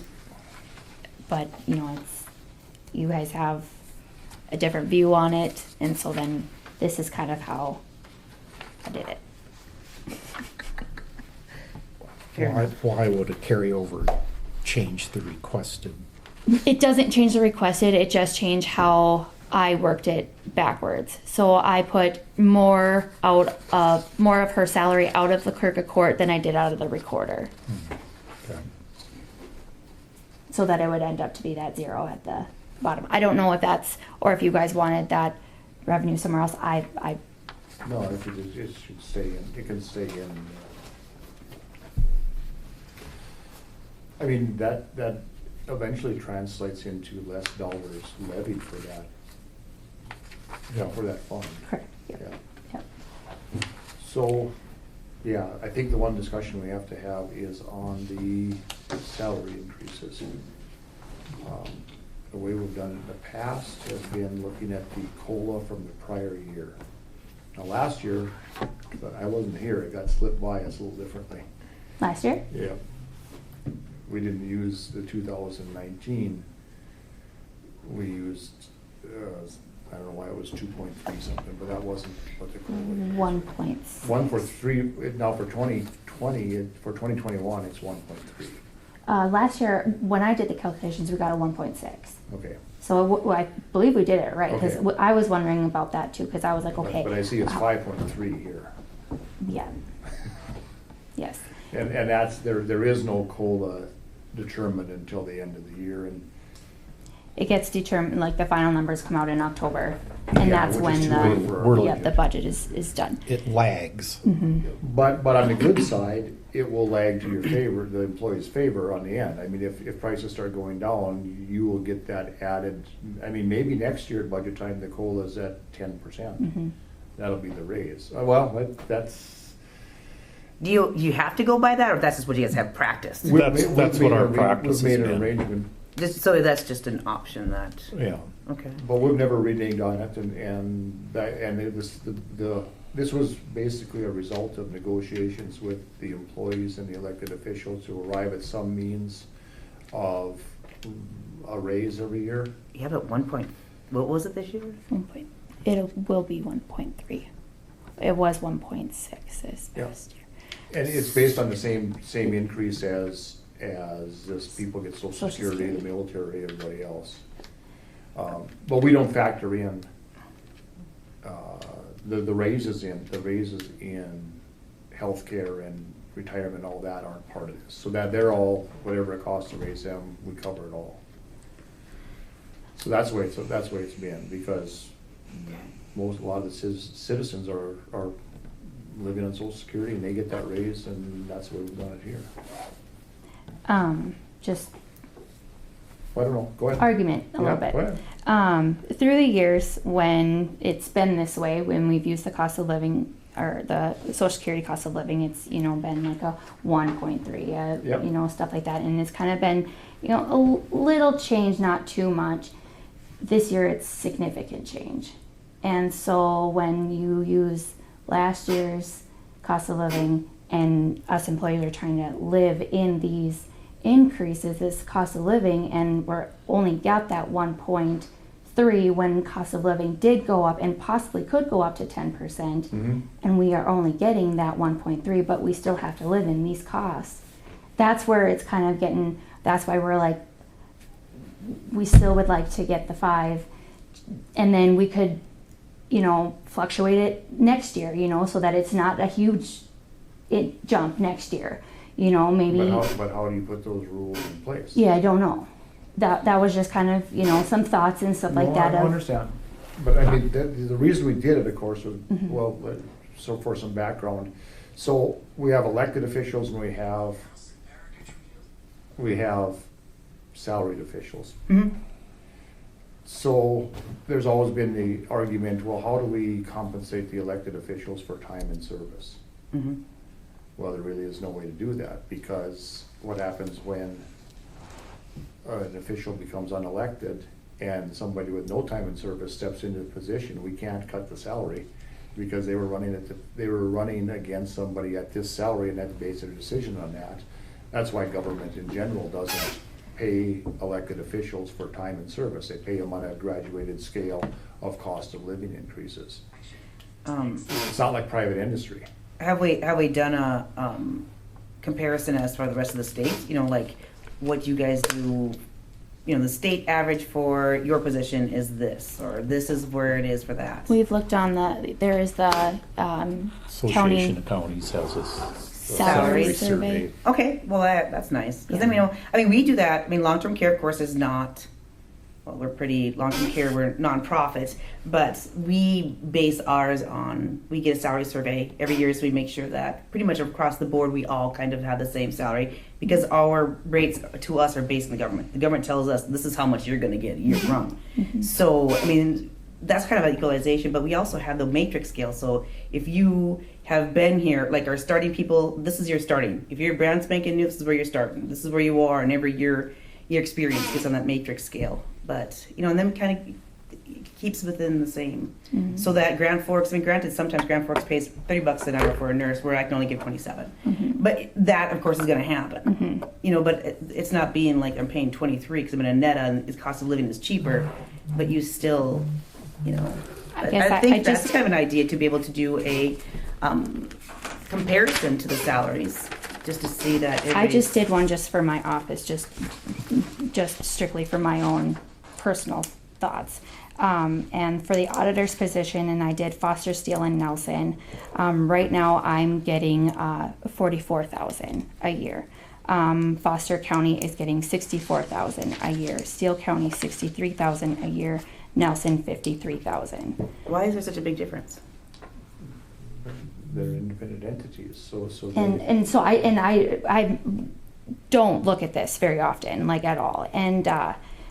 Speaker 5: but you guys have a different view on it, and so then this is kind of how I did it.
Speaker 1: Why would a carryover change the requested?
Speaker 5: It doesn't change the requested, it just changed how I worked it backwards. So I put more of her salary out of the clerk of court than I did out of the recorder.
Speaker 1: Okay.
Speaker 5: So that it would end up to be that zero at the bottom. I don't know if that's, or if you guys wanted that revenue somewhere else.
Speaker 14: No, it should stay in, it can stay in. I mean, that eventually translates into less dollars levied for that. For that fund.
Speaker 5: Correct. Yep.
Speaker 14: Yeah.
Speaker 5: Yep.
Speaker 14: So, yeah, I think the one discussion we have to have is on the salary increases. The way we've done it in the past has been looking at the COLA from the prior year. Now, last year, I wasn't here, it got slipped by us a little differently.
Speaker 5: Last year?
Speaker 14: Yeah. We didn't use the 2019. We used, I don't know why it was 2.3 something, but that wasn't what the COLA was.
Speaker 5: 1 point.
Speaker 14: One for three, now for 2020, for 2021, it's 1.3.
Speaker 5: Last year, when I did the calculations, we got a 1.6.
Speaker 14: Okay.
Speaker 5: So I believe we did it right, because
Speaker 14: Okay.
Speaker 5: I was wondering about that too, because I was like, okay.
Speaker 14: But I see it's 5.3 here.
Speaker 5: Yeah. Yes.
Speaker 14: And that's, there is no COLA determined until the end of the year, and
Speaker 5: It gets determined, like the final numbers come out in October, and
Speaker 14: Yeah,
Speaker 5: that's
Speaker 14: which is
Speaker 5: when
Speaker 14: too late for our
Speaker 5: the budget is done.
Speaker 1: It lags.
Speaker 14: But on the good side, it will lag to your favor, the employee's favor on the end. I mean, if prices start going down, you will get that added. I mean, maybe next year at budget time, the COLA is at 10%. That'll be the raise. Well, that's.
Speaker 3: Do you have to go by that, or that's just what you guys have practiced?
Speaker 1: That's what our practice
Speaker 14: We've
Speaker 1: has
Speaker 14: made an
Speaker 1: been.
Speaker 14: arrangement.
Speaker 3: So that's just an option that.
Speaker 1: Yeah.
Speaker 3: Okay.
Speaker 14: But we've never reneged on it, and it was this was basically a result of negotiations with the employees and the elected officials to arrive at some means of a raise every year.
Speaker 3: Yeah, but what was it this year?
Speaker 5: 1 point. It will be 1.3. it was 1.6 this
Speaker 14: Yeah.
Speaker 5: past year.
Speaker 14: And it's based on the same increase as just people get social
Speaker 5: Social
Speaker 14: security, the
Speaker 5: Security.
Speaker 14: military, everybody else. But we don't factor in, the raises in healthcare and retirement, all that aren't part of this. So that they're all, whatever it costs to raise them, we cover it all. So that's the way it's been, because a lot of the citizens are living on social security and they get that raise, and that's the way we've done it here.
Speaker 5: Just
Speaker 14: I don't know, go ahead.
Speaker 5: argument a little
Speaker 14: Yeah,
Speaker 5: bit.
Speaker 14: go ahead.
Speaker 5: Through the years, when it's been this way, when we've used the cost of living or the Social Security cost of living, it's been like a 1.3,
Speaker 14: Yep.
Speaker 5: Stuff like that, and it's kind of been a little change, not too much. This year, it's significant change, and so when you use last year's cost of living, and us employees are trying to live in these increases, this cost of living, and we're only got that 1.3 when cost of living did go up and possibly could go up to 10%, and we are only getting that 1.3, but we still have to live in these costs. That's where it's kind of getting, that's why we're like, we still would like to get the 5, and then we could, fluctuate it next year, so that it's not a huge jump next year. Maybe.
Speaker 14: But how do you put those rules in place?
Speaker 5: Yeah, I don't know. That was just kind of some thoughts and stuff like that.
Speaker 14: I understand. But I mean, the reason we did it, of course, was, so for some background. So we have elected officials and we have salaried officials. So there's always been the argument, well, how do we compensate the elected officials for time and service? Well, there really is no way to do that, because what happens when an official becomes unelected and somebody with no time and service steps into the position? We can't cut the salary because they were running against somebody at this salary and had to base their decision on that. That's why government in general doesn't pay elected officials for time and service. They pay them on a graduated scale of cost of living increases. It's not like private industry.
Speaker 3: Have we done a comparison as for the rest of the states? Like what you guys do. The state average for your position is this, or this is where it is for that.
Speaker 5: We've looked on there is the
Speaker 1: Association
Speaker 5: county
Speaker 1: of Counties has this
Speaker 5: salary survey.
Speaker 3: Okay, well that's nice. Because then we do that. Long-term care, of course, is not. Well, we're pretty long-term care. We're nonprofit, but we base ours on. We get a salary survey every year, so we make sure that pretty much across the board we all kind of have the same salary, because our rates to us are based on the government. The government tells us this is how much you're going to get year round. So that's kind of an equalization. But we also have the matrix scale. So if you have been here, like our starting people, this is your starting. If you're brand spanking new, this is where you're starting. This is where you are, and every year your experience gets on that matrix scale. But and then kind of keeps within the same. So that Grand Forks, granted, sometimes Grand Forks pays $30 an hour for a nurse, where I can only give 27. But that, of course, is going to happen. But it's not being like I'm paying 23 because I'm in a netta and the cost of living is cheaper. But you still, I think that's kind of an idea to be able to do a comparison to the salaries, just to see that.
Speaker 5: I just did one just for my office, just strictly for my own personal thoughts. And for the auditor's position, and I did Foster, Steele, and Nelson. Right now, I'm getting $44,000 a year. Foster County is getting $64,000 a year. Steele County $63,000 a year. Nelson $53,000.
Speaker 3: Why is there such a big difference?
Speaker 14: They're independent entities, so
Speaker 5: I don't look at this very often, like at all. And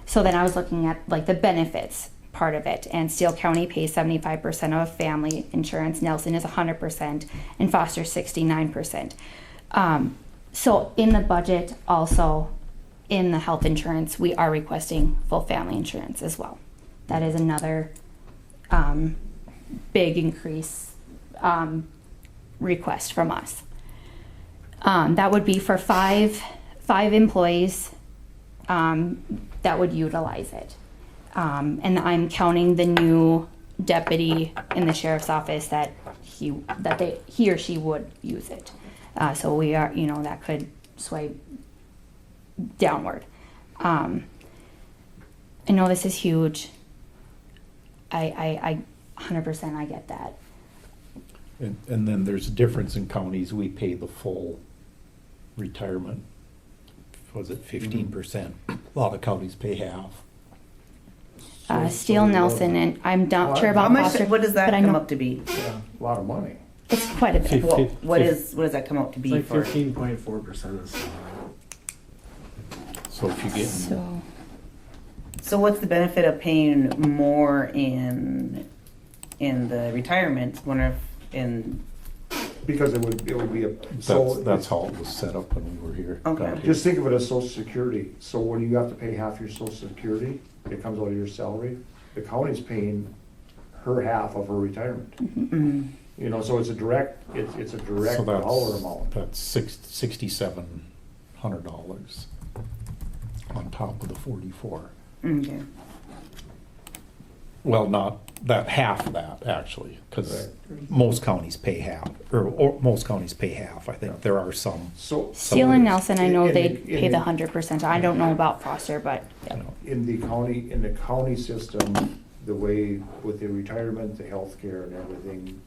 Speaker 5: so then I was looking at like the benefits part of it, and Steele County pays 75% of family insurance. Nelson is 100%, and Foster 69%. So in the budget, also in the health insurance, we are requesting full family insurance as well. That is another big increase request from us. That would be for five employees that would utilize it. And I'm counting the deputy in the sheriff's office that he or she would use it. So we are, that could sway downward. I know this is huge. I 100% I get that.
Speaker 1: And then there's a difference in counties. We pay the full retirement. Was it 15%? A lot of counties pay half.
Speaker 5: Steele Nelson, and I'm not sure about Foster.
Speaker 3: What does that
Speaker 5: but I
Speaker 3: come
Speaker 5: know
Speaker 3: up to be?
Speaker 14: A lot of money.
Speaker 5: it's quite a bit.
Speaker 3: Well, what does that come up to
Speaker 13: It's
Speaker 3: be
Speaker 13: like
Speaker 3: for?
Speaker 13: 15.4% of salary.
Speaker 1: So if you get,
Speaker 3: So what's the benefit of paying more in the retirement? Wonder if in
Speaker 14: Because it would be a, so.
Speaker 1: that's how it was set up when we were here.
Speaker 3: Okay.
Speaker 1: Got here.
Speaker 14: Just think of it as social security. So when you have to pay half your social security, it comes out of your salary. The county's paying her half of her retirement.
Speaker 3: mm-hmm.
Speaker 14: So it's a direct, it's a direct
Speaker 1: So
Speaker 14: dollar amount.
Speaker 1: that's $6,700 on top of the 44.
Speaker 3: Okay.
Speaker 1: Well, not that, half of that actually, because most counties pay half, or most counties pay half. I think there are some.
Speaker 14: So
Speaker 5: Steele and Nelson, I know
Speaker 14: in
Speaker 5: they
Speaker 14: the-
Speaker 5: pay the 100%. I don't know about Foster, but
Speaker 1: You know,
Speaker 14: in the county system, the way with the retirement, the healthcare and everything,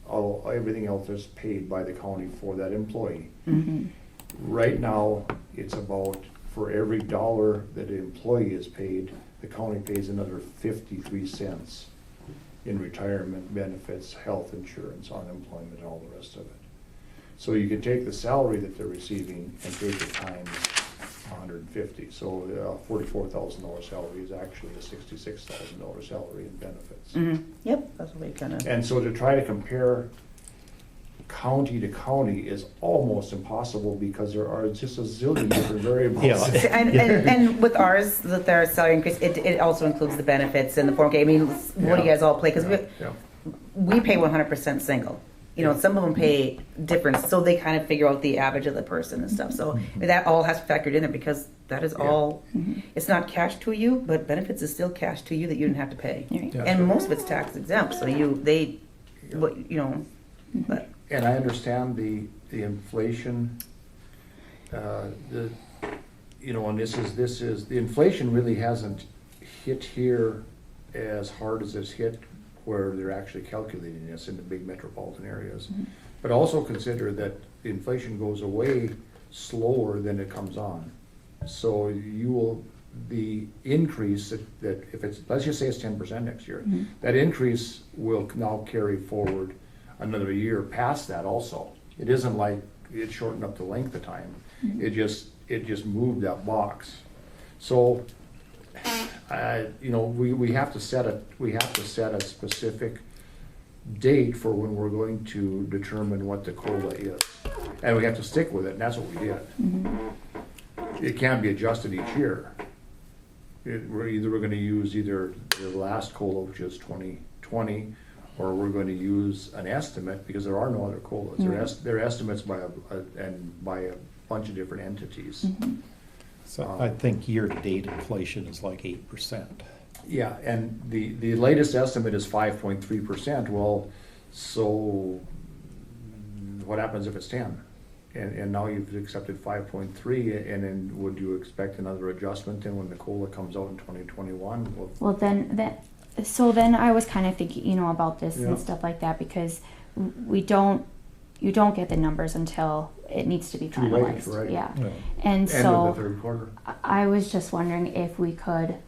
Speaker 14: everything else is paid by the county for that employee.
Speaker 5: mhm.
Speaker 14: Right now, it's about, for every dollar that an employee is paid, the county pays another 53 cents in retirement benefits, health insurance, unemployment, and all the rest of it. So you can take the salary that they're receiving and take it times 150. So $44,000 salary is actually a $66,000 salary in benefits.
Speaker 3: Mm-hmm. Yep, that's what we kind of.
Speaker 14: And so to try to compare county to county is almost impossible because there are just a zillion different variables.
Speaker 1: Yeah.
Speaker 3: And with ours, with our salary increase, it also includes the benefits and the 4K. I mean, what do you guys all play? Because we pay 100% single. Some of them pay different, so they kind of figure out the average of the person and stuff. So that all has factored in there because that is all. It's not cash to you, but benefits is still cash to you that you didn't have to pay.
Speaker 5: Right.
Speaker 3: And most of it's tax exempt, so but.
Speaker 14: And I understand the inflation, and this is, the inflation really hasn't hit here as hard as it's hit where they're actually calculating this in the big metropolitan areas. But also consider that the inflation goes away slower than it comes on. So the increase that if it's, let's just say it's 10% next year, that increase will now carry forward another year past that also. It isn't like it shortened up the length of time. It just moved that box. So we have to set a specific date for when we're going to determine what the COLA is. And we have to stick with it, and that's what we did. It can't be adjusted each year. We're going to use either the last COLA, which is 2020, or we're going to use an estimate because there are no other COLAs. They're estimates by a bunch of different entities.
Speaker 1: So I think year-to-date inflation is like 8%.
Speaker 14: Yeah, and the latest estimate is 5.3%. Well, so what happens if it's 10? And now you've accepted 5.3, and then would you expect another adjustment then when the COLA comes out in 2021?
Speaker 5: Well, then I was kind of thinking, about this and stuff like that because you don't get the numbers until it needs to be finalized.
Speaker 14: Right.
Speaker 5: Yeah.
Speaker 1: Yeah.
Speaker 5: And
Speaker 14: End
Speaker 5: so
Speaker 14: of the third quarter.
Speaker 5: I was just wondering if we could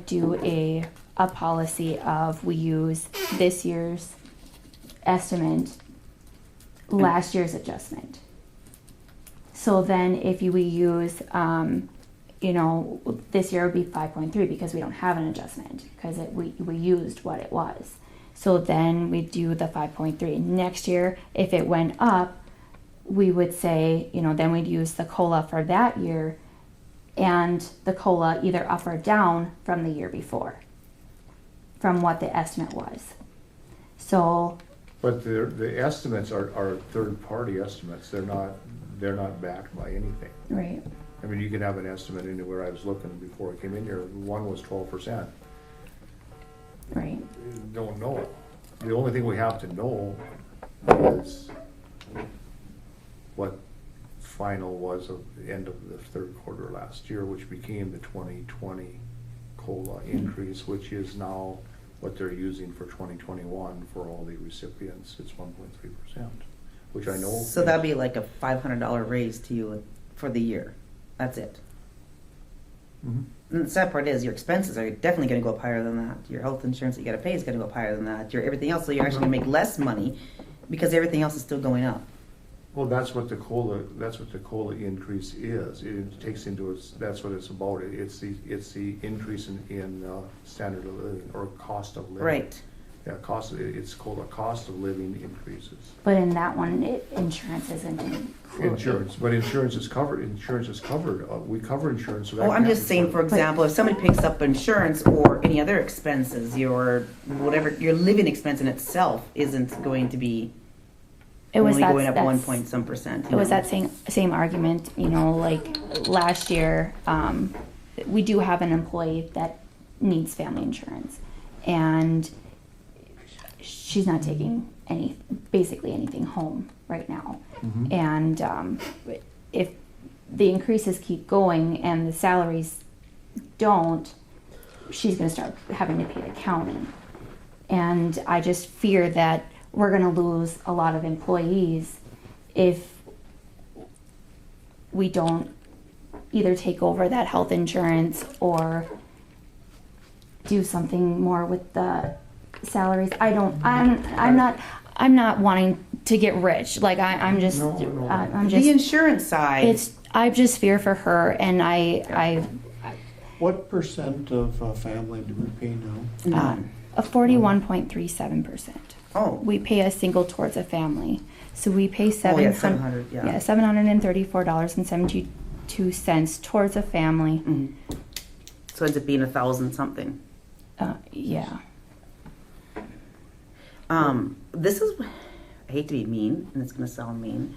Speaker 5: do a policy of we use this year's estimate, last year's adjustment. So then if we use this year would be 5.3 because we don't have an adjustment because we used what it was. So then we do the 5.3. Next year, if it went up, we would say, then we'd use the COLA for that year and the COLA either up or down from the year before, from what the estimate was. So.
Speaker 14: But the estimates are third-party estimates. They're not backed by anything.
Speaker 5: Right.
Speaker 14: I mean, you can have an estimate into where I was looking before I came in here. One was 12%.
Speaker 5: Right.
Speaker 14: don't know. The only thing we have to know is what final was of the end of the third quarter last year, which became the 2020 COLA increase, which is now what they're using for 2021 for all the recipients. It's 1.3%, which I know.
Speaker 3: So that'd be like a $500 raise to you for the year. That's it.
Speaker 14: Mhm.
Speaker 3: And the sad part is your expenses are definitely going to go up higher than that. Your health insurance that you got to pay is going to go up higher than that. Your everything else, so you're actually going to make less money because everything else is still going up.
Speaker 14: Well, that's what the COLA increase is. It takes into its, that's what it's about. It's the increase in standard of living or cost of living.
Speaker 3: Right.
Speaker 14: Yeah, it's called a cost of living increases.
Speaker 5: But in that one, insurance isn't included.
Speaker 14: Insurance is covered. Insurance is covered. We cover insurance. So that
Speaker 3: Oh, I'm
Speaker 14: can't
Speaker 3: just
Speaker 14: be
Speaker 3: saying,
Speaker 14: part
Speaker 3: for
Speaker 14: of-
Speaker 3: example, if somebody picks up insurance or any other expenses, your whatever your living expense in itself isn't going to be only going up 1 point some percent.
Speaker 5: It was that same argument, like last year, we do have an employee that needs family insurance, and she's not taking basically anything home right now.
Speaker 14: Mhm.
Speaker 5: And if the increases keep going and the salaries don't, she's going to start having to pay the county. And I just fear that we're going to lose a lot of employees if we don't either take over that health insurance or do something more with the salaries. I'm not wanting to get rich. Like I'm just
Speaker 3: The insurance side.
Speaker 5: I just fear for her, and I
Speaker 4: What percent of family do we pay now?
Speaker 5: a 41.37%.
Speaker 3: Oh.
Speaker 5: We pay a single towards a family, so we pay
Speaker 3: $700, yeah.
Speaker 5: $734.72 towards a family.
Speaker 3: Mhm. So it ends up being 1,000 something.
Speaker 5: Yeah.
Speaker 3: This is, I hate to be mean, and it's going to sound mean,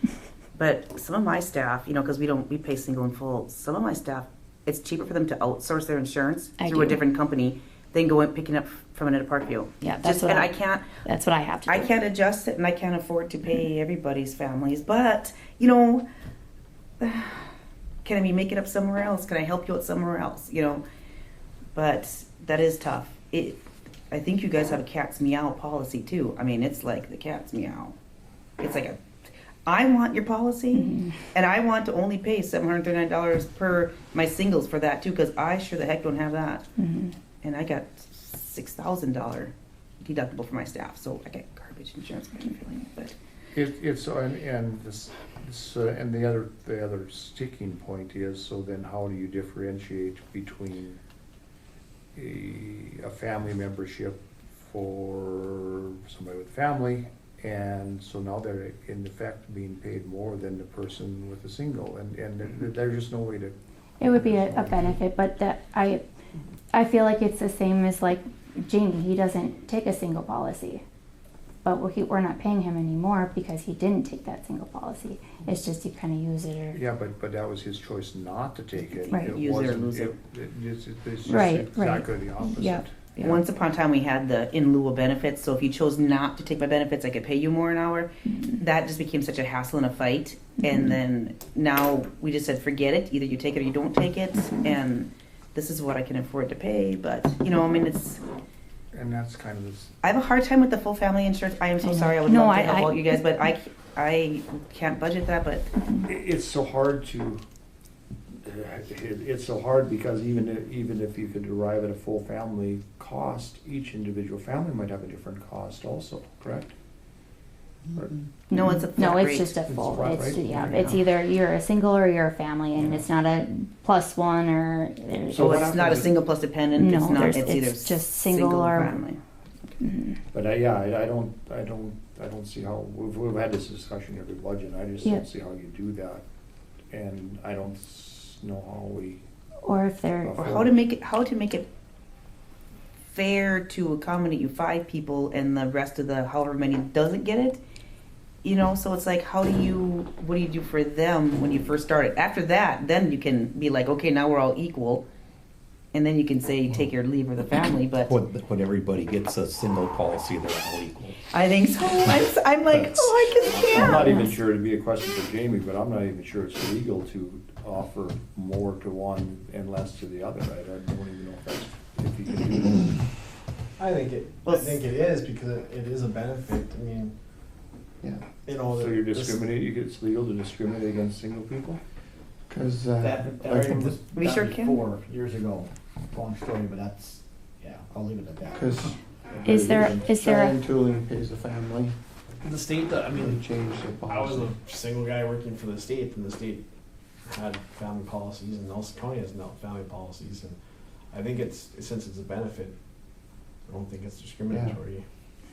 Speaker 3: but some of my staff, because we pay single and full. Some of my staff, it's cheaper for them to outsource their insurance through a different company than go and picking up from Annetta Parkview.
Speaker 5: Yeah,
Speaker 3: That's what I
Speaker 5: have to do.
Speaker 3: I can't adjust it, and I can't afford to pay everybody's families. But can I make it up somewhere else? Can I help you out somewhere else? But that is tough. I think you guys have a cat's meow policy too. I mean, it's like the cat's meow. It's like I want your policy, and I want to only pay $739 per my singles for that too, because I sure the heck don't have that.
Speaker 5: Mm-hmm.
Speaker 3: And I got $6,000 deductible for my staff, so I got garbage insurance. I can feel it, but
Speaker 14: and the other sticking point is, so then how do you differentiate between a family membership for somebody with a family, and so now they're in effect being paid more than the person with a single, and there's just no way to.
Speaker 5: It would be a benefit, but I feel like it's the same as like Jamie. He doesn't take a single policy, but we're not paying him anymore because he didn't take that single policy. It's just you kind of use it or.
Speaker 14: Yeah, but that was his choice not to take it.
Speaker 5: Right.
Speaker 14: It
Speaker 3: Use it or
Speaker 14: wasn't-
Speaker 3: lose it.
Speaker 14: It's just
Speaker 5: Right,
Speaker 14: exactly the opposite.
Speaker 5: Yep. Yeah.
Speaker 3: once upon a time we had the in lieu of benefits. So if you chose not to take my benefits, I could pay you more an hour. That just became such a hassle and a fight. And then now we just said, forget it. Either you take it or you don't take it. And this is what I can afford to pay. But it's.
Speaker 14: And that's kind of this.
Speaker 3: I have a hard time with the full family insurance. I am so
Speaker 5: I know.
Speaker 3: sorry. I would
Speaker 5: No,
Speaker 3: love to
Speaker 5: I-
Speaker 3: help out you guys, but I can't budget that. But
Speaker 14: It's so hard to. It's so hard because even if you could arrive at a full family cost, each individual family might have a different cost also, correct? Or-
Speaker 3: no, it's a flat
Speaker 5: No, it's
Speaker 3: rate.
Speaker 5: just a
Speaker 14: It's
Speaker 5: full.
Speaker 14: flat
Speaker 5: It's
Speaker 14: rate?
Speaker 5: yeah. It's either you're a single or you're a family, and it's not a plus one or.
Speaker 3: So
Speaker 14: what
Speaker 3: it's not a
Speaker 14: happens-
Speaker 3: single plus dependent.
Speaker 5: No,
Speaker 3: it's not.
Speaker 5: there's-
Speaker 3: It's either
Speaker 5: it's just single or-
Speaker 3: family.
Speaker 14: But I don't see how, we've had this discussion every budget, I just
Speaker 5: Yeah.
Speaker 14: don't see how you do that. And I don't know how we.
Speaker 5: Or if they're.
Speaker 3: Or how to make it fair to accommodate you 5 people and the rest of the however many doesn't get it. So it's like, what do you do for them when you first start it? After that, then you can be like, okay, now we're all equal. And then you can say take your leave of the family, but
Speaker 1: When everybody gets a single policy, they're all equal.
Speaker 3: I think so. I'm like,
Speaker 1: That's-
Speaker 3: oh, I just can't.
Speaker 7: I'm not even sure, it'd be a question for Jamie, but I'm not even sure it's legal to offer more to one and less to the other. I don't even know if you can do that.
Speaker 13: I think it is because it is a benefit. I mean,
Speaker 4: Yeah,
Speaker 13: you know.
Speaker 7: So you're
Speaker 13: this-
Speaker 7: discriminating, it's legal to discriminate against single people?
Speaker 4: because,
Speaker 6: That
Speaker 4: like,
Speaker 6: already was
Speaker 3: We sure
Speaker 6: done
Speaker 3: can.
Speaker 6: before, years ago. Long story, but that's, yeah, I'll leave it at that.
Speaker 4: because
Speaker 5: Is there a
Speaker 4: Shine Tooling pays the family,
Speaker 13: The state, I
Speaker 4: they
Speaker 13: mean,
Speaker 4: changed their
Speaker 13: I was
Speaker 4: policy.
Speaker 13: a single guy working for the state, and the state had family policies, and Nelson County has now family policies, and I think since it's a benefit, I don't think it's discriminatory.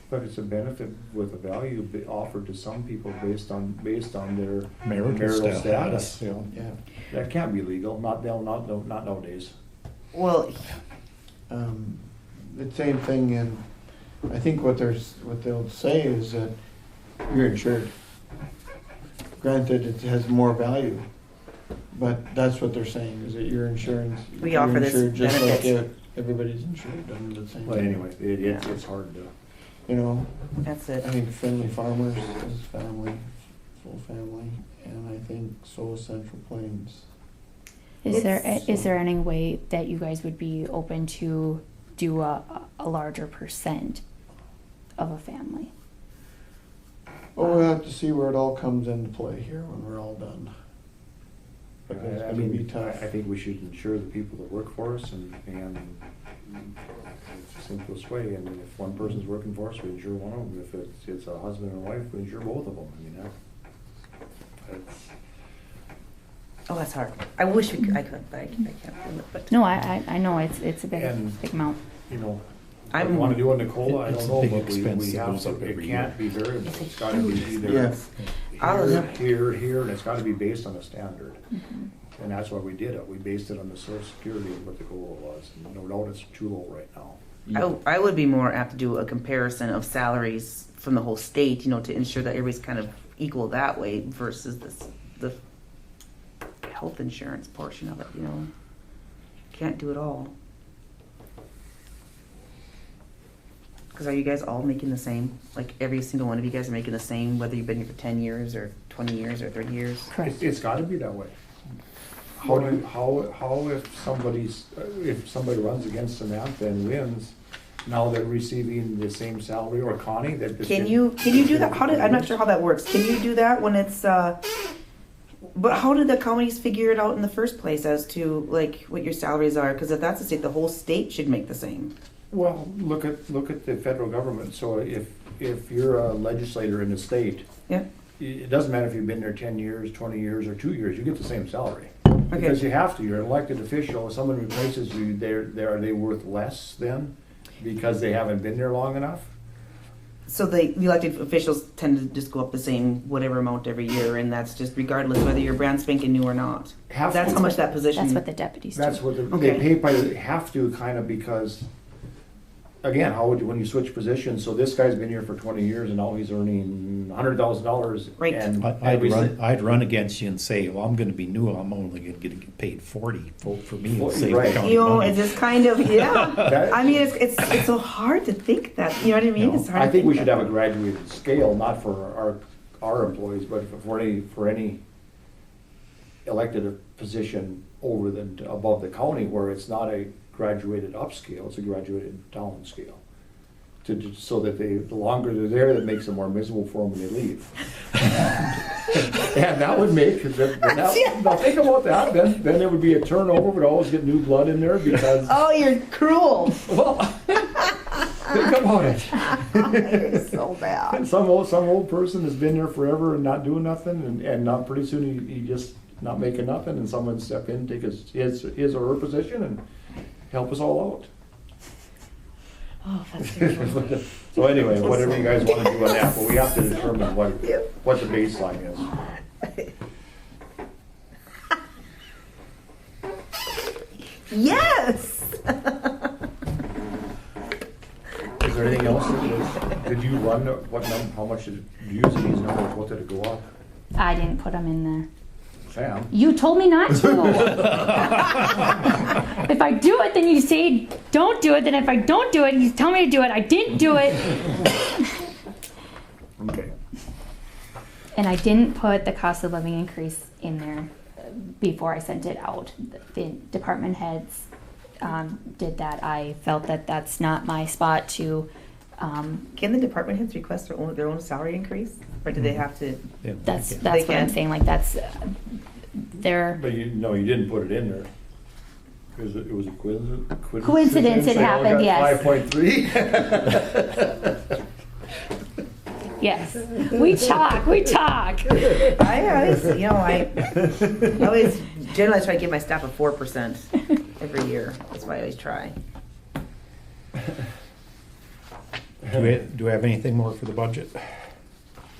Speaker 7: But it's a benefit with a value offered to some people based on their
Speaker 1: Marital
Speaker 7: status.
Speaker 1: you know.
Speaker 4: Yeah,
Speaker 7: That can't be legal, not nowadays.
Speaker 3: Well,
Speaker 4: the same thing in, I think what they'll say is that you're insured. Granted, it has more value, but that's what they're saying, is that your insurance.
Speaker 3: We
Speaker 4: you're
Speaker 3: offer this
Speaker 4: insured just like
Speaker 3: benefit.
Speaker 4: everybody's insured under the same.
Speaker 7: But anyway, it's hard to.
Speaker 4: You know,
Speaker 3: that's it.
Speaker 4: I think Friendly Farmers is family, full family, and I think so is Central Plains.
Speaker 5: Is there any way that you guys would be open to do a larger percent of a family?
Speaker 4: Well, we'll have to see where it all comes into play here when we're all done.
Speaker 7: But
Speaker 4: It's
Speaker 7: I
Speaker 4: gonna be
Speaker 7: mean,
Speaker 4: tough.
Speaker 7: I think we should insure the people that work for us and it's the simplest way. And if one person's working for us, we insure one of them. If it's a husband and wife, we insure both of them. I mean, that's.
Speaker 3: Oh, that's hard. I wish I could, but I can't do it. But
Speaker 5: No, I know it's a big
Speaker 7: And-
Speaker 5: big amount.
Speaker 7: You know,
Speaker 3: I'm-
Speaker 7: what we want to do on Nicola, I
Speaker 1: It's
Speaker 7: don't
Speaker 1: a
Speaker 7: know,
Speaker 1: big
Speaker 7: but
Speaker 1: expense
Speaker 7: we
Speaker 1: that
Speaker 7: have
Speaker 1: goes
Speaker 7: to,
Speaker 1: up
Speaker 7: it
Speaker 1: every
Speaker 7: can't be variable. It's got to be either
Speaker 4: Yeah.
Speaker 7: here, and it's got to be based on a standard. And that's why we did it. We based it on the Social Security, what the goal was. And no doubt it's too low right now.
Speaker 3: I would be more apt to do a comparison of salaries from the whole state, to ensure that everybody's kind of equal that way versus the health insurance portion of it, Can't do it all. Because are you guys all making the same? Like every single one of you guys are making the same, whether you've been here for 10 years or 20 years or 30 years?
Speaker 5: Correct.
Speaker 7: It's got to be that way. How if somebody runs against Samantha and wins, now they're receiving the same salary, or Connie?
Speaker 3: Can you do that? I'm not sure how that works. Can you do that when it's? But how did the counties figure it out in the first place as to like what your salaries are? Because if that's the state, the whole state should make the same.
Speaker 7: Well, look at the federal government. So if you're a legislator in the state,
Speaker 3: Yeah.
Speaker 7: it doesn't matter if you've been there 10 years, 20 years, or 2 years. You get the same salary.
Speaker 3: Okay.
Speaker 7: Because you have to. You're an elected official. If someone replaces you, are they worth less then because they haven't been there long enough?
Speaker 3: So the elected officials tend to just go up the same whatever amount every year, and that's just regardless whether you're brand spanking new or not. That's how much that position.
Speaker 5: That's what the deputies do.
Speaker 7: That's what
Speaker 3: Okay.
Speaker 7: they pay by. They have to kind of because. Again, how would you, when you switch positions? So this guy's been here for 20 years and now he's earning $100,000.
Speaker 3: Right.
Speaker 7: And
Speaker 1: I'd run against you and say, well, I'm gonna be new, I'm only gonna get paid 40. Vote for me and
Speaker 7: 40,
Speaker 1: save
Speaker 7: right.
Speaker 1: the county
Speaker 3: You know,
Speaker 1: money.
Speaker 3: it's just kind of yeah.
Speaker 7: That-
Speaker 3: I mean, it's so hard to think that. You know what I mean?
Speaker 1: No,
Speaker 3: It's hard.
Speaker 7: I
Speaker 3: to
Speaker 7: think we
Speaker 3: that.
Speaker 7: should have a graduated scale, not for our employees, but for any elected position above the county where it's not a graduated up scale, it's a graduated down scale. So that the longer they're there, that makes it more miserable for them when they leave. And that would make, now think about that, then there would be a turnover, we'd always get new blood in there because,
Speaker 3: Oh, you're cruel.
Speaker 7: well, think about it.
Speaker 3: You're so bad.
Speaker 7: And some old person has been there forever and not doing nothing, and not pretty soon he just not making nothing, and someone step in, take his or her position and help us all out.
Speaker 3: Oh, that's terrible.
Speaker 7: So anyway, whatever you guys want to do on that, but we have to determine what the baseline is.
Speaker 3: Yes.
Speaker 7: Is there anything else? Did you run, how much did you use these numbers, what did it go up?
Speaker 5: I didn't put them in there.
Speaker 14: Sam.
Speaker 5: You told me not to. If I do it, then you say don't do it. Then if I don't do it, you tell me to do it. I didn't do it.
Speaker 14: Okay.
Speaker 5: And I didn't put the cost of living increase in there before I sent it out. The department heads did that. I felt that that's not my spot to.
Speaker 3: Can the department heads request their own salary increase, or do they have to?
Speaker 1: Yeah,
Speaker 5: That's
Speaker 1: okay.
Speaker 5: what I'm
Speaker 3: can.
Speaker 5: saying. Like that's their
Speaker 7: But you didn't put it in there. It was a
Speaker 5: coincidence. It happened. Yes.
Speaker 14: 5.3.
Speaker 5: Yes. We talk. We talk.
Speaker 3: I always, I always generally try to give my staff a 4% every year. That's why I always try.
Speaker 1: Do we have anything more for the budget?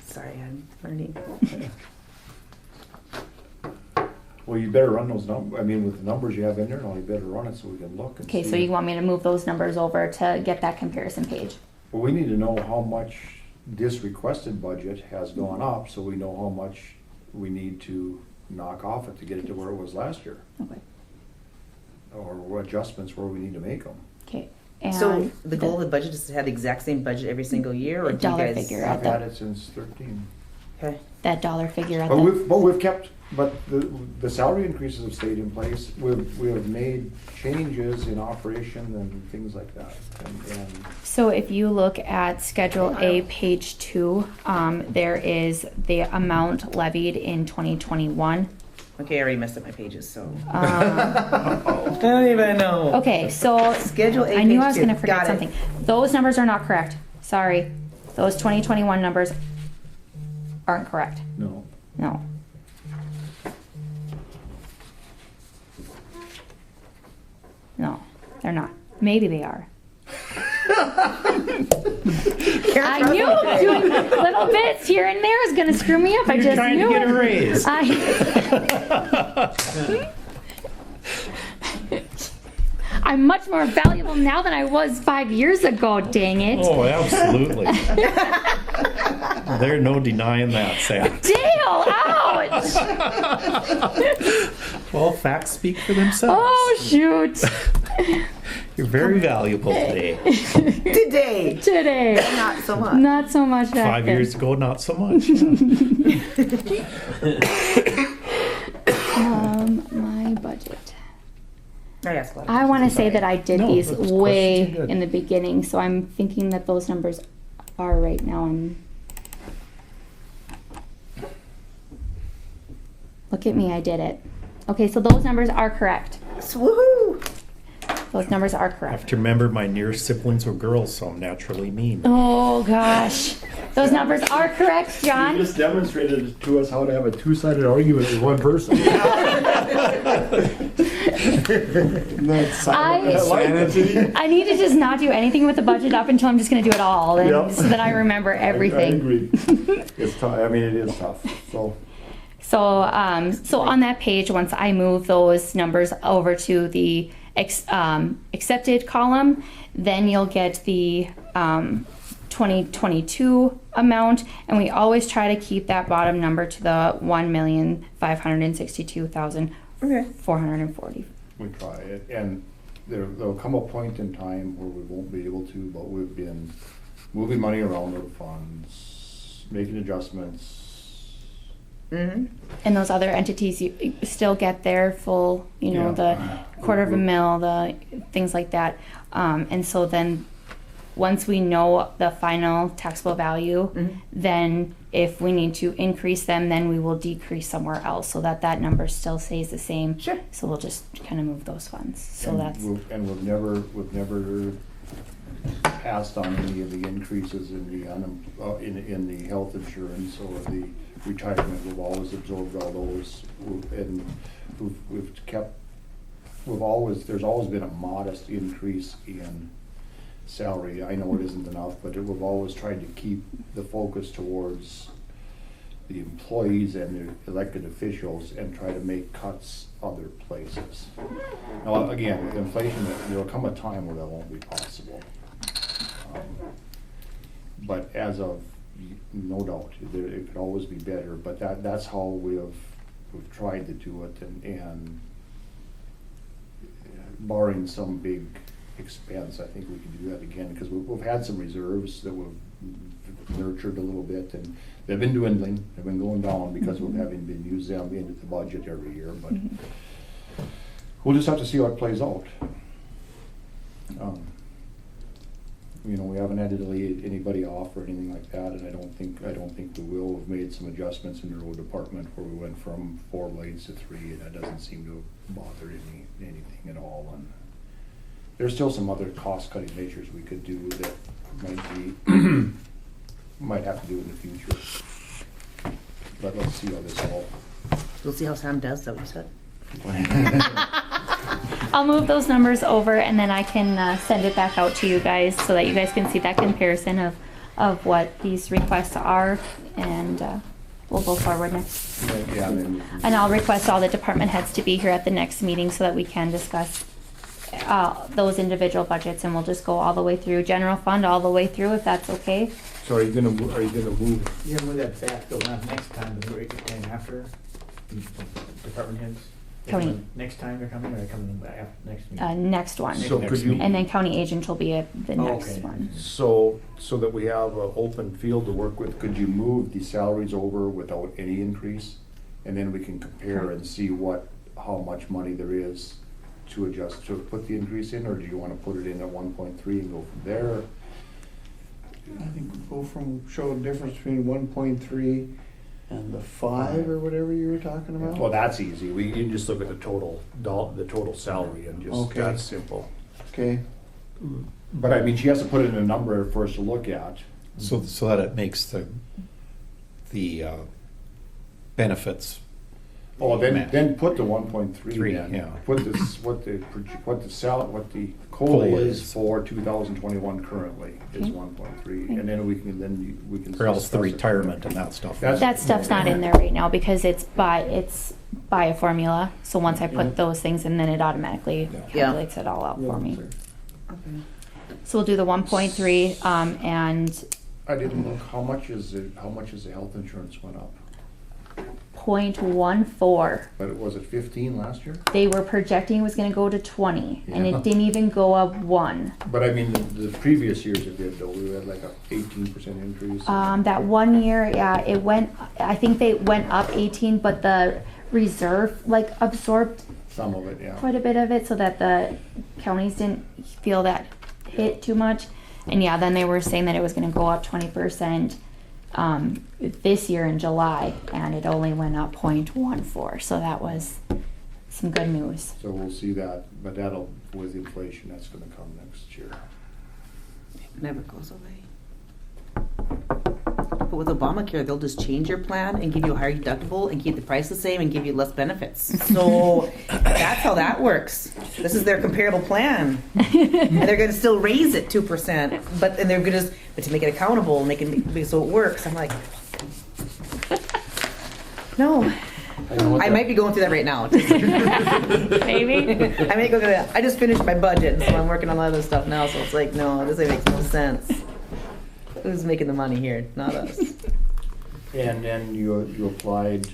Speaker 3: Sorry, I'm learning.
Speaker 7: Well, you better run those numbers, I mean, with the numbers you have in there, you better run it so we can look and see.
Speaker 5: Okay, so you want me to move those numbers over to get that comparison page?
Speaker 7: Well, we need to know how much this requested budget has gone up, so we know how much we need to knock off it to get it to where it was last year.
Speaker 5: Okay.
Speaker 7: Or what adjustments where we need to make them.
Speaker 5: Okay. And
Speaker 3: So the goal of the budget is to have the exact same budget every single year, or do you
Speaker 5: dollar
Speaker 3: guys?
Speaker 5: figure.
Speaker 7: I've had it since 13.
Speaker 3: Okay.
Speaker 5: that dollar figure at
Speaker 7: But
Speaker 5: the.
Speaker 7: we've kept, but the salary increases have stayed in place. We have made changes in operation and things like that. And
Speaker 5: So if you look at Schedule A, page 2, there is the amount levied in 2021.
Speaker 3: Okay, I already messed up my pages, so.
Speaker 5: Um,
Speaker 3: I don't even know.
Speaker 5: Okay, so
Speaker 3: Schedule A,
Speaker 5: I knew
Speaker 3: page
Speaker 5: I was
Speaker 3: 2.
Speaker 5: going to forget
Speaker 3: Got it.
Speaker 5: something. Those numbers are not correct. Sorry. Those 2021 numbers aren't correct.
Speaker 7: no.
Speaker 5: No. No, they're not. Maybe they are. I knew doing little bits here and there is going to screw me up. I
Speaker 1: You're
Speaker 5: just
Speaker 1: trying
Speaker 5: knew
Speaker 1: to get
Speaker 5: it.
Speaker 1: a raise.
Speaker 5: I'm much more valuable now than I was 5 years ago, dang it.
Speaker 1: Oh, absolutely. There's no denying that, Sam.
Speaker 5: Dale, ouch!
Speaker 1: Well, facts speak for themselves.
Speaker 5: Oh, shoot.
Speaker 1: You're very valuable today.
Speaker 3: Today.
Speaker 5: Today.
Speaker 3: Not so much.
Speaker 5: Not so much back
Speaker 1: 5
Speaker 5: then.
Speaker 1: years ago, not so much.
Speaker 5: My budget.
Speaker 3: I asked a lot of
Speaker 5: I want to
Speaker 3: questions,
Speaker 5: say
Speaker 3: sorry.
Speaker 5: that I did
Speaker 1: No,
Speaker 5: these
Speaker 1: those
Speaker 5: way
Speaker 1: questions are good.
Speaker 5: in the beginning, so I'm thinking that those numbers are right now. Look at me, I did it. Okay, so those numbers are correct.
Speaker 3: Woohoo!
Speaker 5: Those numbers are
Speaker 1: I have
Speaker 5: correct.
Speaker 1: to remember my nearest siblings were girls, so I'm naturally mean.
Speaker 5: Oh gosh, those numbers are correct,
Speaker 7: You
Speaker 5: John.
Speaker 7: just demonstrated to us how to have a two-sided argument with one person.
Speaker 5: I need to just not do anything with the budget up until I'm just going to do it all, and
Speaker 7: Yep.
Speaker 5: so that I remember everything.
Speaker 7: I agree. It's tough, I mean, it is tough, so.
Speaker 5: So on that page, once I move those numbers over to the accepted column, then you'll get the 2022 amount, and we always try to keep that bottom number to the 1,562,440.
Speaker 7: We try it, and there'll come a point in time where we won't be able to, but we've been moving money around our funds, making adjustments.
Speaker 3: Mm-hmm.
Speaker 5: And those other entities, you still get their full,
Speaker 7: Yeah.
Speaker 5: the quarter of a mil, the things like that. And so then, once we know the final taxable value,
Speaker 3: Mhm.
Speaker 5: then if we need to increase them, then we will decrease somewhere else so that that number still stays the same.
Speaker 3: Sure.
Speaker 5: So we'll just kind of move those funds. So
Speaker 7: And
Speaker 5: that's
Speaker 7: we've never passed on any of the increases in in the health insurance or the retirement. We've always absorbed all those, and there's always been a modest increase in salary. I know it isn't enough, but we've always tried to keep the focus towards the employees and the elected officials and try to make cuts other places. Now, again, with inflation, there'll come a time where that won't be possible. But as of, no doubt, it could always be better, but that's how we have
Speaker 14: we've tried to do it, and barring some big expense, I think we can do that again, because we've had some reserves that we've nurtured a little bit, and they've been dwindling, they've been going down because we've having been use them into the budget every year, but we'll just have to see how it plays out. You know, we haven't had to lay anybody off or anything like that, and I don't think we will. We've made some adjustments in the road department where we went from 4 blades to 3, and that doesn't seem to have bothered anything at all. And there's still some other cost-cutting measures we could do that might have to do in the future. But let's see how this all.
Speaker 3: We'll see how Sam does, that what you said.
Speaker 5: I'll move those numbers over and then I can send it back out to you guys so that you guys can see that comparison of what these requests are, and we'll go forward next.
Speaker 14: Yeah,
Speaker 5: And I'll request all the department heads to be here at the next meeting so that we can discuss those individual budgets, and we'll just go all the way through general fund all the way through, if that's okay.
Speaker 14: So are you gonna move?
Speaker 6: Yeah, move that back, though, not next time, but the time after, department heads?
Speaker 5: County.
Speaker 6: Next time they're coming, or they're coming after next meeting?
Speaker 5: Next one.
Speaker 14: So could you?
Speaker 5: And then county agent will be at the next
Speaker 6: Okay.
Speaker 5: one.
Speaker 14: So that we have an open field to work with, could you move the salaries over without any increase? And then we can compare and see how much money there is to adjust, to put the increase in, or do you wanna put it in at 1.3 and go from there?
Speaker 4: I think we go from, show a difference between 1.3 and the 5 or whatever you were talking about.
Speaker 14: Well, that's easy, you can just look at the total salary and just,
Speaker 4: Okay.
Speaker 14: that's simple.
Speaker 4: Okay,
Speaker 14: But I mean, she has to put in a number for us to look at.
Speaker 1: So that it makes the benefits.
Speaker 14: Oh, then put the 1.3
Speaker 1: Three,
Speaker 14: in.
Speaker 1: yeah.
Speaker 14: Put this, what the COLA
Speaker 1: COLA
Speaker 14: is
Speaker 1: is.
Speaker 14: for 2021 currently is
Speaker 5: Okay.
Speaker 14: 1.3, and then we can
Speaker 1: Or else the
Speaker 14: discuss it.
Speaker 1: retirement and that stuff.
Speaker 5: That stuff's not in there right now because it's by a formula. So once I put those things in, then it automatically
Speaker 3: Yeah.
Speaker 5: calculates it all out for me.
Speaker 3: Okay.
Speaker 5: So we'll do the 1.3, and
Speaker 14: I didn't look, how much is the health insurance went up?
Speaker 5: 0.14.
Speaker 14: But it was at 15 last year?
Speaker 5: They were projecting it was gonna go to 20, and
Speaker 14: Yeah.
Speaker 5: it didn't even go up 1.
Speaker 14: But I mean, the previous years it did though, we had like a 18% increase.
Speaker 5: That 1 year, yeah, I think they went up 18, but the reserve absorbed
Speaker 14: Some of it, yeah.
Speaker 5: quite a bit of it so that the counties didn't feel that hit too much. And yeah, then they were saying that it was gonna go up 20% this year in July, and it only went up 0.14, so that was some good news.
Speaker 14: So we'll see that, but with inflation, that's gonna come next year.
Speaker 3: Never goes away. But with Obamacare, they'll just change your plan and give you a higher deductible and keep the price the same and give you less benefits. So that's how that works. This is their comparable plan. And they're going to still raise it 2%, but to make it accountable and so it works. I'm like, no. I might be going through that right now.
Speaker 5: Maybe.
Speaker 3: I might go through that. I just finished my budget, so I'm working on a lot of this stuff now. So it's like, no, this makes no sense. Who's making the money here? Not us.
Speaker 14: And then you applied,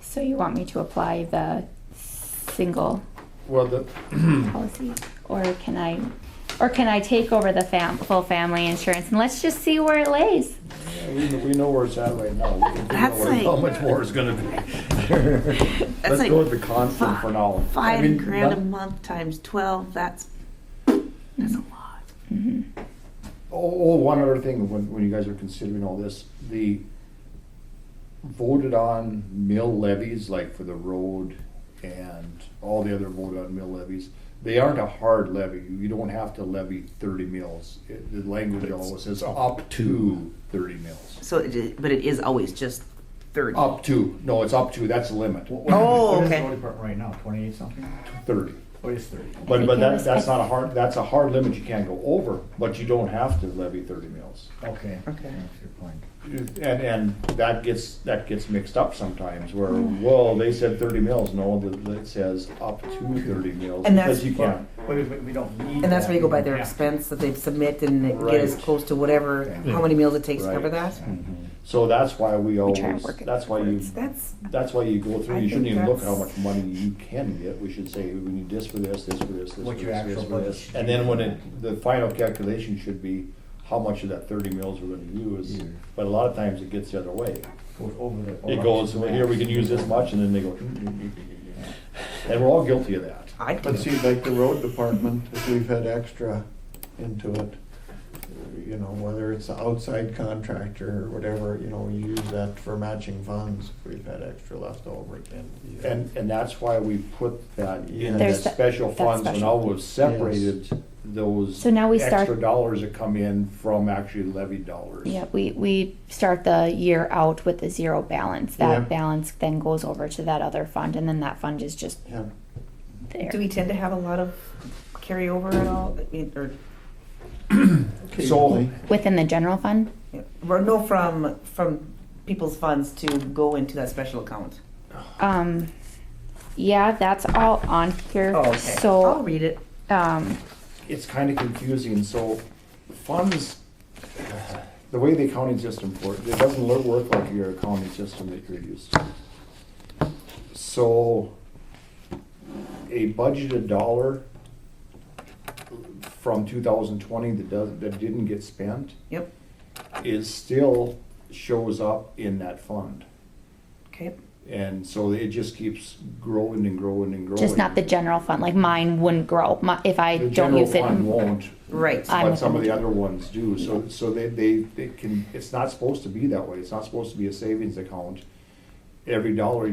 Speaker 5: So you want me to apply the single
Speaker 14: well, the,
Speaker 5: policy, or can I take over the full family insurance, and let's just see where it lays?
Speaker 14: we know where it's at right now. We know
Speaker 3: That's
Speaker 14: how much more it's gonna be. Let's
Speaker 3: like
Speaker 14: go with the constant for now.
Speaker 3: $5,000 a month times 12. That's a lot.
Speaker 5: Mm-hmm.
Speaker 14: Oh, one other thing, when you guys are considering all this, the voted on mill levies, like for the road and all the other voted on mill levies, they aren't a hard levy. You don't have to levy 30 mills. The language always says up to 30 mills.
Speaker 3: So, but it is always just 30.
Speaker 14: Up to, no, it's up to, that's the limit,
Speaker 3: Oh,
Speaker 6: What is the
Speaker 3: okay.
Speaker 6: road department right now, 28 something?
Speaker 14: 30.
Speaker 6: Oh, it's 30.
Speaker 14: But
Speaker 5: think it
Speaker 14: that's
Speaker 5: was-
Speaker 14: not that's a hard limit you can't go over, but you don't have to levy 30 mills.
Speaker 6: Okay.
Speaker 3: Okay.
Speaker 6: That's your point.
Speaker 14: And that gets mixed up sometimes where, well, they said 30 mills, no, it says up to 30 mills.
Speaker 3: And that's-
Speaker 14: because you can't.
Speaker 6: We don't need.
Speaker 3: And that's where you go by their
Speaker 6: Yeah.
Speaker 3: expense that they submit and get as
Speaker 14: Right.
Speaker 3: close to whatever, how many meals it takes to cover
Speaker 14: Right.
Speaker 3: that?
Speaker 14: Mhm. So that's why we
Speaker 5: try and
Speaker 14: always,
Speaker 5: work it
Speaker 14: that's why you,
Speaker 3: That's,
Speaker 14: that's why you go through,
Speaker 3: I
Speaker 14: you shouldn't
Speaker 3: think
Speaker 14: even look at how
Speaker 3: that's-
Speaker 14: much money you can get. We should say, we need this for this, this for this, this for
Speaker 6: What
Speaker 14: this,
Speaker 6: your
Speaker 14: this
Speaker 6: actual
Speaker 14: for
Speaker 6: budget
Speaker 14: this.
Speaker 6: should
Speaker 14: And
Speaker 6: be.
Speaker 14: then when the final calculation should be how much of that 30 mils we're gonna use.
Speaker 6: Yeah.
Speaker 14: But a lot of times it gets the other way.
Speaker 6: Goes over the.
Speaker 14: It goes, well, here, we can use this much, and then they go, and we're all guilty of that.
Speaker 3: I
Speaker 4: But see, like the road department, if we've had extra into it, you know, whether it's the outside contractor or whatever, you know, you use that for matching funds, if we've had extra left over again.
Speaker 14: And that's why we put that in that
Speaker 5: There's that-
Speaker 14: special
Speaker 5: that
Speaker 14: funds, when
Speaker 5: special.
Speaker 14: all was separated, those
Speaker 5: So now we start-
Speaker 14: extra dollars that come in from actually levied dollars.
Speaker 5: Yeah, we start the year out with a zero balance. That
Speaker 4: Yeah.
Speaker 5: balance then goes over to that other fund, and then that fund is just
Speaker 4: Yeah.
Speaker 5: there.
Speaker 3: do we tend to have a lot of carryover at all? I mean, or,
Speaker 4: Occasionally.
Speaker 5: Within the general fund,
Speaker 3: or no, from people's funds to go into that special account?
Speaker 5: yeah, that's all on here.
Speaker 3: Oh, okay. I'll
Speaker 5: So,
Speaker 3: read it.
Speaker 14: It's kind of confusing, so funds, the way the accounting system works, it doesn't work like your accounting system that you're used to. So, a budgeted dollar from 2020 that didn't get spent
Speaker 3: Yep,
Speaker 14: is still shows up in that fund.
Speaker 3: okay.
Speaker 14: And so it just keeps growing and growing and growing.
Speaker 5: just not the general fund, like mine wouldn't grow if I
Speaker 14: The
Speaker 5: don't
Speaker 14: general
Speaker 5: use it.
Speaker 14: fund won't,
Speaker 3: Right.
Speaker 5: I'm
Speaker 14: but
Speaker 5: within
Speaker 14: some of
Speaker 5: the
Speaker 14: the other ones do. So they can, it's not supposed to be that way. It's not supposed to be a savings account. Every dollar,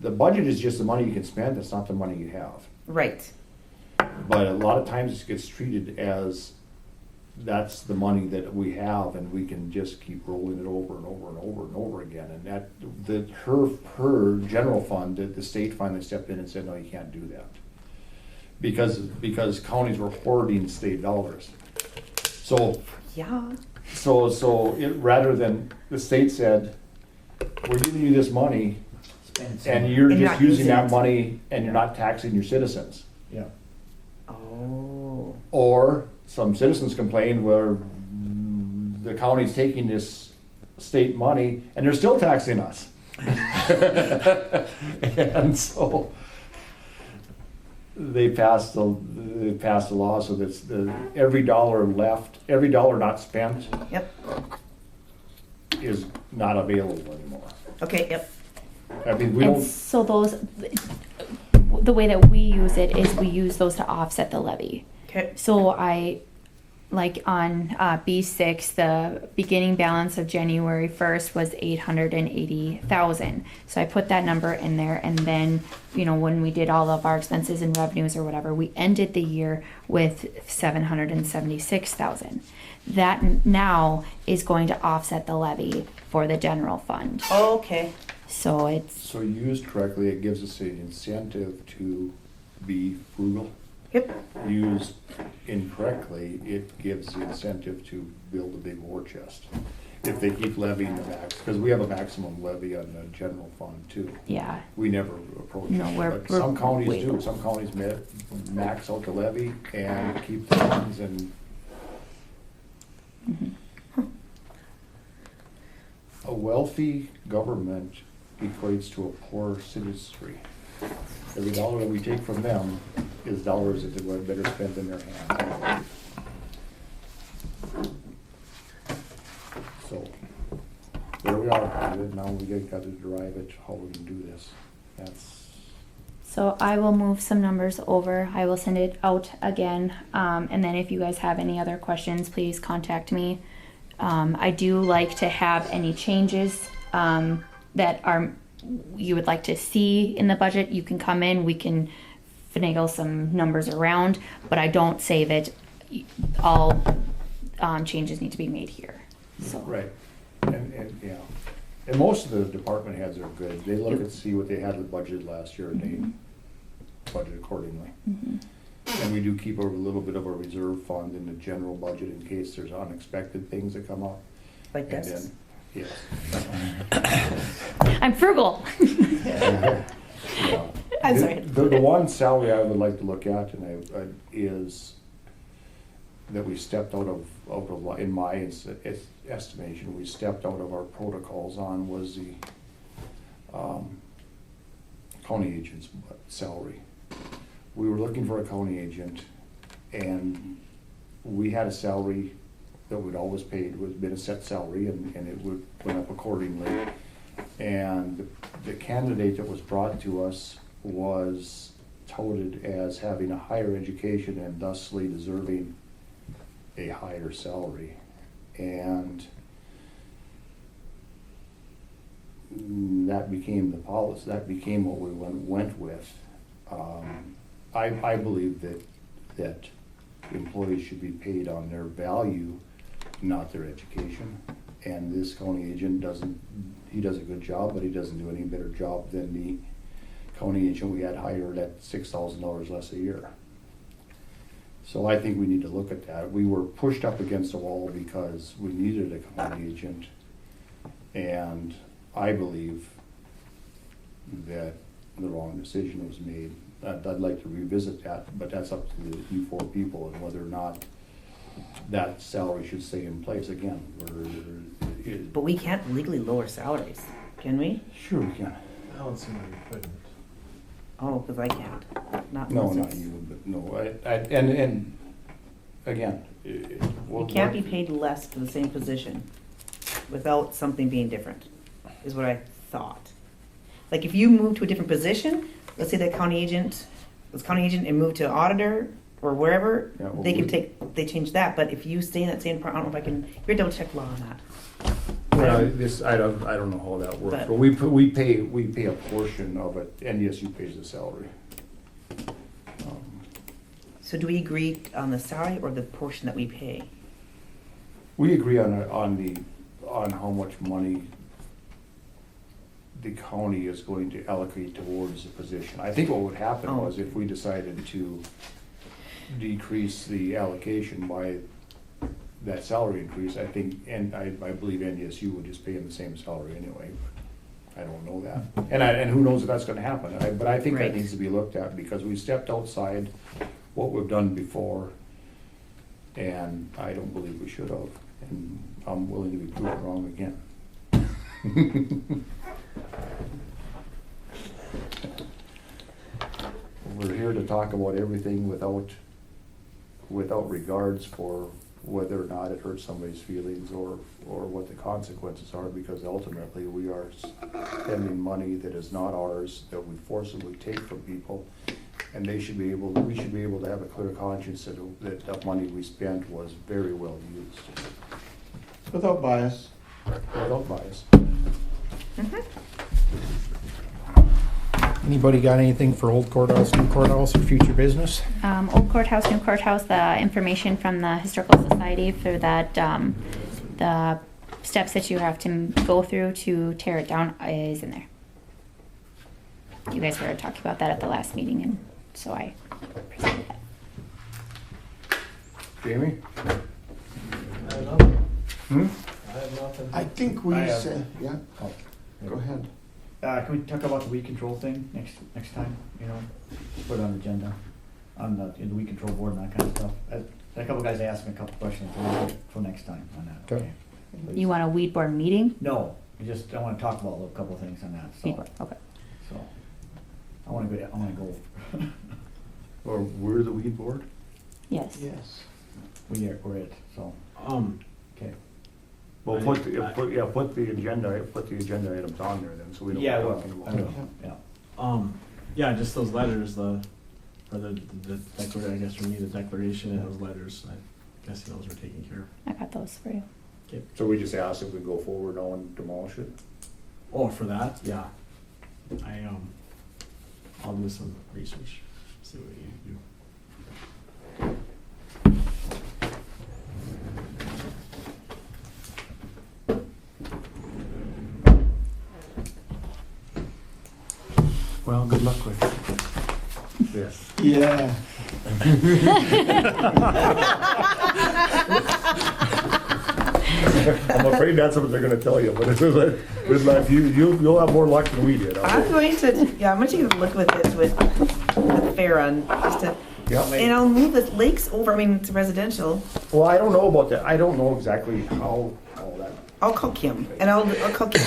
Speaker 14: the budget is just the money you can spend, it's not the money you have.
Speaker 3: Right.
Speaker 14: But a lot of times it gets treated as that's the money that we have, and we can just keep rolling it over and over and over and over again. And her general fund, the state finally stepped in and said, no, you can't do that. Because counties were hoarding state dollars. So
Speaker 3: Yeah.
Speaker 14: rather than, the state said, we're giving you this money,
Speaker 6: Spend some.
Speaker 14: and you're
Speaker 3: And
Speaker 14: just
Speaker 3: not
Speaker 14: using
Speaker 3: using
Speaker 14: that
Speaker 3: it.
Speaker 14: money, and you're not taxing your citizens.
Speaker 6: Yeah.
Speaker 3: Oh.
Speaker 14: Or some citizens complained where the county's taking this state money and they're still taxing us. And so they passed a law so that every dollar not spent
Speaker 3: Yep.
Speaker 14: is not available anymore.
Speaker 3: Okay. Yep.
Speaker 14: I mean, we
Speaker 5: And
Speaker 14: don't,
Speaker 5: so the way that we use it is we use those to offset the levy.
Speaker 3: Okay.
Speaker 5: So like on B6, the beginning balance of January 1st was 880,000. So I put that number in there, and then, when we did all of our expenses and revenues or whatever, we ended the year with 776,000. That now is going to offset the levy for the general fund.
Speaker 3: Okay.
Speaker 5: So it's,
Speaker 14: so used correctly, it gives us an incentive to be frugal.
Speaker 3: Yep.
Speaker 14: Used incorrectly, it gives the incentive to build a big war chest. If they keep levying the max, because we have a maximum levy on the general fund too.
Speaker 5: yeah.
Speaker 14: We never approach
Speaker 5: No,
Speaker 14: it,
Speaker 5: we're
Speaker 14: but some counties
Speaker 5: way
Speaker 14: do.
Speaker 5: below.
Speaker 14: Some counties max out the levy and keep the funds and. A wealthy government equates to a poor citizenry. Every dollar that we take from them is dollars that they would better spend in their hands. So, there we are. Now we got to derive it, how we can do this.
Speaker 5: So I will move some numbers over. I will send it out again. And then if you guys have any other questions, please contact me. I do like to have any changes that you would like to see in the budget. You can come in, we can finagle some numbers around, but I don't say that all changes need to be made here. So.
Speaker 14: Right, and yeah, and most of the department heads are good. They look and see what they had with budget last year and they budget accordingly. And we do keep a little bit of a reserve fund in the general budget in case there's unexpected things that come up.
Speaker 3: Like
Speaker 14: And
Speaker 3: this.
Speaker 14: then, yes.
Speaker 5: I'm frugal.
Speaker 14: Yeah.
Speaker 3: I'm sorry.
Speaker 14: The one salary I would like to look at is that we stepped out of in my estimation, we stepped out of our protocols on was the county agent's salary. We were looking for a county agent, and we had a salary that we'd always paid, was been a set salary, and it went up accordingly. And the candidate that was brought to us was touted as having a higher education and thusly deserving a higher salary. And that became the policy, that became what we went with. I believe that employees should be paid on their value, not their education. And this county agent he does a good job, but he doesn't do any better job than the county agent we had hired at $6,000 less a year. So I think we need to look at that. We were pushed up against a wall because we needed a county agent, and I believe that the wrong decision was made. I'd like to revisit that, but that's up to you four people and whether or not that salary should stay in place again.
Speaker 3: But we can't legally lower salaries, can we?
Speaker 14: Sure we can.
Speaker 13: I don't see why you couldn't.
Speaker 3: Oh, because I can't. Not
Speaker 14: No,
Speaker 3: unless
Speaker 14: not
Speaker 3: it's-
Speaker 14: you, but no. And again,
Speaker 3: You can't be paid less for the same position without something being different, is what I thought. Like if you move to a different position, let's say that county agent was county agent and moved to auditor or wherever,
Speaker 14: Yeah, well,
Speaker 3: they can they change that. But if you stay in that same part, I don't know if I can. You're double check law on that.
Speaker 14: Well, I don't know how that works,
Speaker 3: But-
Speaker 14: but we pay a portion of it, NDSU pays the salary.
Speaker 3: So do we agree on the salary or the portion that we pay?
Speaker 14: We agree on how much money the county is going to allocate towards the position. I think what would happen was if we decided to decrease the allocation by that salary increase, I think, and I believe NDSU would just pay him the same salary anyway. I don't know that. And who knows if that's gonna happen. But I think that needs to be looked at because we stepped outside what we've done before, and I don't believe we should have. And I'm willing to be proven wrong again. We're here to talk about everything without regards for whether or not it hurts somebody's feelings or what the consequences are, because ultimately we are spending money that is not ours, that we forcibly take from people, and we should be able to have a clear conscience that that money we spent was very well used.
Speaker 4: Without bias.
Speaker 14: Without bias.
Speaker 1: Anybody got anything for Old Courthouse, New Courthouse, or future business?
Speaker 5: Old courthouse, new courthouse, the information from the Historical Society for that, the steps that you have to go through to tear it down is in there. You guys were talking about that at the last meeting, and so I presented that.
Speaker 14: Jamie?
Speaker 13: I have nothing.
Speaker 14: Hmm?
Speaker 13: I have nothing.
Speaker 4: I think we
Speaker 6: I have-
Speaker 4: said, yeah, go ahead.
Speaker 6: Can we talk about the weed control thing next time, you know? Put it on the agenda, on the weed control board and that kind of stuff. A couple guys asked me a couple questions, for next time on that,
Speaker 1: Okay.
Speaker 6: okay?
Speaker 5: You want a weed board meeting?
Speaker 6: No, I wanna talk about a couple of things on that,
Speaker 5: Weed
Speaker 6: so,
Speaker 5: board, okay.
Speaker 6: so. I wanna go.
Speaker 14: Or we're the weed board?
Speaker 5: Yes.
Speaker 4: Yes.
Speaker 6: We're it, so, okay.
Speaker 14: Well, put the agenda items on there then, so we don't.
Speaker 6: Yeah, I will,
Speaker 14: talking
Speaker 6: I
Speaker 14: about
Speaker 6: will,
Speaker 14: it.
Speaker 6: yeah.
Speaker 13: Yeah, just those letters, the declaration, I guess for me, the declaration and those letters, I guess those were taken care of.
Speaker 5: I got those for you.
Speaker 14: So we just asked if we go forward now and demolish it?
Speaker 13: Oh, for that, yeah. I'll do some research, see what you do.
Speaker 1: Well, good luck with this.
Speaker 4: Yeah.
Speaker 14: I'm afraid that's what they're gonna tell you, but it's like, you'll have more luck than we did.
Speaker 3: I'm going to take a look with this with Farron, just to,
Speaker 14: Yeah.
Speaker 3: And I'll move the lakes over, I mean, to residential.
Speaker 14: Well, I don't know about that. I don't know exactly how that.
Speaker 3: I'll call Kim, and I'll call Kim,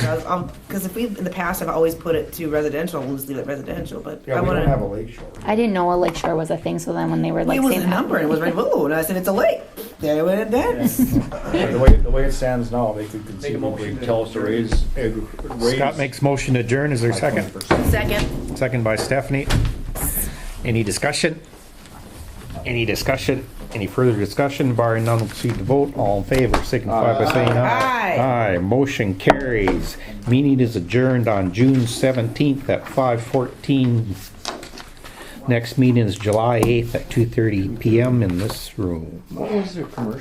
Speaker 3: because if we, in the past, have always put it to residential, we'll just leave it residential, but
Speaker 14: Yeah,
Speaker 3: I
Speaker 14: we don't
Speaker 3: wanna.
Speaker 14: have a lake shore.
Speaker 5: I didn't know a lake shore was a thing, so then when they were like
Speaker 3: It was
Speaker 5: saying
Speaker 3: a number, and it was right below, and I said, it's a lake. There it went then.
Speaker 14: The way it stands now, they could
Speaker 7: Conceivably tell us to raise.
Speaker 1: Scott makes motion to adjourn. Is there a second?
Speaker 3: Second.
Speaker 1: Second by Stephanie. Any discussion? Any discussion? Any further discussion? Barring none, we'll proceed to vote. All in favor, signify by saying aye.
Speaker 3: Aye.
Speaker 1: Aye. Motion carries. Meeting is adjourned on June 17th at 5:14. Next meeting is July 8th at 2:30 PM in this room.
Speaker 14: What was the commercial?